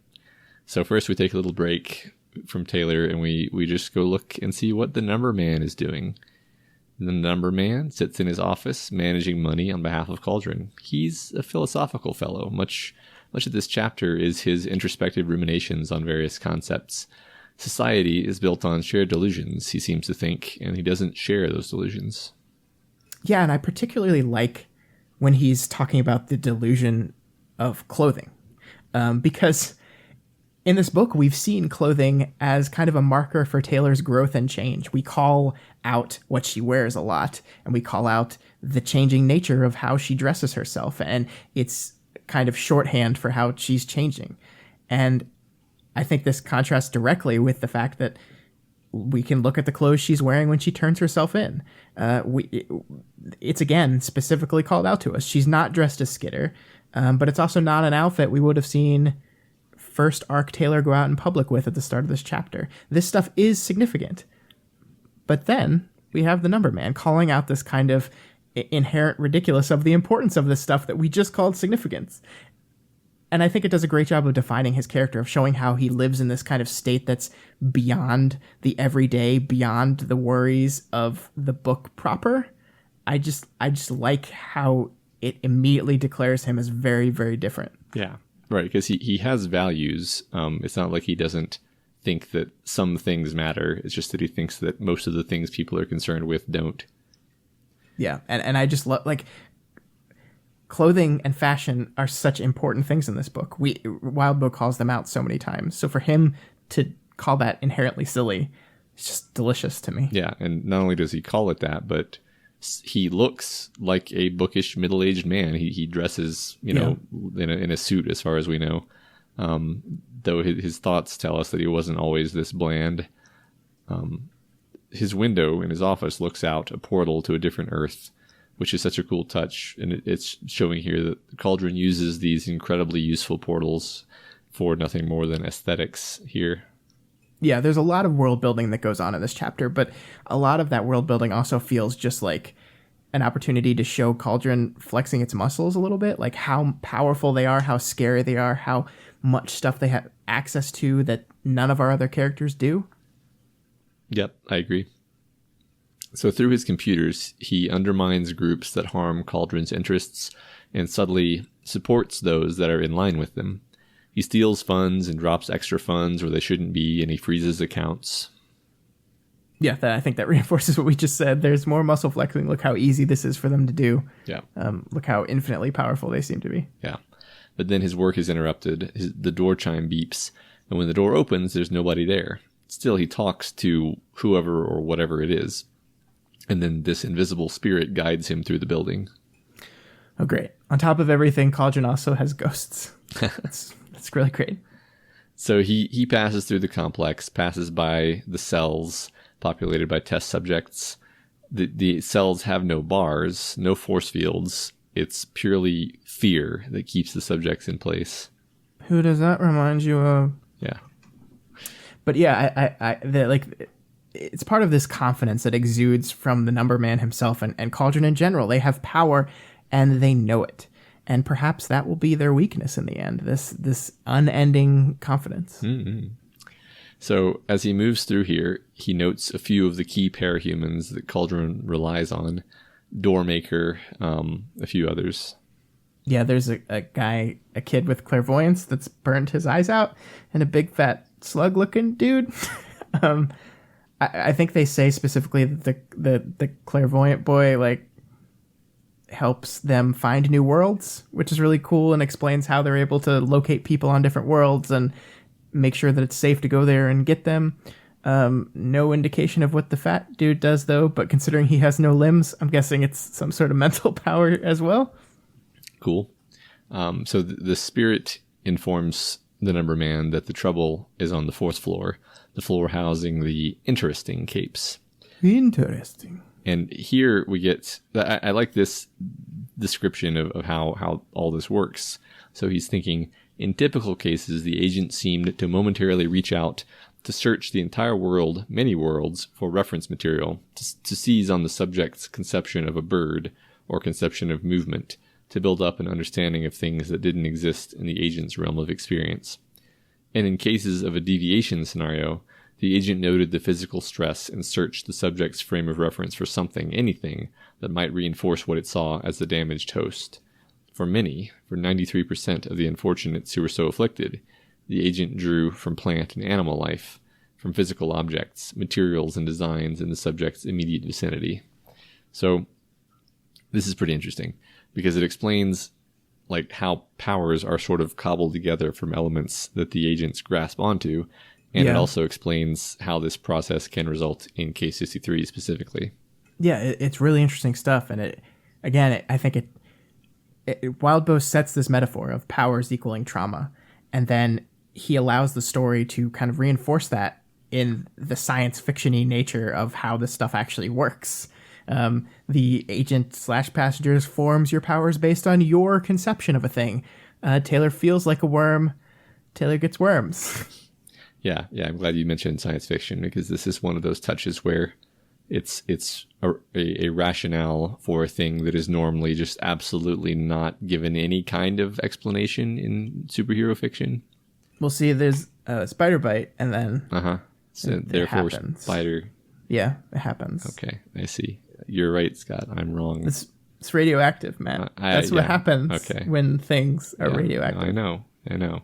So first we take a little break from Taylor, and we just go look and see what the Number Man is doing. The number man sits in his office managing money on behalf of Cauldron. He's a philosophical fellow. Much of this chapter is his introspective ruminations on various concepts. Society is built on shared delusions, he seems to think, and he doesn't share those delusions. Yeah, and I particularly like when he's talking about the delusion of clothing. Because in this book, we've seen clothing as kind of a marker for Taylor's growth and change. We call out what she wears a lot, and we call out the changing nature of how she dresses herself, and it's kind of shorthand for how she's changing. And I think this contrasts directly with the fact that we can look at the clothes she's wearing when she turns herself in. It's again specifically called out to us. She's not dressed as Skitter, but it's also not an outfit we would have seen first arc Taylor go out in public with at the start of this chapter. This stuff is significant. But then we have the number man calling out this kind of inherent ridiculous of the importance of this stuff that we just called significance. And I think it does a great job of defining his character, of showing how he lives in this kind of state that's beyond the everyday, beyond the worries of the book proper. I just like how it immediately declares him as very, very different. Yeah, right, because he has values. It's not like he doesn't think that some things matter. It's just that he thinks that most of the things people are concerned with don't. Yeah, and I just love, like, clothing and fashion are such important things in this book. Wildbow calls them out so many times. So for him to call that inherently silly, it's just delicious to me. Yeah, and not only does he call it that, but he looks like a bookish middle-aged man. He dresses, in a suit, as far as we know. Though his thoughts tell us that he wasn't always this bland. His window in his office looks out a portal to a different Earth, which is such a cool touch. And it's showing here that Cauldron uses these incredibly useful portals for nothing more than aesthetics here. Yeah, there's a lot of world building that goes on in this chapter, but a lot of that world building also feels just like an opportunity to show Cauldron flexing its muscles a little bit, like how powerful they are, how scary they are, how much stuff they have access to that none of our other characters do. Yep, I agree. So through his computers, he undermines groups that harm Cauldron's interests and subtly supports those that are in line with them. He steals funds and drops extra funds where they shouldn't be, and he freezes accounts. Yeah, I think that reinforces what we just said. There's more muscle flexing. Look how easy this is for them to do. Yeah. Look how infinitely powerful they seem to be. Yeah. But then his work is interrupted. The door chime beeps, and when the door opens, there's nobody there. Still, he talks to whoever or whatever it is. And then this invisible spirit guides him through the building. Oh, great. On top of everything, Cauldron also has ghosts. That's really great. So he passes through the complex, passes by the cells populated by test subjects. The cells have no bars, no force fields. It's purely fear that keeps the subjects in place. Who does that remind you of? Yeah. But yeah, it's part of this confidence that exudes from the number man himself and Cauldron in general. They have power and they know it. And perhaps that will be their weakness in the end, this unending confidence. Mm-hmm. So as he moves through here, he notes a few of the key parahumans that Cauldron relies on. Doormaker, a few others. Yeah, there's a kid with clairvoyance that's burnt his eyes out, and a big fat slug-looking dude. I think they say specifically that the clairvoyant boy helps them find new worlds, which is really cool and explains how they're able to locate people on different worlds and make sure that it's safe to go there and get them. No indication of what the fat dude does, though, but considering he has no limbs, I'm guessing it's some sort of mental power as well. Cool. So the spirit informs the number man that the trouble is on the fourth floor, the floor housing the interesting capes. Interesting. And here we get, I like this description of how all this works. So he's thinking, in typical cases, the agent seemed to momentarily reach out to search the entire world, many worlds, for reference material, to seize on the subject's conception of a bird or conception of movement, to build up an understanding of things that didn't exist in the agent's realm of experience. And in cases of a deviation scenario, The agent noted the physical stress and searched the subject's frame of reference for something, anything, that might reinforce what it saw as the damaged host. For 93% of the unfortunates who were so afflicted, the agent drew from plant and animal life, from physical objects, materials, and designs in the subject's immediate vicinity. So this is pretty interesting because it explains like how powers are sort of cobbled together from elements that the agents grasp onto, and it also explains how this process can result in case 63 specifically. Yeah, it's really interesting stuff, and I think Wildbow sets this metaphor of powers equaling trauma, and then he allows the story to kind of reinforce that in the science fiction-y nature of how this stuff actually works. The agent/passengers forms your powers based on your conception of a thing. Taylor feels like a worm. Taylor gets worms. Yeah, I'm glad you mentioned science fiction because this is one of those touches where it's a rationale for a thing that is normally just absolutely not given any kind of explanation in superhero fiction. We'll see. There's a spider bite, and then so therefore spider. Yeah, it happens. Okay, I see. You're right, Scott. I'm wrong. It's radioactive, man. That's what happens when things are radioactive. I know.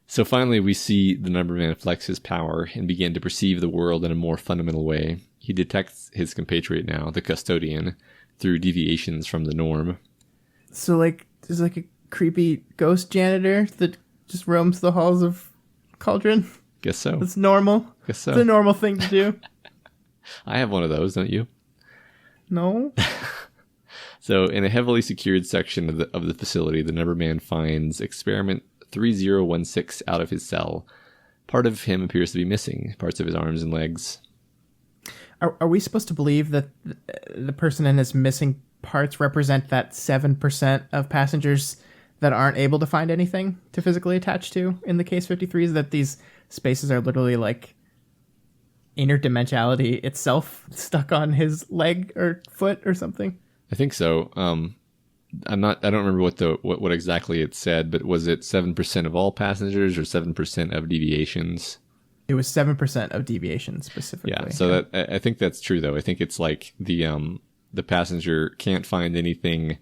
So finally, we see the Numberman flex his power and begin to perceive the world in a more fundamental way. He detects his compatriot now, the custodian, through deviations from the norm. So, there's a creepy ghost janitor that just roams the halls of Cauldron? Guess so. It's normal. Guess so. It's a normal thing to do. I have one of those, don't you? No. So, in a heavily secured section of the facility, the Numberman finds experiment 3016 out of his cell. Part of him appears to be missing, parts of his arms and legs. Are we supposed to believe that the person in his missing parts represent that 7% of passengers that aren't able to find anything to physically attach to in the case 53s? That these spaces are literally like interdimensionality itself stuck on his leg or foot or something? I think so. I don't remember what exactly it said, but was it 7% of all passengers or 7% of deviations? It was 7% of deviations specifically. Yeah, so that I think that's true though. I think it's like the passenger can't find anything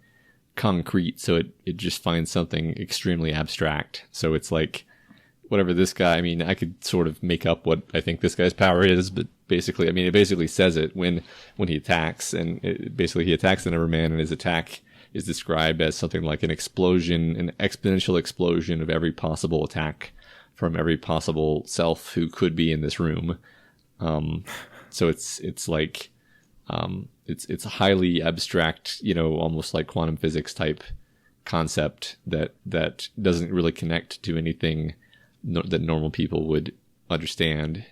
concrete, so it just finds something extremely abstract. So it's like whatever this guy, I mean, I could sort of make up what I think this guy's power is, but basically, I mean, it basically says it when he attacks, and he attacks the Numberman, and his attack is described as something like an explosion, an exponential explosion of every possible attack from every possible self who could be in this room. So it's like it's a highly abstract, almost like quantum physics type concept that doesn't really connect to anything that normal people would understand.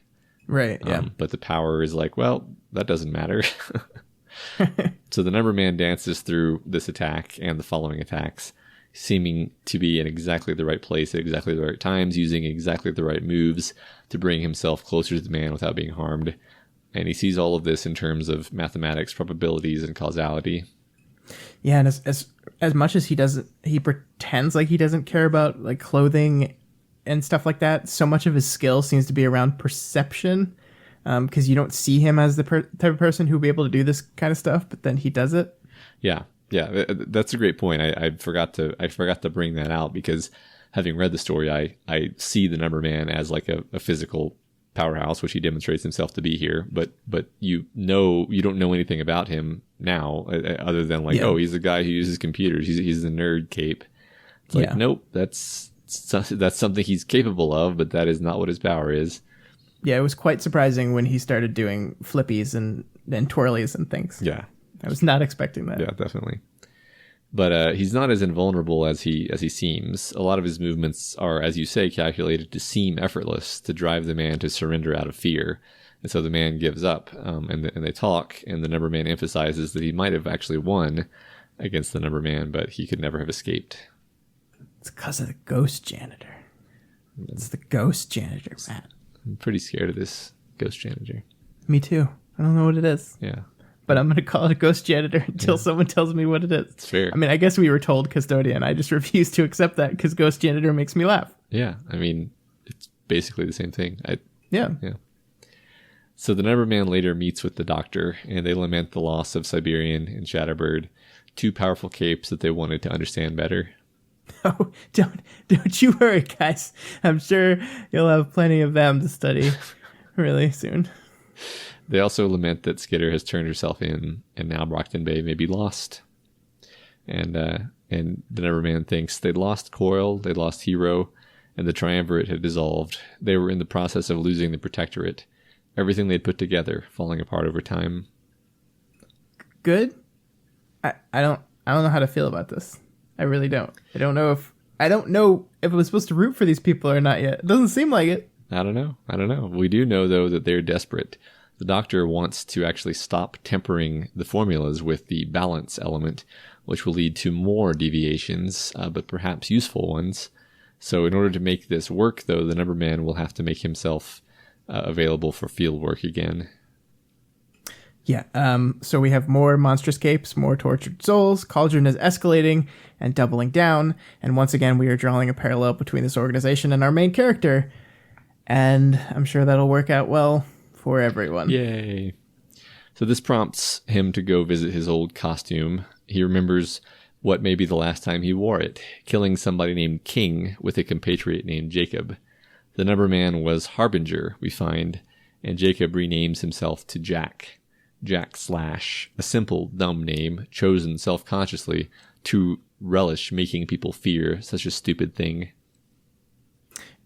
Right. Yeah. But the power is like, well, that doesn't matter. So the Numberman dances through this attack and the following attacks, seeming to be in exactly the right place at exactly the right times, using exactly the right moves to bring himself closer to the man without being harmed. And he sees all of this in terms of mathematics, probabilities, and causality. Yeah, and as much as he pretends like he doesn't care about like clothing and stuff like that, so much of his skill seems to be around perception. Because you don't see him as the type of person who would be able to do this kind of stuff, but then he does it. Yeah, that's a great point. I forgot to bring that out because having read the story, I see the Numberman as like a physical powerhouse, which he demonstrates himself to be here. But you don't know anything about him now, other than like, oh, he's the guy who uses computers. He's the nerd cape. It's like, nope, that's something he's capable of, but that is not what his power is. Yeah, it was quite surprising when he started doing flippies and twirlies and things. Yeah. I was not expecting that. Yeah, definitely. But he's not as invulnerable as he seems. A lot of his movements are, as you say, calculated to seem effortless, to drive the man to surrender out of fear. And so the man gives up, and they talk, and the Numberman emphasizes that he might have actually won against the Numberman, but he could never have escaped. It's because of the ghost janitor. It's the ghost janitor, man. I'm pretty scared of this ghost janitor. Me too. I don't know what it is. Yeah. But I'm going to call it a ghost janitor until someone tells me what it is. It's fair. I mean, I guess we were told custodian. I just refuse to accept that because ghost janitor makes me laugh. Yeah. I mean, it's basically the same thing. Yeah. Yeah. So the Numberman later meets with the Doctor, and they lament the loss of Siberian and Shatterbird, two powerful capes that they wanted to understand better. Oh, don't you worry, guys. I'm sure you'll have plenty of them to study really soon. They also lament that Skitter has turned herself in, and now Brockton Bay may be lost. And the Numberman thinks they'd lost Coil, they'd lost Hero, and the Triumvirate had dissolved. They were in the process of losing the Protectorate. Everything they'd put together, falling apart over time. Good. I don't know how to feel about this. I really don't. I don't know if I was supposed to root for these people or not yet. It doesn't seem like it. I don't know. We do know, though, that they're desperate. The Doctor wants to actually stop tempering the formulas with the balance element, which will lead to more deviations, but perhaps useful ones. So in order to make this work, though, the Numberman will have to make himself available for field work again. Yeah, so we have more monstrous capes, more tortured souls. Cauldron is escalating and doubling down. And once again, we are drawing a parallel between this organization and our main character. And I'm sure that'll work out well for everyone. Yay. So this prompts him to go visit his old costume. He remembers what may be the last time he wore it, killing somebody named King with a compatriot named Jacob. The Numberman was Harbinger, we find, and Jacob renames himself to Jack. Jack Slash, a simple, dumb name chosen self-consciously to relish making people fear such a stupid thing.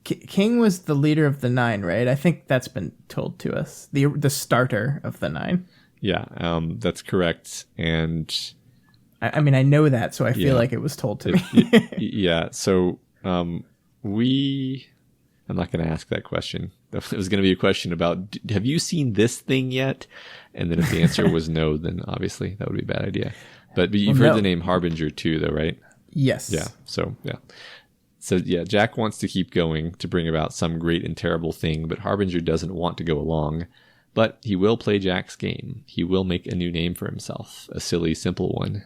King was the leader of the Nine, right? I think that's been told to us. The starter of the Nine. Yeah, that's correct. And I mean, I know that, so I feel like it was told to me. Yeah, so I'm not going to ask that question. It was going to be a question about, have you seen this thing yet? And then if the answer was no, then obviously that would be a bad idea. But you've heard the name Harbinger too, though, right? Yes. Yeah. So Jack wants to keep going to bring about some great and terrible thing, but Harbinger doesn't want to go along. But he will play Jack's game. He will make a new name for himself, a silly, simple one.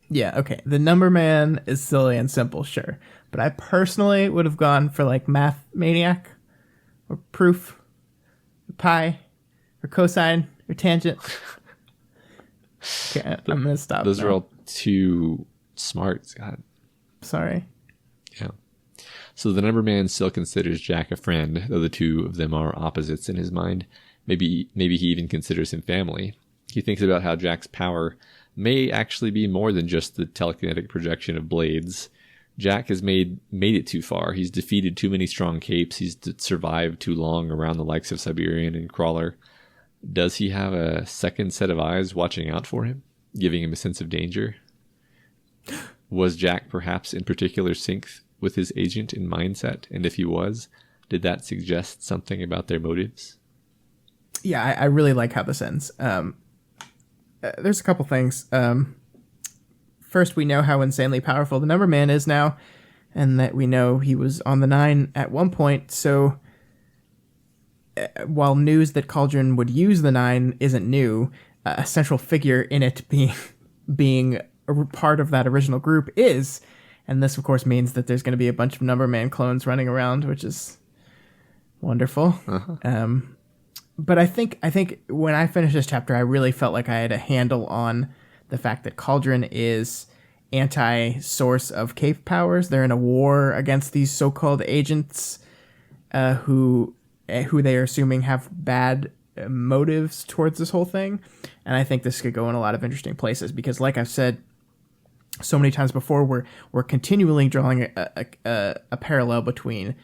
Yeah, okay. The Numberman is silly and simple, sure. But I personally would have gone for like Math Maniac or Proof or Pi or Cosine or Tangent. Okay, I'm going to stop. Those are all too smart. God. Sorry. Yeah. So the Numberman still considers Jack a friend, though the two of them are opposites in his mind. Maybe he even considers him family. He thinks about how Jack's power may actually be more than just the telekinetic projection of blades. Jack has made it too far. He's defeated too many strong capes. He's survived too long around the likes of Siberian and Crawler. Does he have a second set of eyes watching out for him, giving him a sense of danger? Was Jack perhaps in particular sync with his agent in mindset? And if he was, did that suggest something about their motives? Yeah, I really like how this ends. There's a couple things. First, we know how insanely powerful the Numberman is now, and that we know he was on the Nine at one point. So while news that Cauldron would use the Nine isn't new, a central figure in it being a part of that original group is. And this, of course, means that there's going to be a bunch of Numberman clones running around, which is wonderful. Uh-huh. But I think when I finished this chapter, I really felt like I had a handle on the fact that Cauldron is anti-source of cape powers. They're in a war against these so-called agents who they are assuming have bad motives towards this whole thing. And I think this could go in a lot of interesting places because, like I've said so many times before, we're continually drawing a parallel between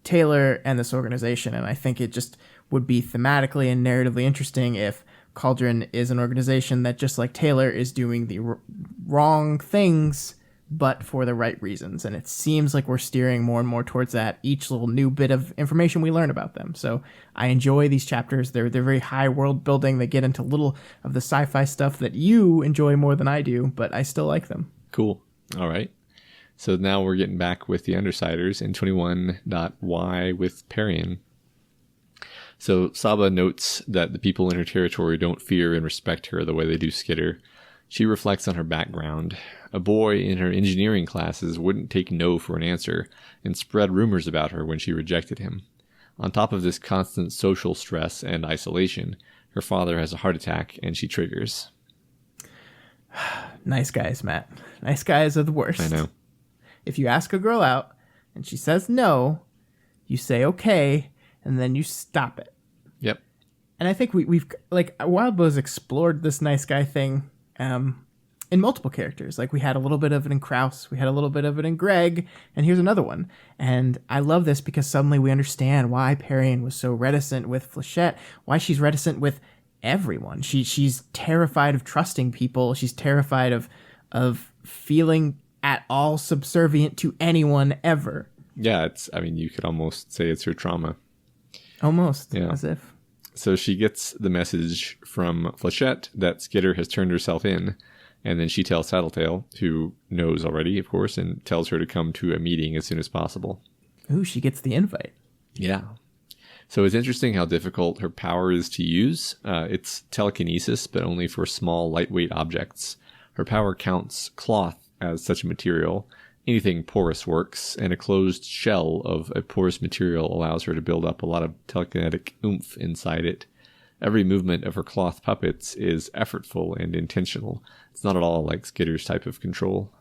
Taylor and this organization, and I think it just would be thematically and narratively interesting if Cauldron is an organization that, just like Taylor, is doing the wrong things, but for the right reasons. And it seems like we're steering more and more towards that each little new bit of information we learn about them. So I enjoy these chapters. They're very high world building. They get into little of the sci-fi stuff that you enjoy more than I do, but I still like them. Cool. All right. So now we're getting back with the Undersiders in 21.y with Parian. So Saba notes that the people in her territory don't fear and respect her the way they do Skitter. She reflects on her background. A boy in her engineering classes wouldn't take no for an answer and spread rumors about her when she rejected him. On top of this constant social stress and isolation, her father has a heart attack and she triggers. Nice guys, Matt. Nice guys are the worst. I know. If you ask a girl out and she says no, you say okay, and then you stop it. Yep. And I think we've like Wildbow's explored this nice guy thing in multiple characters. Like we had a little bit of it in Kraus, we had a little bit of it in Greg, and here's another one. And I love this because suddenly we understand why Parian was so reticent with Flechette, why she's reticent with everyone. She's terrified of trusting people. She's terrified of feeling at all subservient to anyone ever. Yeah, you could almost say it's her trauma. Almost, yeah. As if. So she gets the message from Flechette that Skitter has turned herself in, and then she tells Tattletale, who knows already, of course, and tells her to come to a meeting as soon as possible. Ooh, she gets the invite. Yeah. So it's interesting how difficult her power is to use. It's telekinesis, but only for small, lightweight objects. Her power counts cloth as such a material. Anything porous works, and a closed shell of a porous material allows her to build up a lot of telekinetic oomph inside it. Every movement of her cloth puppets is effortful and intentional. It's not at all like Skitter's type of control.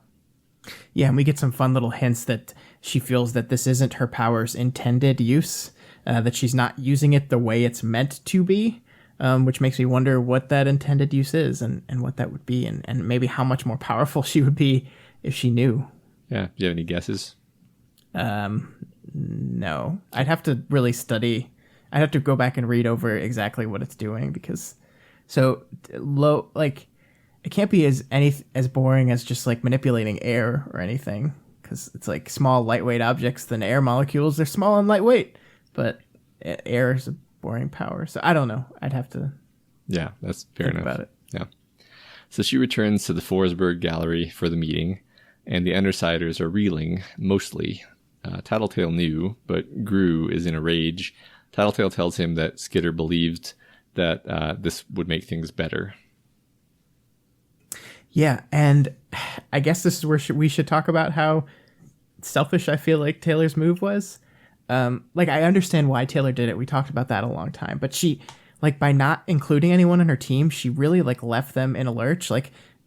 Yeah, and we get some fun little hints that she feels that this isn't her power's intended use, that she's not using it the way it's meant to be, which makes me wonder what that intended use is and what that would be, and maybe how much more powerful she would be if she knew. Yeah, do you have any guesses? No. I'd have to really study. I'd have to go back and read over exactly what it's doing because it can't be as boring as just like manipulating air or anything, because it's like small lightweight objects than air molecules. They're small and lightweight, but air is a boring power. So I don't know. I'd have to Yeah, that's fair enough. About it. Yeah. So she returns to the Forsberg Gallery for the meeting, and the Undersiders are reeling, mostly. Tattletale knew, but Gru is in a rage. Tattletale tells him that Skitter believed that this would make things better. Yeah, and I guess this is where we should talk about how selfish I feel like Taylor's move was. I understand why Taylor did it. We talked about that a long time. But she, by not including anyone in her team, she really, left them in a lurch.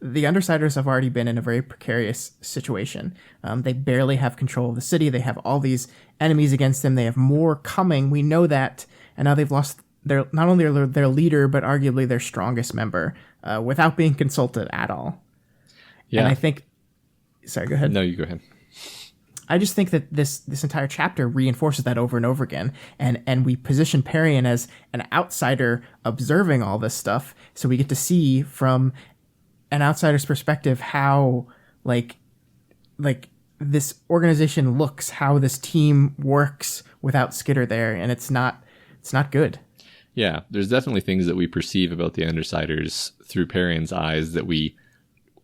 The Undersiders have already been in a very precarious situation. They barely have control of the city. They have all these enemies against them. They have more coming. We know that. And now they've lost not only their leader, but arguably their strongest member, without being consulted at all. Yeah. And I think... Sorry, go ahead. No, you go ahead. I just think that this entire chapter reinforces that over and over again. And we position Parian as an outsider observing all this stuff. So we get to see from an outsider's perspective how this organization looks, how this team works without Skitter there, and it's not good. Yeah, there's definitely things that we perceive about the Undersiders through Parian's eyes that we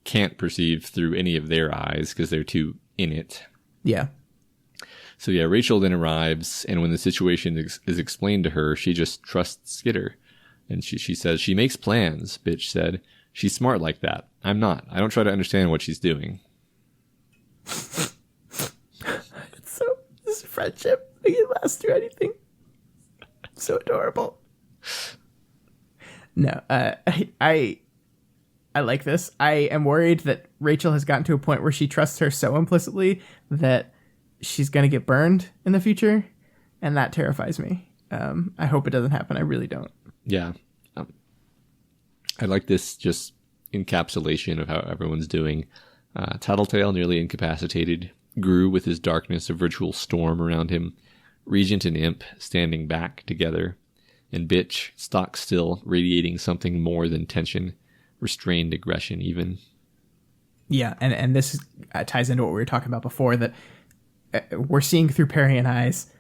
can't perceive through any of their eyes because they're too in it. Yeah. So yeah, Rachel then arrives, and when the situation is explained to her, she just trusts Skitter. And she says, "She makes plans," Bitch said. "She's smart like that. I'm not. I don't try to understand what she's doing." This friendship, it can last through anything. So adorable. No, I like this. I am worried that Rachel has gotten to a point where she trusts her so implicitly that she's going to get burned in the future, and that terrifies me. I hope it doesn't happen. I really don't. Yeah. I like this just encapsulation of how everyone's doing. Tattletale nearly incapacitated, Gru with his darkness, a virtual storm around him, Regent and Imp standing back together, and Bitch stock still, radiating something more than tension, restrained aggression even. Yeah, and this ties into what we were talking about before, that we're seeing through Parian eyes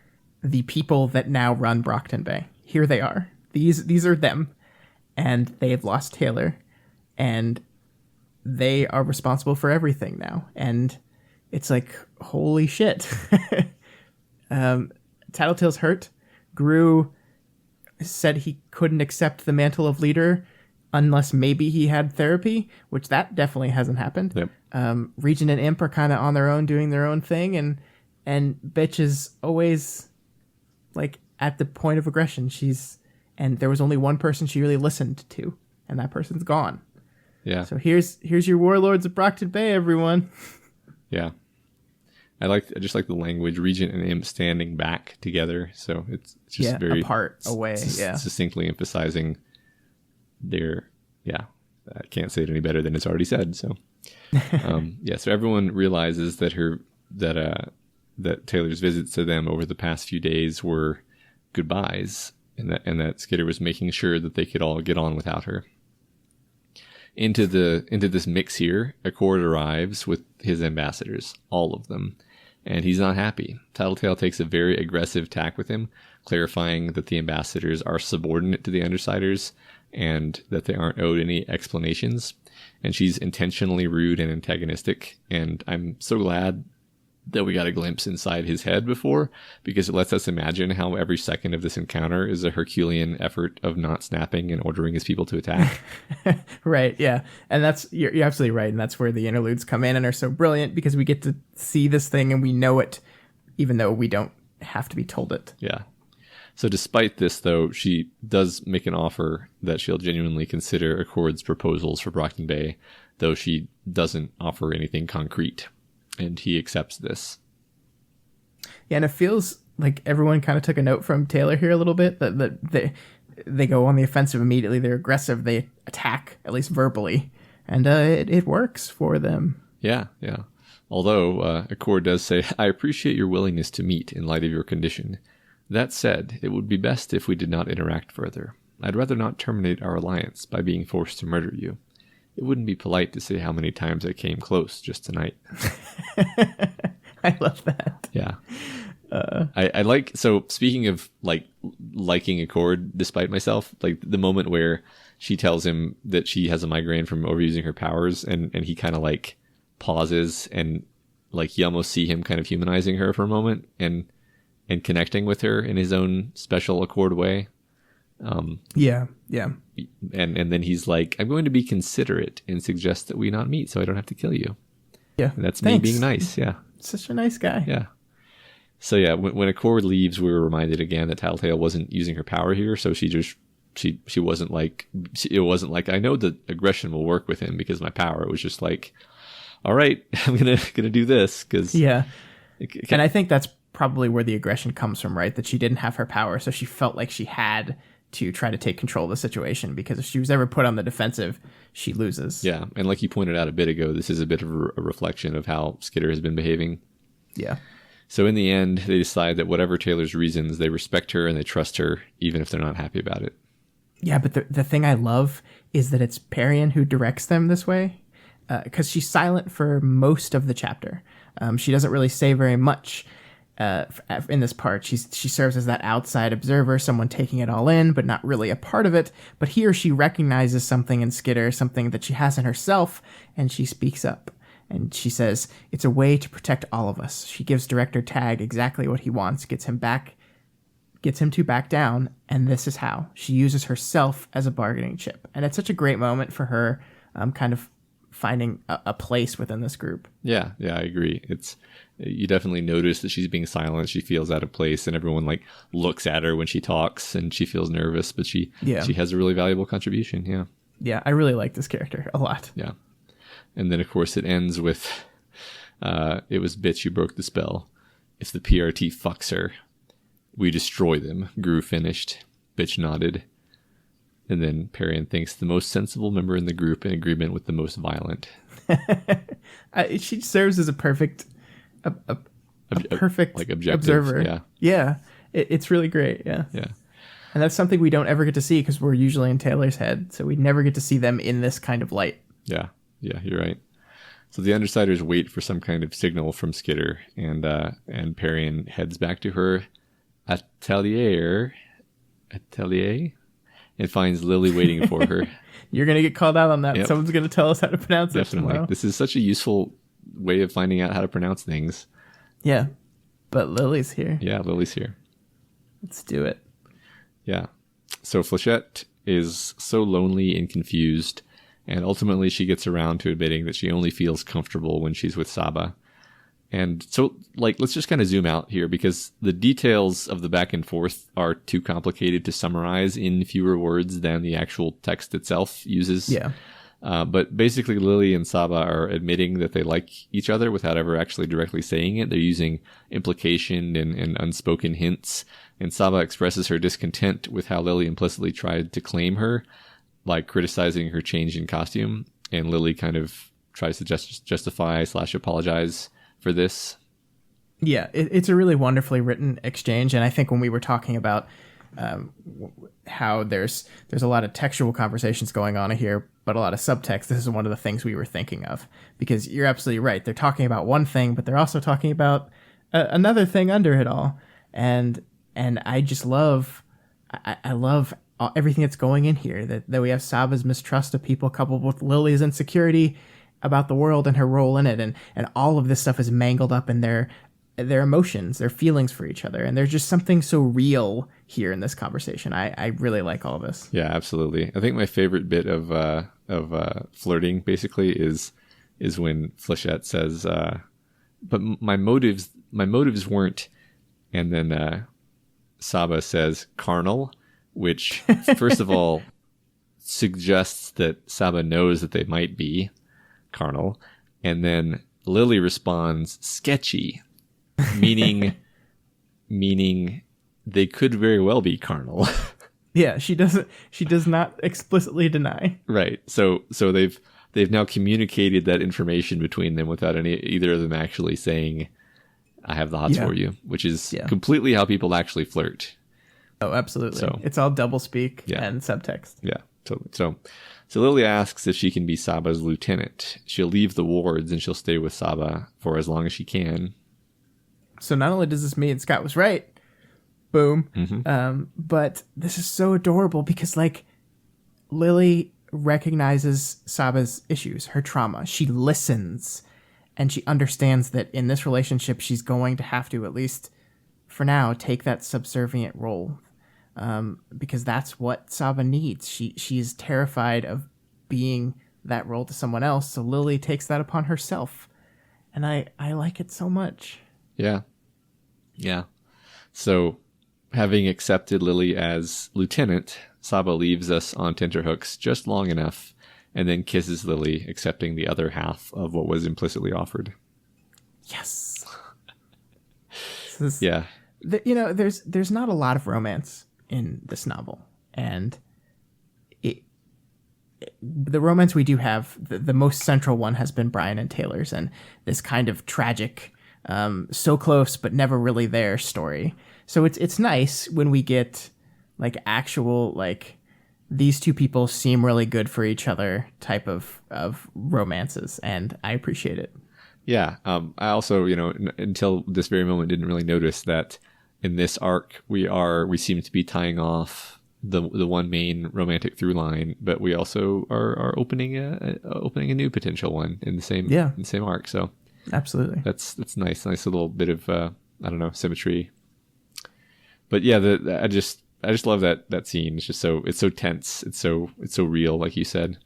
the people that now run Brockton Bay. Here they are. These are them, and they've lost Taylor, and they are responsible for everything now. And it's like, holy shit. Tattletale's hurt. Gru said he couldn't accept the mantle of leader unless maybe he had therapy, which that definitely hasn't happened. Yep. Regent and Imp are kind of on their own, doing their own thing, and Bitch is always at the point of aggression. And there was only one person she really listened to, and that person's gone. Yeah. So here's your warlords of Brockton Bay, everyone. Yeah. I just like the language, Regent and Imp standing back together. So it's just very apart, away. Succinctly emphasizing their, I can't say it any better than it's already said. So, so everyone realizes that that Taylor's visits to them over the past few days were goodbyes, and that Skitter was making sure that they could all get on without her. Into this mix here, Accord arrives with his ambassadors, all of them, and he's not happy. Tattletale takes a very aggressive tack with him, clarifying that the ambassadors are subordinate to the Undersiders and that they aren't owed any explanations. And she's intentionally rude and antagonistic, and I'm so glad that we got a glimpse inside his head before, because it lets us imagine how every second of this encounter is a Herculean effort of not snapping and ordering his people to attack. Right, yeah. And you're absolutely right, and that's where the interludes come in and are so brilliant, because we get to see this thing and we know it, even though we don't have to be told it. Yeah. So despite this, though, she does make an offer that she'll genuinely consider Accord's proposals for Brockton Bay, though she doesn't offer anything concrete. And he accepts this. Yeah, and it feels like everyone kind of took a note from Taylor here a little bit, that they go on the offensive immediately. They're aggressive. They attack, at least verbally. And it works for them. Yeah. Although Accord does say, I appreciate your willingness to meet in light of your condition. That said, it would be best if we did not interact further. I'd rather not terminate our alliance by being forced to murder you. It wouldn't be polite to say how many times I came close just tonight. I love that. Yeah. I like, so speaking of liking Accord despite myself, like the moment where she tells him that she has a migraine from overusing her powers, and he kind of pauses, and you almost see him kind of humanizing her for a moment and connecting with her in his own special Accord way. Yeah. And then he's like, I'm going to be considerate and suggest that we not meet so I don't have to kill you. Yeah. And that's Thanks. me being nice. Yeah. Such a nice guy. Yeah. So yeah, when Accord leaves, we were reminded again that Tattletale wasn't using her power here. So she wasn't it wasn't like, I know that aggression will work with him because of my power. It was just like, all right, I'm going to do this. And I think that's probably where the aggression comes from, right? That she didn't have her power. So she felt like she had to try to take control of the situation, because if she was ever put on the defensive, she loses. Yeah, and like you pointed out a bit ago, this is a bit of a reflection of how Skitter has been behaving. Yeah. So in the end, they decide that whatever Taylor's reasons, they respect her and they trust her, even if they're not happy about it. Yeah, but the thing I love is that it's Parian who directs them this way, because she's silent for most of the chapter. She doesn't really say very much in this part. She serves as that outside observer, someone taking it all in, but not really a part of it. But here she recognizes something in Skitter, something that she has in herself, and she speaks up. And she says, it's a way to protect all of us. She gives Director Tag exactly what he wants, gets him to back down, and this is how. She uses herself as a bargaining chip. And it's such a great moment for her, kind of finding a place within this group. Yeah, I agree. You definitely notice that she's being silent. She feels out of place, and everyone looks at her when she talks, and she feels nervous, but she has a really valuable contribution. Yeah. Yeah, I really like this character a lot. Yeah. And then, of course, it ends with, it was bitch who broke the spell. If the PRT fucks her, we destroy them. Gru finished. Bitch nodded. And then Parian thinks the most sensible member in the group in agreement with the most violent. She serves as a perfect, perfect observer. Yeah. Yeah. It's really great. Yeah. Yeah. And that's something we don't ever get to see because we're usually in Taylor's head. So we never get to see them in this kind of light. Yeah. Yeah, you're right. So the Undersiders wait for some kind of signal from Skitter, and Parian heads back to her atelier, and finds Lily waiting for her. You're going to get called out on that. Yep. Someone's going to tell us how to pronounce it tomorrow. This is such a useful way of finding out how to pronounce things. Yeah, but Lily's here. Yeah, Lily's here. Let's do it. Yeah. So Flechette is so lonely and confused, and ultimately she gets around to admitting that she only feels comfortable when she's with Saba. And so, like, let's just kind of zoom out here because the details of the back and forth are too complicated to summarize in fewer words than the actual text itself uses. Yeah. But basically, Lily and Saba are admitting that they like each other without ever actually directly saying it. They're using implication and unspoken hints. And Saba expresses her discontent with how Lily implicitly tried to claim her, like criticizing her change in costume. And Lily kind of tries to justify/apologize for this. Yeah, it's a really wonderfully written exchange, and I think when we were talking about how there's a lot of textual conversations going on here, but a lot of subtext, this is one of the things we were thinking of, because you're absolutely right. They're talking about one thing, but they're also talking about another thing under it all, and I just love, I love everything that's going in here. That we have Saba's mistrust of people coupled with Lily's insecurity about the world and her role in it, and all of this stuff is mangled up in their emotions, their feelings for each other, and there's just something so real here in this conversation. I really like all this. Yeah, absolutely. I think my favorite bit of flirting basically is when Flechette says, "But my motives weren't," and then Saba says "carnal," which first of all suggests that Saba knows that they might be carnal, and then Lily responds sketchy, meaning they could very well be carnal. Yeah, she does not explicitly deny. Right. So they've now communicated that information between them without either of them actually saying, "I have the hots for you," which is completely how people actually flirt. Oh, absolutely. So it's all doublespeak and subtext. Yeah, totally. So Lily asks if she can be Saba's lieutenant. She'll leave the wards and she'll stay with Saba for as long as she can. So not only does this mean Scott was right, boom, but this is so adorable because, like, Lily recognizes Saba's issues, her trauma. She listens, and she understands that in this relationship, she's going to have to, at least for now, take that subservient role. Because that's what Saba needs. She is terrified of being that role to someone else, so Lily takes that upon herself. And I like it so much. Yeah. So, having accepted Lily as lieutenant, Saba leaves us on tenterhooks just long enough and then kisses Lily, accepting the other half of what was implicitly offered. Yes. Yeah. There's not a lot of romance in this novel, and the romance we do have, the most central one has been Brian and Taylor's, and this kind of tragic, so close but never really there story. So it's nice when we get like actual, like, these two people seem really good for each other type of romances, and I appreciate it. Yeah. I also, until this very moment, didn't really notice that in this arc, we seem to be tying off the one main romantic through line, but we also are opening a new potential one in the same arc. So absolutely, that's nice little bit of symmetry. But yeah, I just love that scene. It's so tense. It's so real, like you said.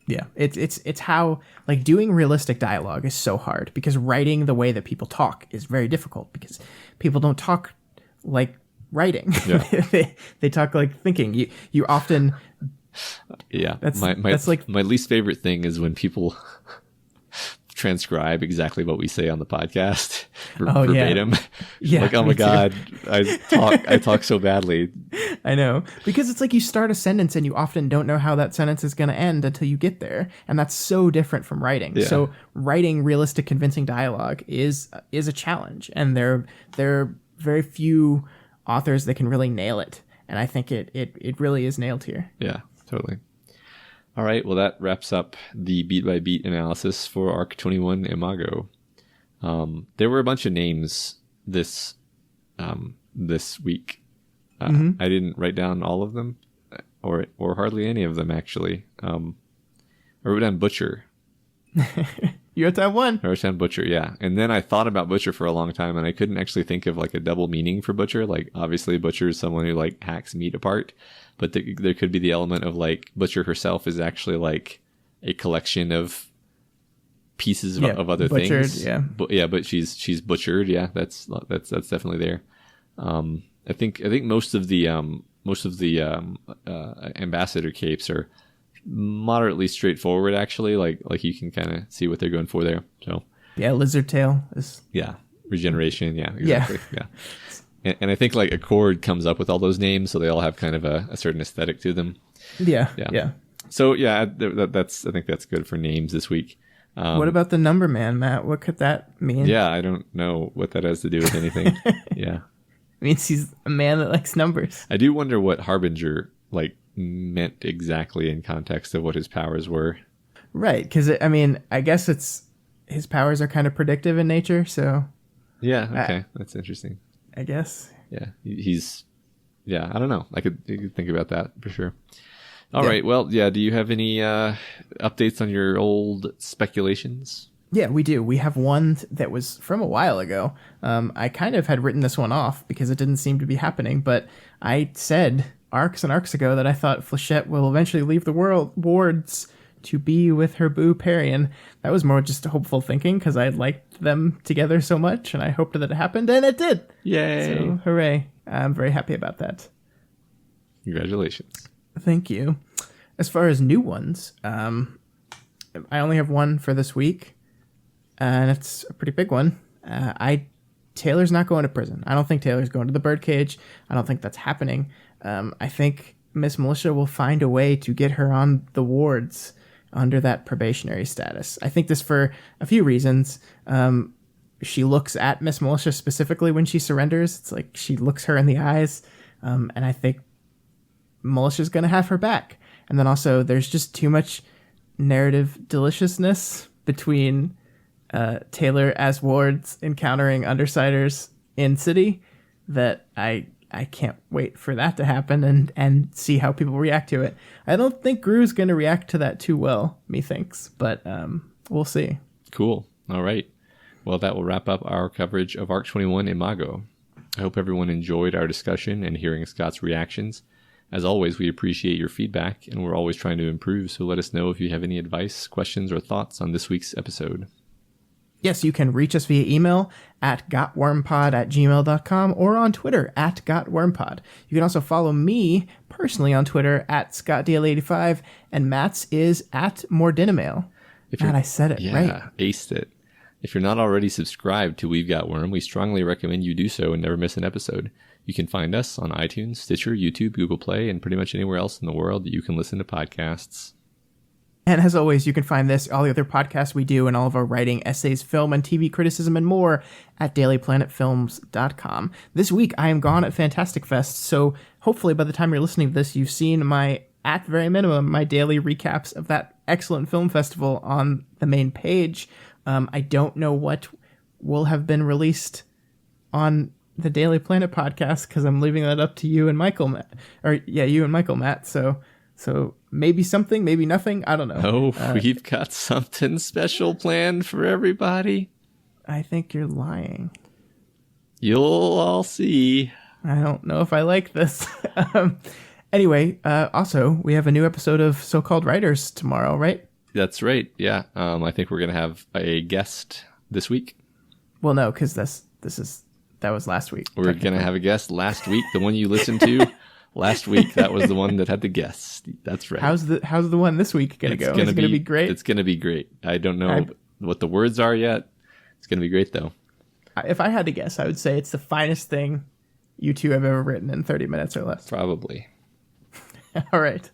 Yeah, it's how, like, doing realistic dialogue is so hard because writing the way that people talk is very difficult because people don't talk like writing. Yeah. they talk like thinking. You often. Yeah, that's like my least favorite thing is when people transcribe exactly what we say on the podcast verbatim. Yeah, like, oh my God, I talk so badly. I know, because it's like you start a sentence and you often don't know how that sentence is going to end until you get there, and that's so different from writing. Yeah. So writing realistic, convincing dialogue is a challenge, and there are very few authors that can really nail it, and I think it really is nailed here. Yeah, totally. All right, well, that wraps up the beat-by-beat analysis for Arc 21 Imago. There were a bunch of names this week. I didn't write down all of them, or hardly any of them, actually. I wrote down Butcher. You wrote down one. I wrote down Butcher, yeah. And then I thought about Butcher for a long time, and I couldn't actually think of, like, a double meaning for Butcher. Like, obviously, Butcher is someone who, like, hacks meat apart. But there could be the element of, like, Butcher herself is actually, like, a collection of pieces of other butchered, things. Yeah, but she's butchered. Yeah, that's definitely there. I think most of the ambassador capes are moderately straightforward. Actually, like you can kind of see what they're going for there. So yeah, lizard tail is regeneration. Yeah, exactly. Yeah. And I think like Accord comes up with all those names, so they all have kind of a certain aesthetic to them. Yeah. So yeah, that's I think that's good for names this week. What about the number man, Matt? What could that mean? Yeah, I don't know what that has to do with anything. Yeah, it means he's a man that likes numbers. I do wonder what Harbinger like meant exactly in context of what his powers were. Right, because I guess it's his powers are kind of predictive in nature. So yeah, okay, that's interesting. I guess. Yeah, he's. Yeah, I don't know. I could think about that for sure. All right. Well, yeah. Do you have any updates on your old speculations? Yeah, we do. We have one that was from a while ago. I kind of had written this one off because it didn't seem to be happening, but I said arcs and arcs ago that I thought Flechette will eventually leave the wards to be with her boo Parian. That was more just hopeful thinking because I liked them together so much, and I hoped that it happened, and it did. Yay! So, hooray. I'm very happy about that. Congratulations. Thank you. As far as new ones, I only have one for this week, and it's a pretty big one. Taylor's not going to prison. I don't think Taylor's going to the birdcage. I don't think that's happening. I think Miss Militia will find a way to get her on the wards under that probationary status. I think this for a few reasons. She looks at Miss Militia specifically when she surrenders. It's like she looks her in the eyes, and I think Militia's going to have her back. And then also there's just too much narrative deliciousness between Taylor as wards encountering Undersiders in City that I can't wait for that to happen and see how people react to it. I don't think Gru's going to react to that too well, methinks, but we'll see. Cool. All right. Well, that will wrap up our coverage of Arc 21 Imago. I hope everyone enjoyed our discussion and hearing Scott's reactions. As always, we appreciate your feedback, and we're always trying to improve, so let us know if you have any advice, questions, or thoughts on this week's episode. Yes, you can reach us via email at gotwormpod@gmail.com or on Twitter at gotwormpod. You can also follow me personally on Twitter at scottdl85, and Matt's is at moredinamail. And I said it right. Yeah, aced it. If you're not already subscribed to We've Got Worm, we strongly recommend you do so and never miss an episode. You can find us on iTunes, Stitcher, YouTube, Google Play, and pretty much anywhere else in the world that you can listen to podcasts. And as always, you can find this, all the other podcasts we do, and all of our writing, essays, film, and TV criticism, and more at dailyplanetfilms.com. This week, I am gone at Fantastic Fest, so hopefully by the time you're listening to this, you've seen at very minimum, my daily recaps of that excellent film festival on the main page. I don't know what will have been released on the Daily Planet podcast because I'm leaving that up to you and Michael, Matt. You and Michael, Matt. So maybe something, maybe nothing. I don't know. Oh, we've got something special planned for everybody. I think you're lying. You'll all see. I don't know if I like this. Anyway, also, we have a new episode of So-Called Writers tomorrow, right? That's right. Yeah. I think we're going to have a guest this week. Well, no, because that was last week. We're going to have a guest last week. The one you listened to last week, that was the one that had the guest. That's right. How's the one this week going to go? Is it going to be great? It's going to be great. I don't know what the words are yet. It's going to be great, though. If I had to guess, I would say it's the finest thing you two have ever written in 30 minutes or less. Probably. All right.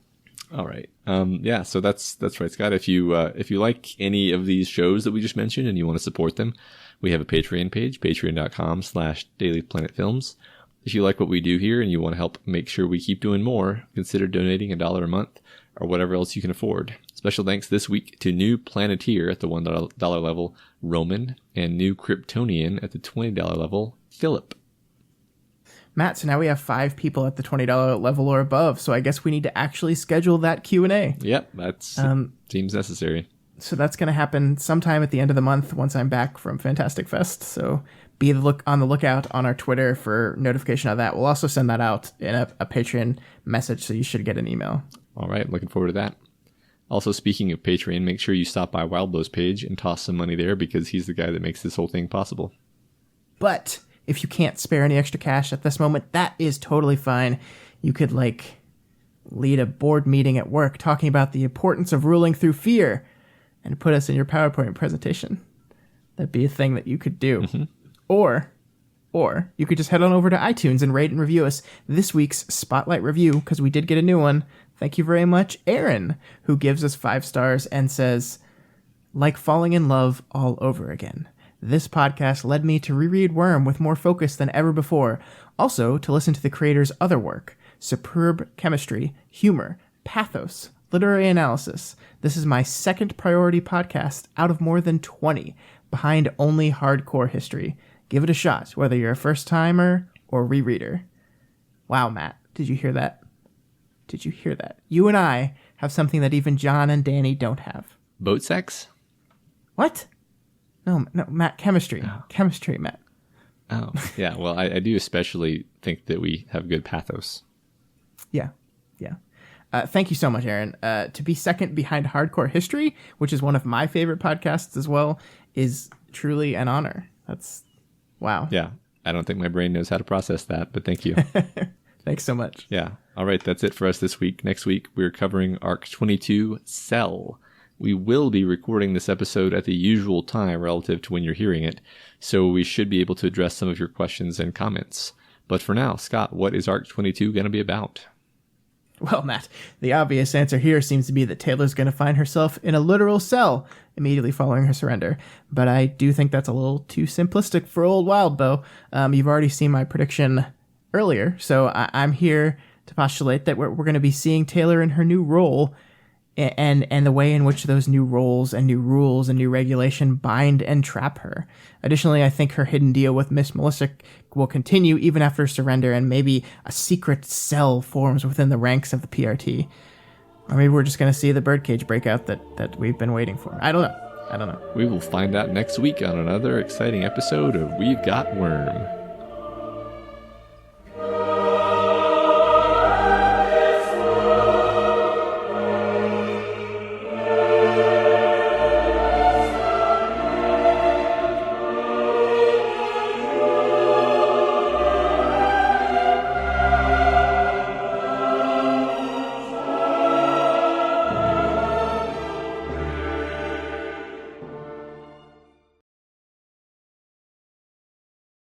Yeah, so that's right, Scott. If you like any of these shows that we just mentioned and you want to support them, we have a Patreon page, patreon.com/dailyplanetfilms. If you like what we do here and you want to help make sure we keep doing more, consider donating $1 a month or whatever else you can afford. Special thanks this week to new Planeteer at the $1 level, Roman, and new Kryptonian at the $20 level, Philip. Matt, so now we have 5 people at the $20 level or above, so I guess we need to actually schedule that Q&A. Yep, that seems necessary. So that's going to happen sometime at the end of the month once I'm back from Fantastic Fest, so be on the lookout on our Twitter for notification of that. We'll also send that out in a Patreon message, so you should get an email. All right, looking forward to that. Also, speaking of Patreon, make sure you stop by Wildblow's page and toss some money there because he's the guy that makes this whole thing possible. But if you can't spare any extra cash at this moment, that is totally fine. You could, lead a board meeting at work talking about the importance of ruling through fear and put us in your PowerPoint presentation. That'd be a thing that you could do. Mm-hmm. Or you could just head on over to iTunes and rate and review us this week's Spotlight review, because we did get a new one. Thank you very much, Aaron, who gives us 5 stars and says, like falling in love all over again. This podcast led me to reread Worm with more focus than ever before. Also, to listen to the creator's other work, superb chemistry, humor, pathos, literary analysis. This is my second priority podcast out of more than 20, behind only hardcore history. Give it a shot, whether you're a first-timer or rereader. Wow, Matt, did you hear that? Did you hear that? You and I have something that even John and Danny don't have. Boat sex? What? No, Matt, chemistry. Oh. Chemistry, Matt. Oh, yeah. Well, I do especially think that we have good pathos. Yeah. Thank you so much, Aaron. To be second behind hardcore history, which is one of my favorite podcasts as well, is truly an honor. That's wow. Yeah. I don't think my brain knows how to process that, but thank you. Thanks so much. Yeah. All right. That's it for us this week. Next week, we're covering Arc 22, Cell. We will be recording this episode at the usual time relative to when you're hearing it, so we should be able to address some of your questions and comments. But for now, Scott, what is Arc 22 going to be about? Well, Matt, the obvious answer here seems to be that Taylor's going to find herself in a literal cell immediately following her surrender. But I do think that's a little too simplistic for old Wildbow. You've already seen my prediction earlier, so I'm here to postulate that we're going to be seeing Taylor in her new role and the way in which those new roles and new rules and new regulation bind and trap her. Additionally, I think her hidden deal with Miss Melissa will continue even after surrender, and maybe a secret cell forms within the ranks of the PRT. Or maybe we're just going to see the birdcage breakout that we've been waiting for. I don't know. We will find out next week on another exciting episode of We've Got Worm.